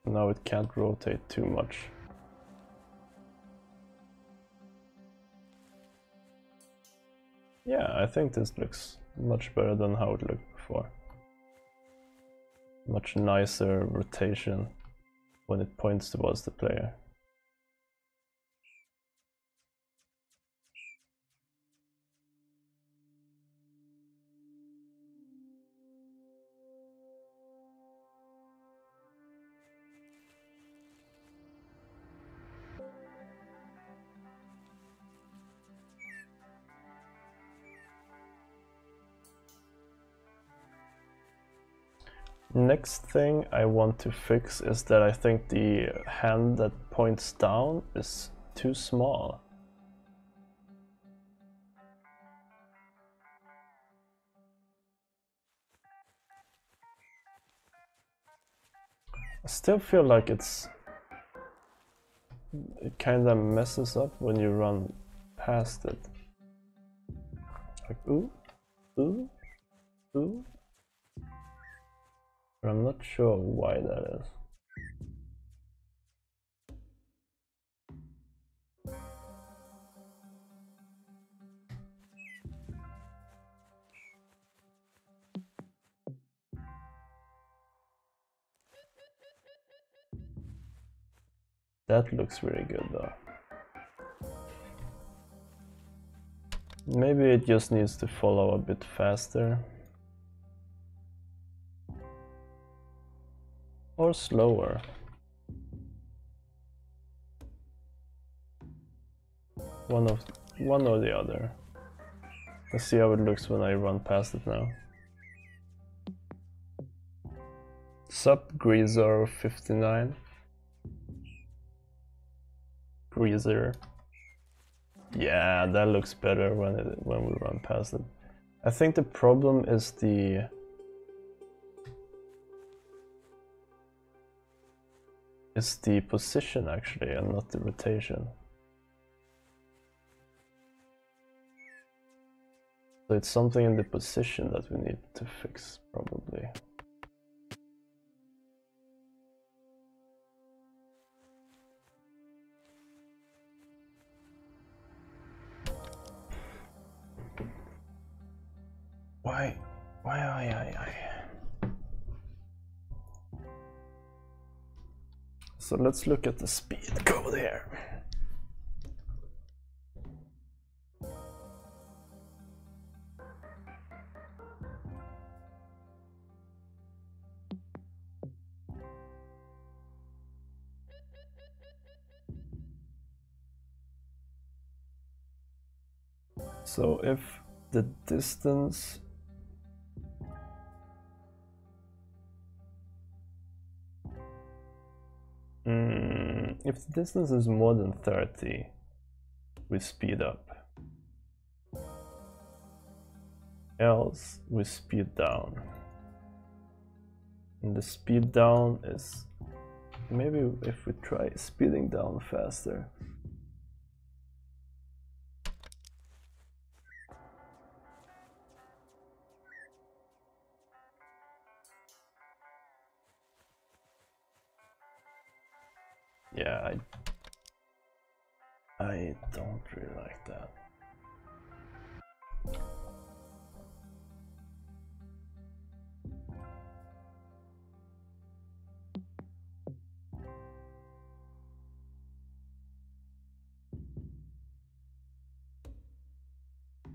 Now it can't rotate too much. Yeah, I think this looks much better than how it looked before. Much nicer rotation when it points towards the player. Next thing I want to fix is that I think the hand that points down is too small. I still feel like it kinda messes up when you run past it. Like ooh, ooh, ooh. But I'm not sure why that is. That looks really good though. Maybe it just needs to follow a bit faster. Or slower. One or the other. Let's see how it looks when I run past it now. Sup Greaser 59. Greaser. Yeah, that looks better when we run past it. I think the problem is the position actually, and not the rotation. So it's something in the position that we need to fix, probably. Why? So let's look at the speed code here. So if the distance if the distance is more than 30, we speed up. Else we speed down. And the speed down is maybe if we try speeding down faster. Yeah, I don't really like that.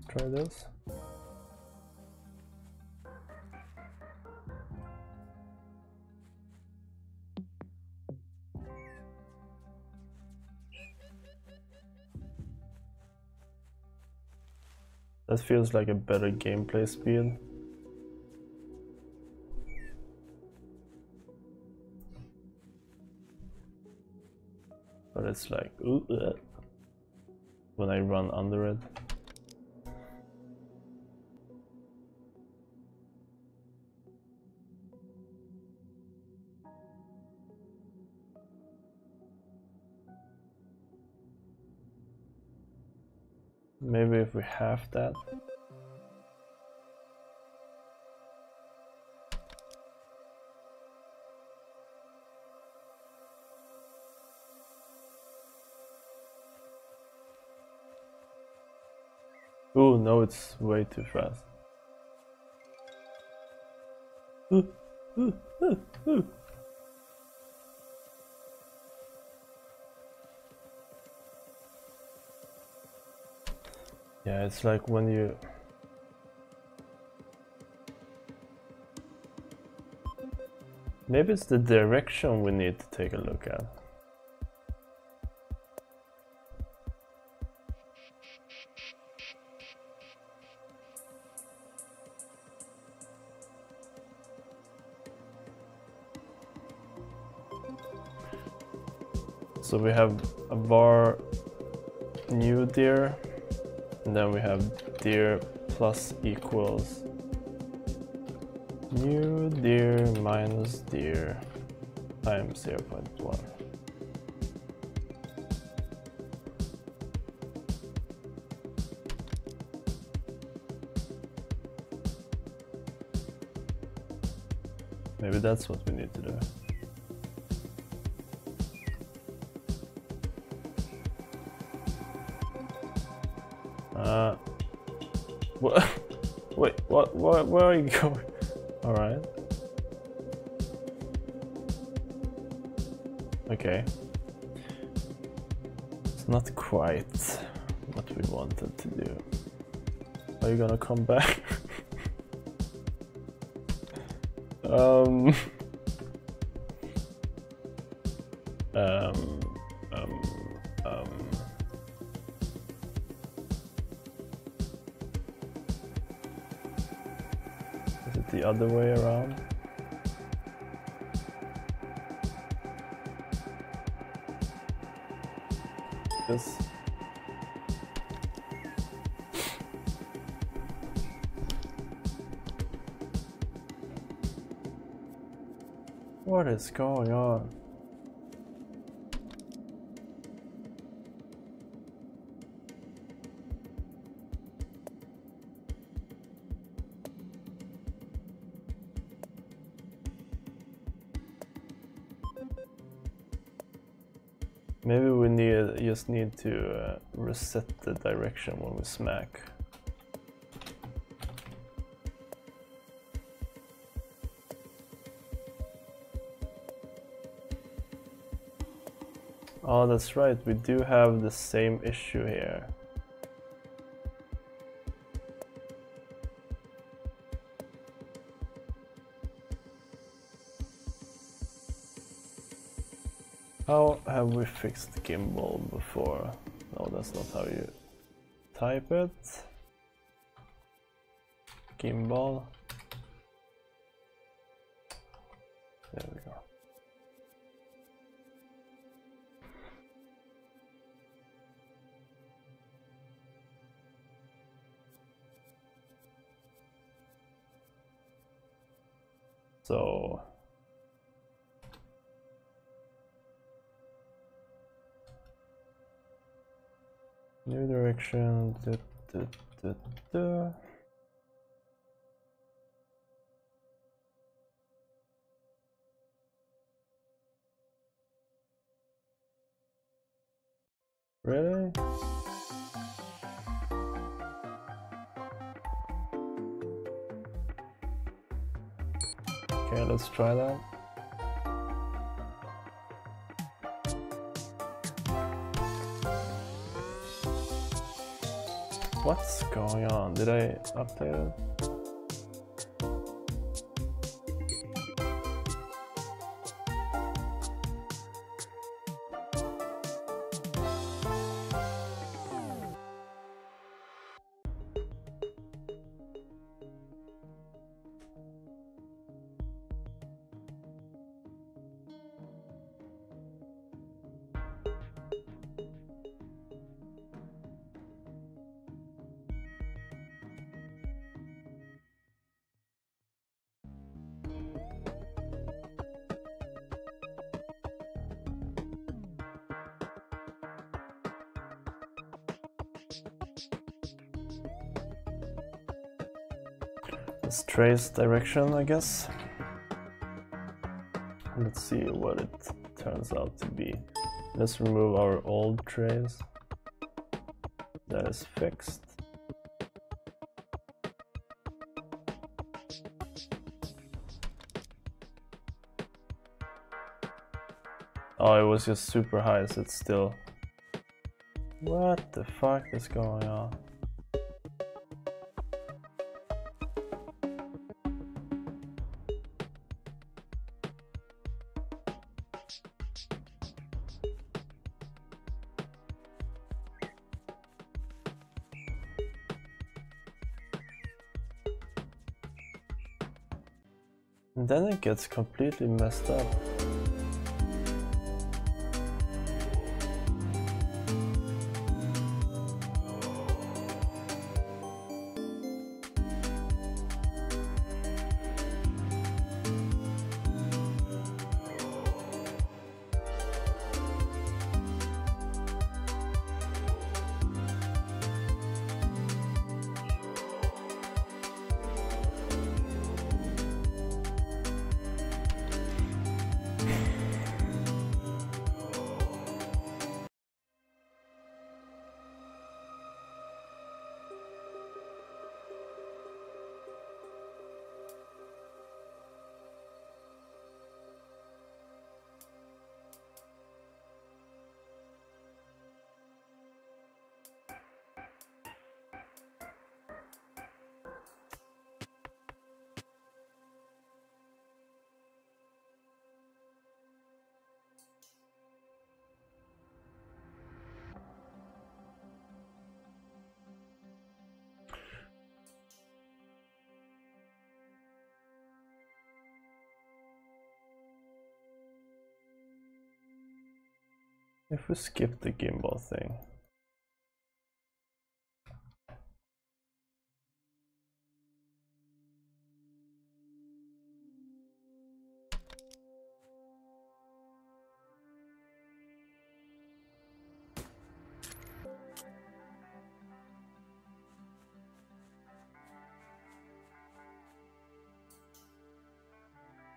Try this. That feels like a better gameplay speed. But it's like, ooh, when I run under it. Maybe if we half that. Ooh, no, it's way too fast. Yeah, it's like when you... Maybe it's the direction we need to take a look at. So we have a var new dir, and then we have dir plus equals new dir minus dir times 0.1. Maybe that's what we need to do. What? Wait, what? Where are you going? All right. Okay. It's not quite what we wanted to do. Are you gonna come back? Is it the other way around? This. What is going on? Maybe we just need to reset the direction when we smack. Oh, that's right, we do have the same issue here. How have we fixed gimbal before? No, that's not how you type it. Gimbal. There we go. So new direction. Really? Okay, let's try that. What's going on? Did I update it? Let's trace direction, I guess. Let's see what it turns out to be. Let's remove our old trace. That is fixed. Oh, it was just super high, so it's still... What the fuck is going on? And then it gets completely messed up. If we skip the gimbal thing.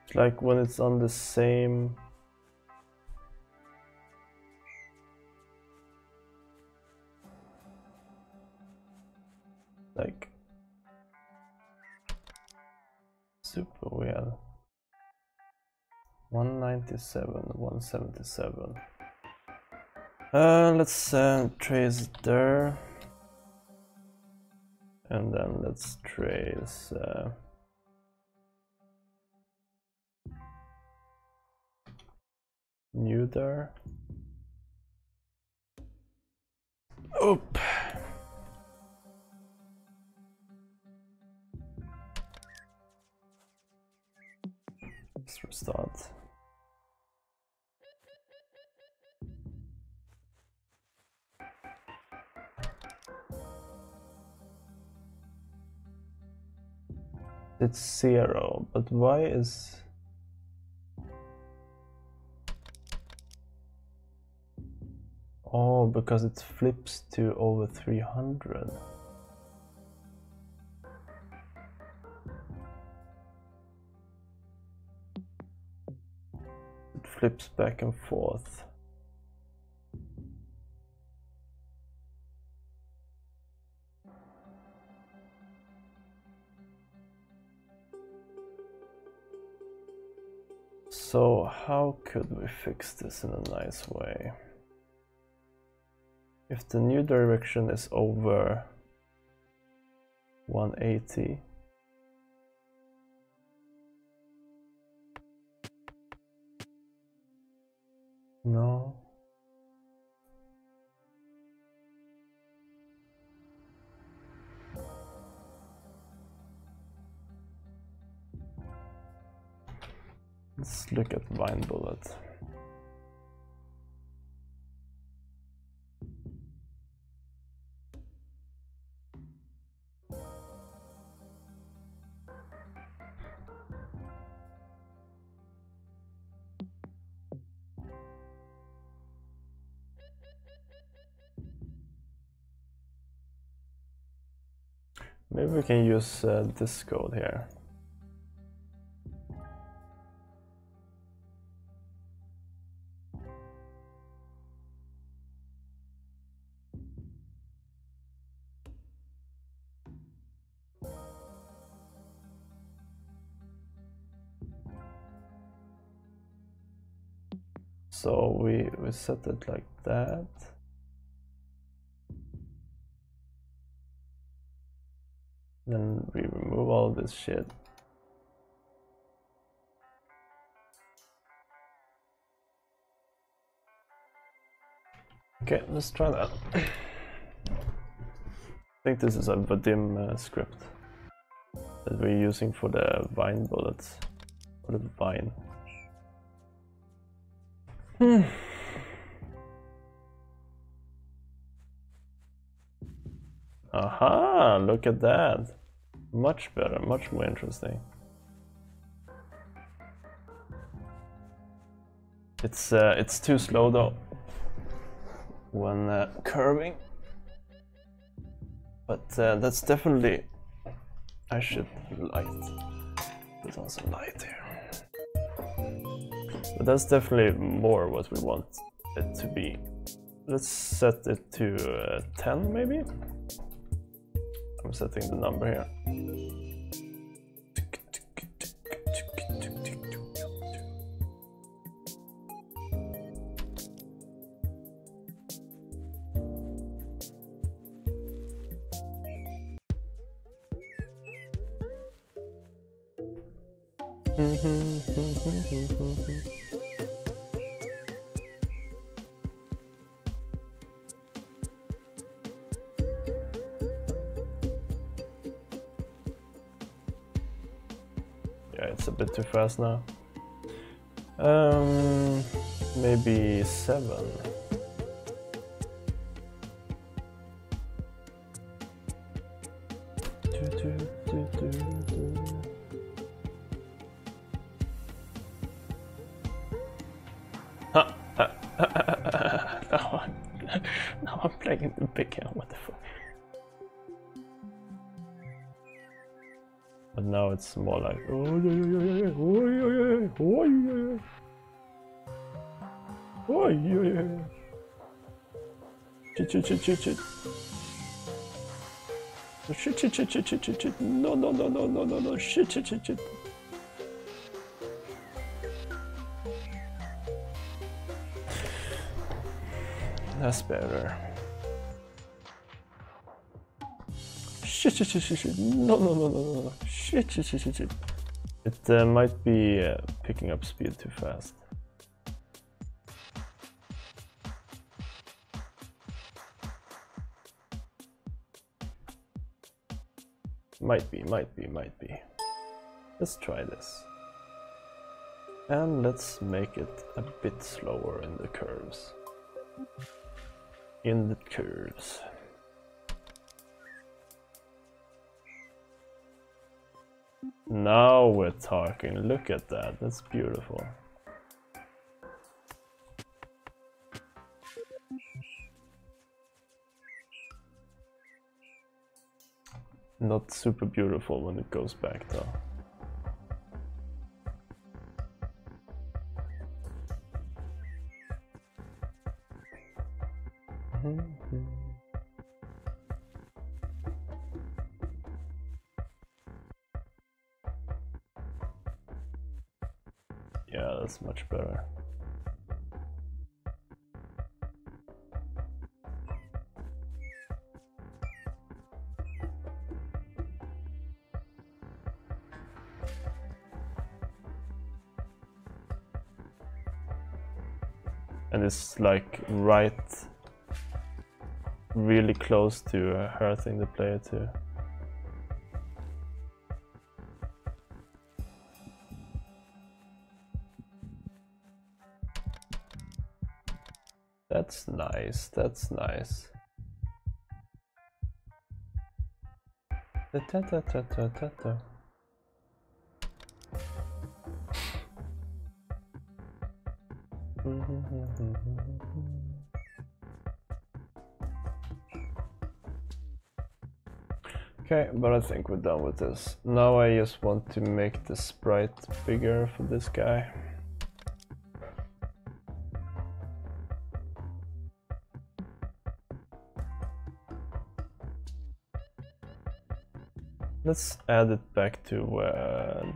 It's like when it's on the same... like super weird. 197, 177. Let's trace there. And then let's trace new there. Oop. Let's restart. It's 0, but why is... Oh, because it flips to over 300. It flips back and forth. So how could we fix this in a nice way? If the new direction is over 180, no. Let's look at Vine Bullet. Maybe we can use this code here. So we set it like that. Then we remove all this shit. Okay, let's try that. I think this is a Vadim script that we're using for the Vine bullets, or the Vine. Aha, look at that. Much better, much more interesting. It's too slow though when curving. But that's definitely... I should put on some light here. But that's definitely more what we want it to be. Let's set it to 10 maybe? I'm setting the number here. Yeah, it's a bit too fast now. Maybe 7. Now I'm playing the big game, what the fuck? But now it's more like shit. No, shit. That's better. Shit, shit, shit, shit, shit. No, no, no, no, no. Shit, shit, shit, shit, shit. It might be picking up speed too fast. Might be. Let's try this. And let's make it a bit slower in the curves. Now we're talking. Look at that. That's beautiful. Not super beautiful when it goes back though. Yeah, that's much better. And it's like really close to hurting the player too. That's nice, that's nice. Ta-ta-ta-ta-ta-ta. Okay, but I think we're done with this. Now I just want to make the sprite bigger for this guy. Let's add it back to the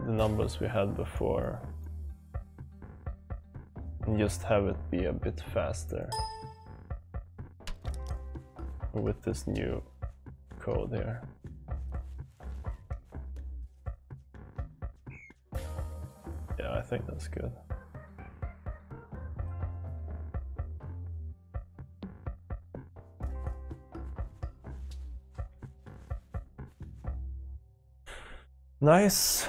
numbers we had before. And just have it be a bit faster with this new code here. Yeah, I think that's good. Nice.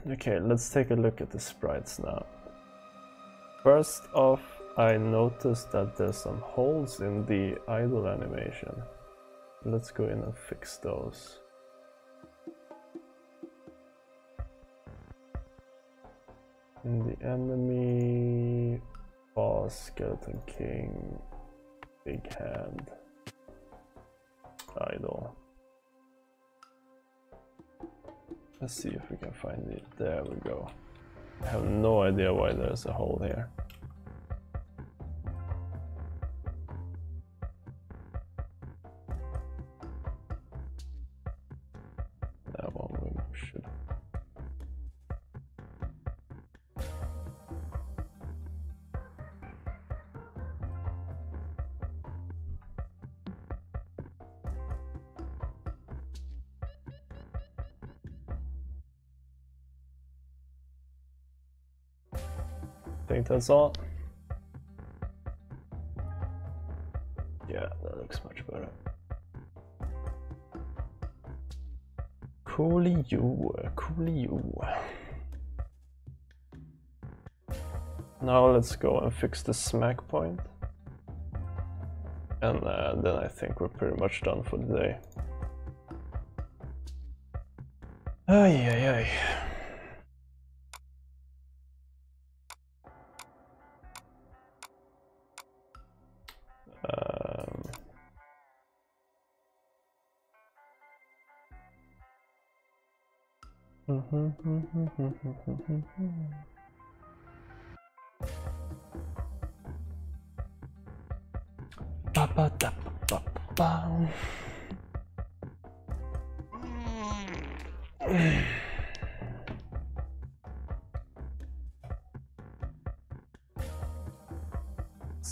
Okay, let's take a look at the sprites now. First off, I noticed that there's some holes in the idle animation. Let's go in and fix those. In the enemy, boss, skeleton king, big hand, idle. Let's see if we can find it. There we go. I have no idea why there's a hole here. That one we should. I think that's all. Yeah, that looks much better. Coolio. Now let's go and fix the smack point. And then I think we're pretty much done for the day. Ay.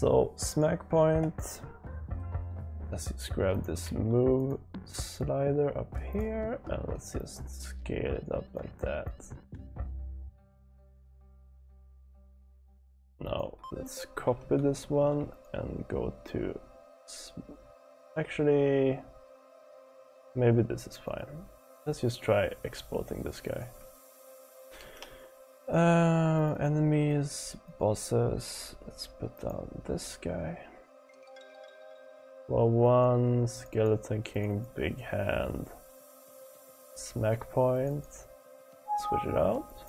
So smack point. Let's just grab this move slider up here and let's just scale it up like that. Now let's copy this one and go to, actually maybe this is fine. Let's just try exporting this guy. Enemies, bosses, let's put down this guy. Well, one, Skeleton King, big hand, smack point, switch it out.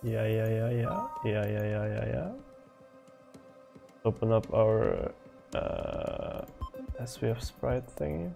Yeah. Open up our SVF sprite thingy.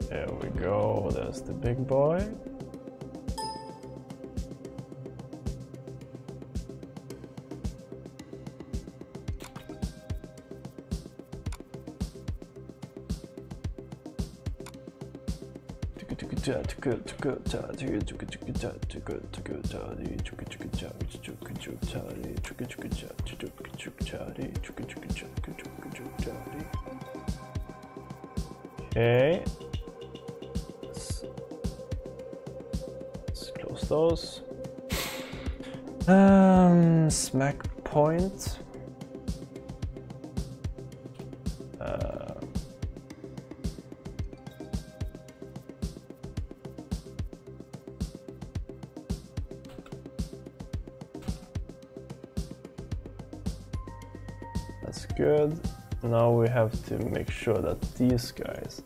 There we go, there's the big boy. Okay. Let's close those. Smack point. That's good. Now we have to make sure that these guys,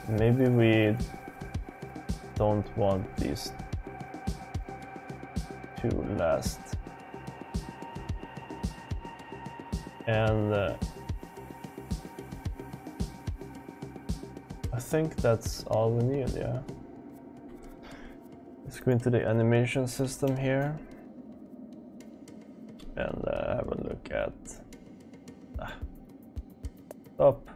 maybe we don't want these to last. And I think that's all we need, yeah. Let's go into the animation system here and have a look at stop.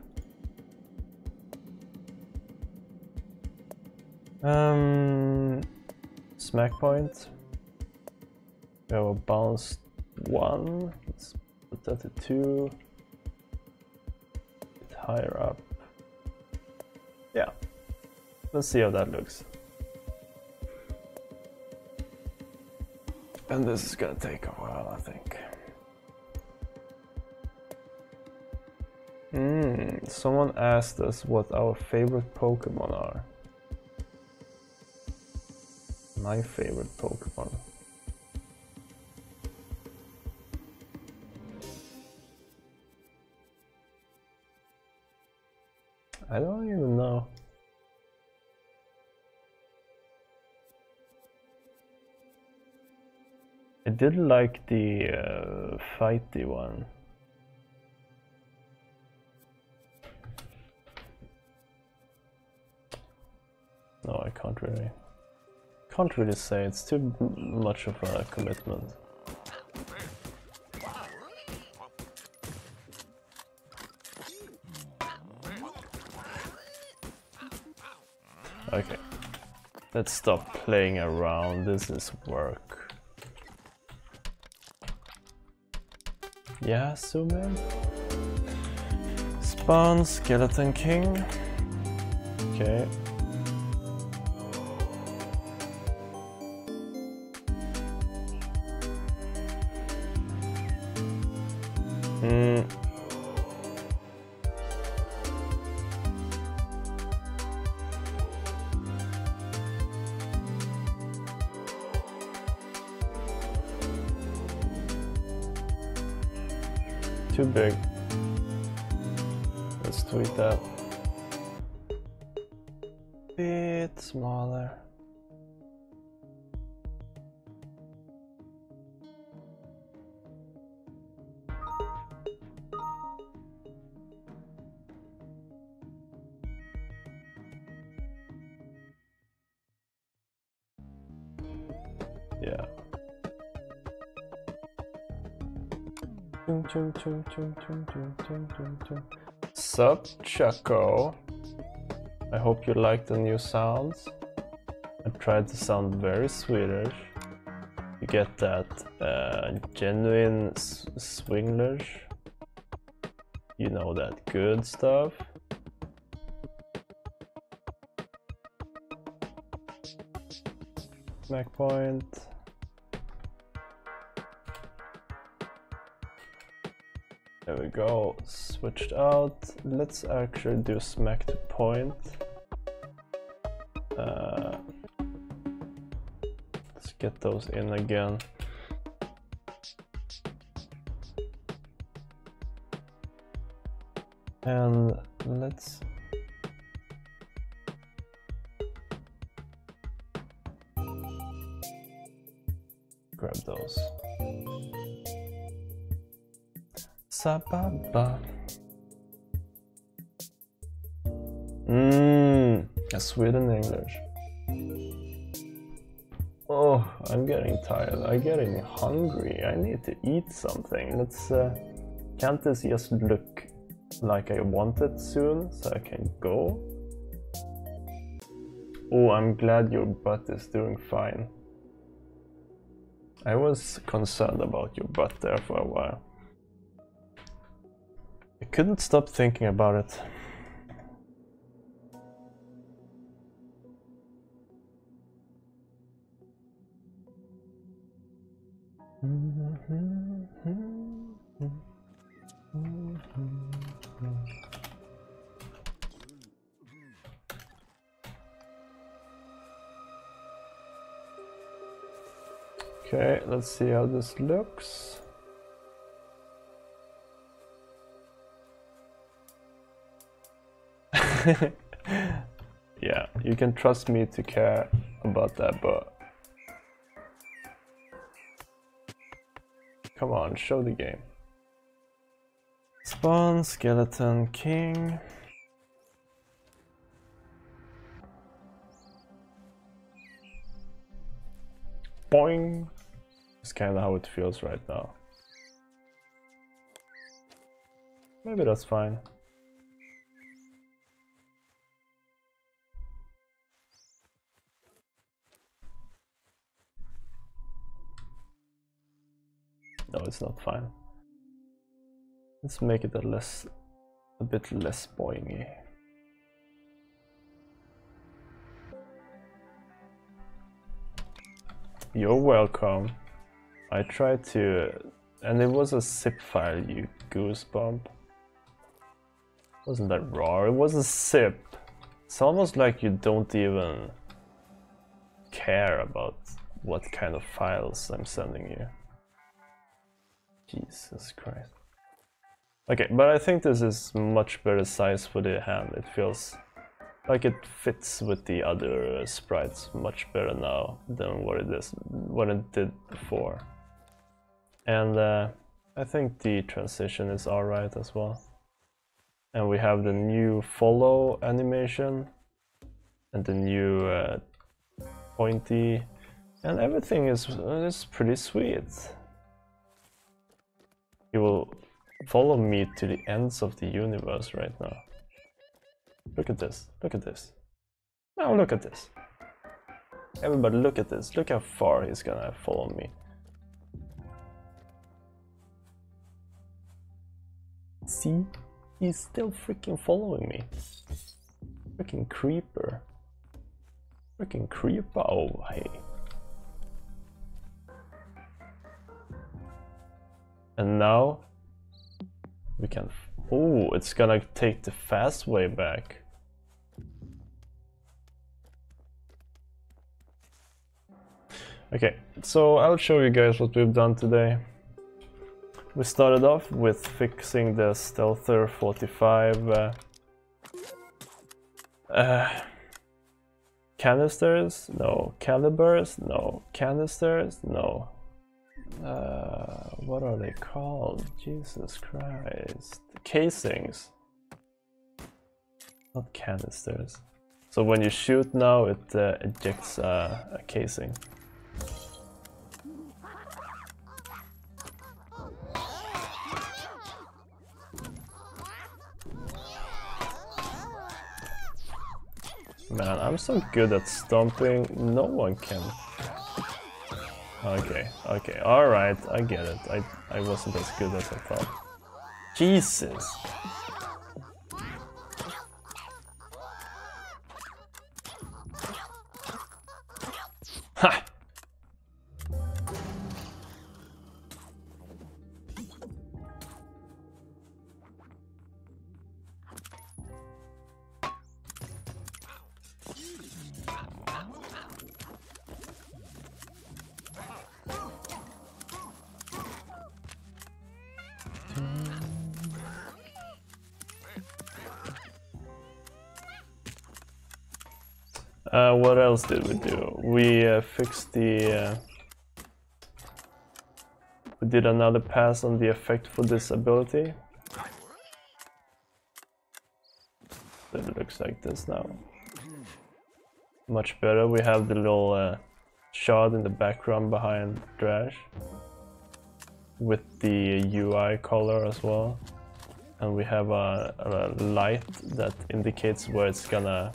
Smack point. We have a bounce 1. Let's put that to 2. Bit higher up. Yeah. Let's see how that looks. And this is gonna take a while, I think. Someone asked us what our favorite Pokemon are. My favorite Pokemon. I don't even know. I did like the fighty one. No, I can't really say. It's too much of a commitment. Okay, let's stop playing around. This is work. Yeah, zoom in. Spawn Skeleton King. Okay. Too big. Let's tweak that. Bit smaller. Sup, Choco? I hope you like the new sounds. I tried to sound very Swedish. You get that genuine Swinglish. You know that good stuff. Smack point. There we go, switched out. Let's actually do smack to point. Let's get those in again. And let's grab those. Sababa. A Sweden English. Oh, I'm getting tired. I'm getting hungry. I need to eat something. Let's. Can't this just look like I want it soon so I can go? Oh, I'm glad your butt is doing fine. I was concerned about your butt there for a while. I couldn't stop thinking about it. Okay, let's see how this looks. Yeah, you can trust me to care about that, but come on, show the game. Spawn, skeleton, king. Boing! It's kind of how it feels right now. Maybe that's fine. No, it's not fine. Let's make it a bit less boingy. You're welcome. I tried to, and it was a zip file, you goosebump. Wasn't that raw? It was a zip. It's almost like you don't even care about what kind of files I'm sending you. Jesus Christ. Okay, but I think this is much better size for the hand. It feels like it fits with the other sprites much better now than what it did before. And I think the transition is alright as well. And we have the new follow animation and the new pointy, and everything is pretty sweet. You will follow me to the ends of the universe right now. Look at this, look at this. Now look at this. Everybody look at this, look how far he's gonna follow me. See? He's still freaking following me. Freaking creeper. Freaking creeper, oh hey. And now we can. Oh, it's gonna take the fast way back. Okay, so I'll show you guys what we've done today. We started off with fixing the Stealther 45 canisters, no. Calibers, no. Canisters, no. What are they called? Jesus Christ. Casings. Not canisters. So when you shoot now, it ejects a casing. Man, I'm so good at stomping, no one can. Okay, okay, alright, I get it. I wasn't as good as I thought. Jesus! Ha! What else did we do? We fixed the... we did another pass on the effect for this ability. So it looks like this now. Much better. We have the little shard in the background behind Drash. With the UI color as well. And we have a light that indicates where it's gonna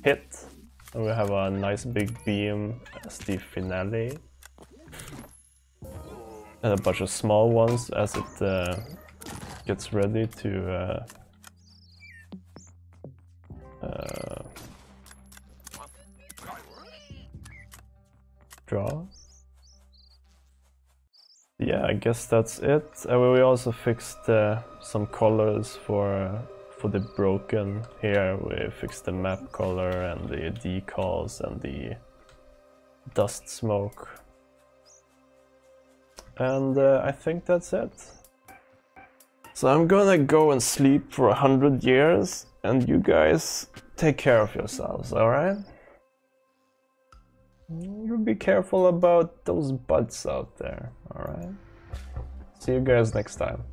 hit. And we have a nice big beam as the finale. And a bunch of small ones as it gets ready to draw. Yeah, I guess that's it. We also fixed some colors for the broken. Here we fixed the map color and the decals and the dust smoke. And I think that's it. So I'm gonna go and sleep for 100 years and you guys take care of yourselves, alright? You be careful about those buds out there, alright? See you guys next time.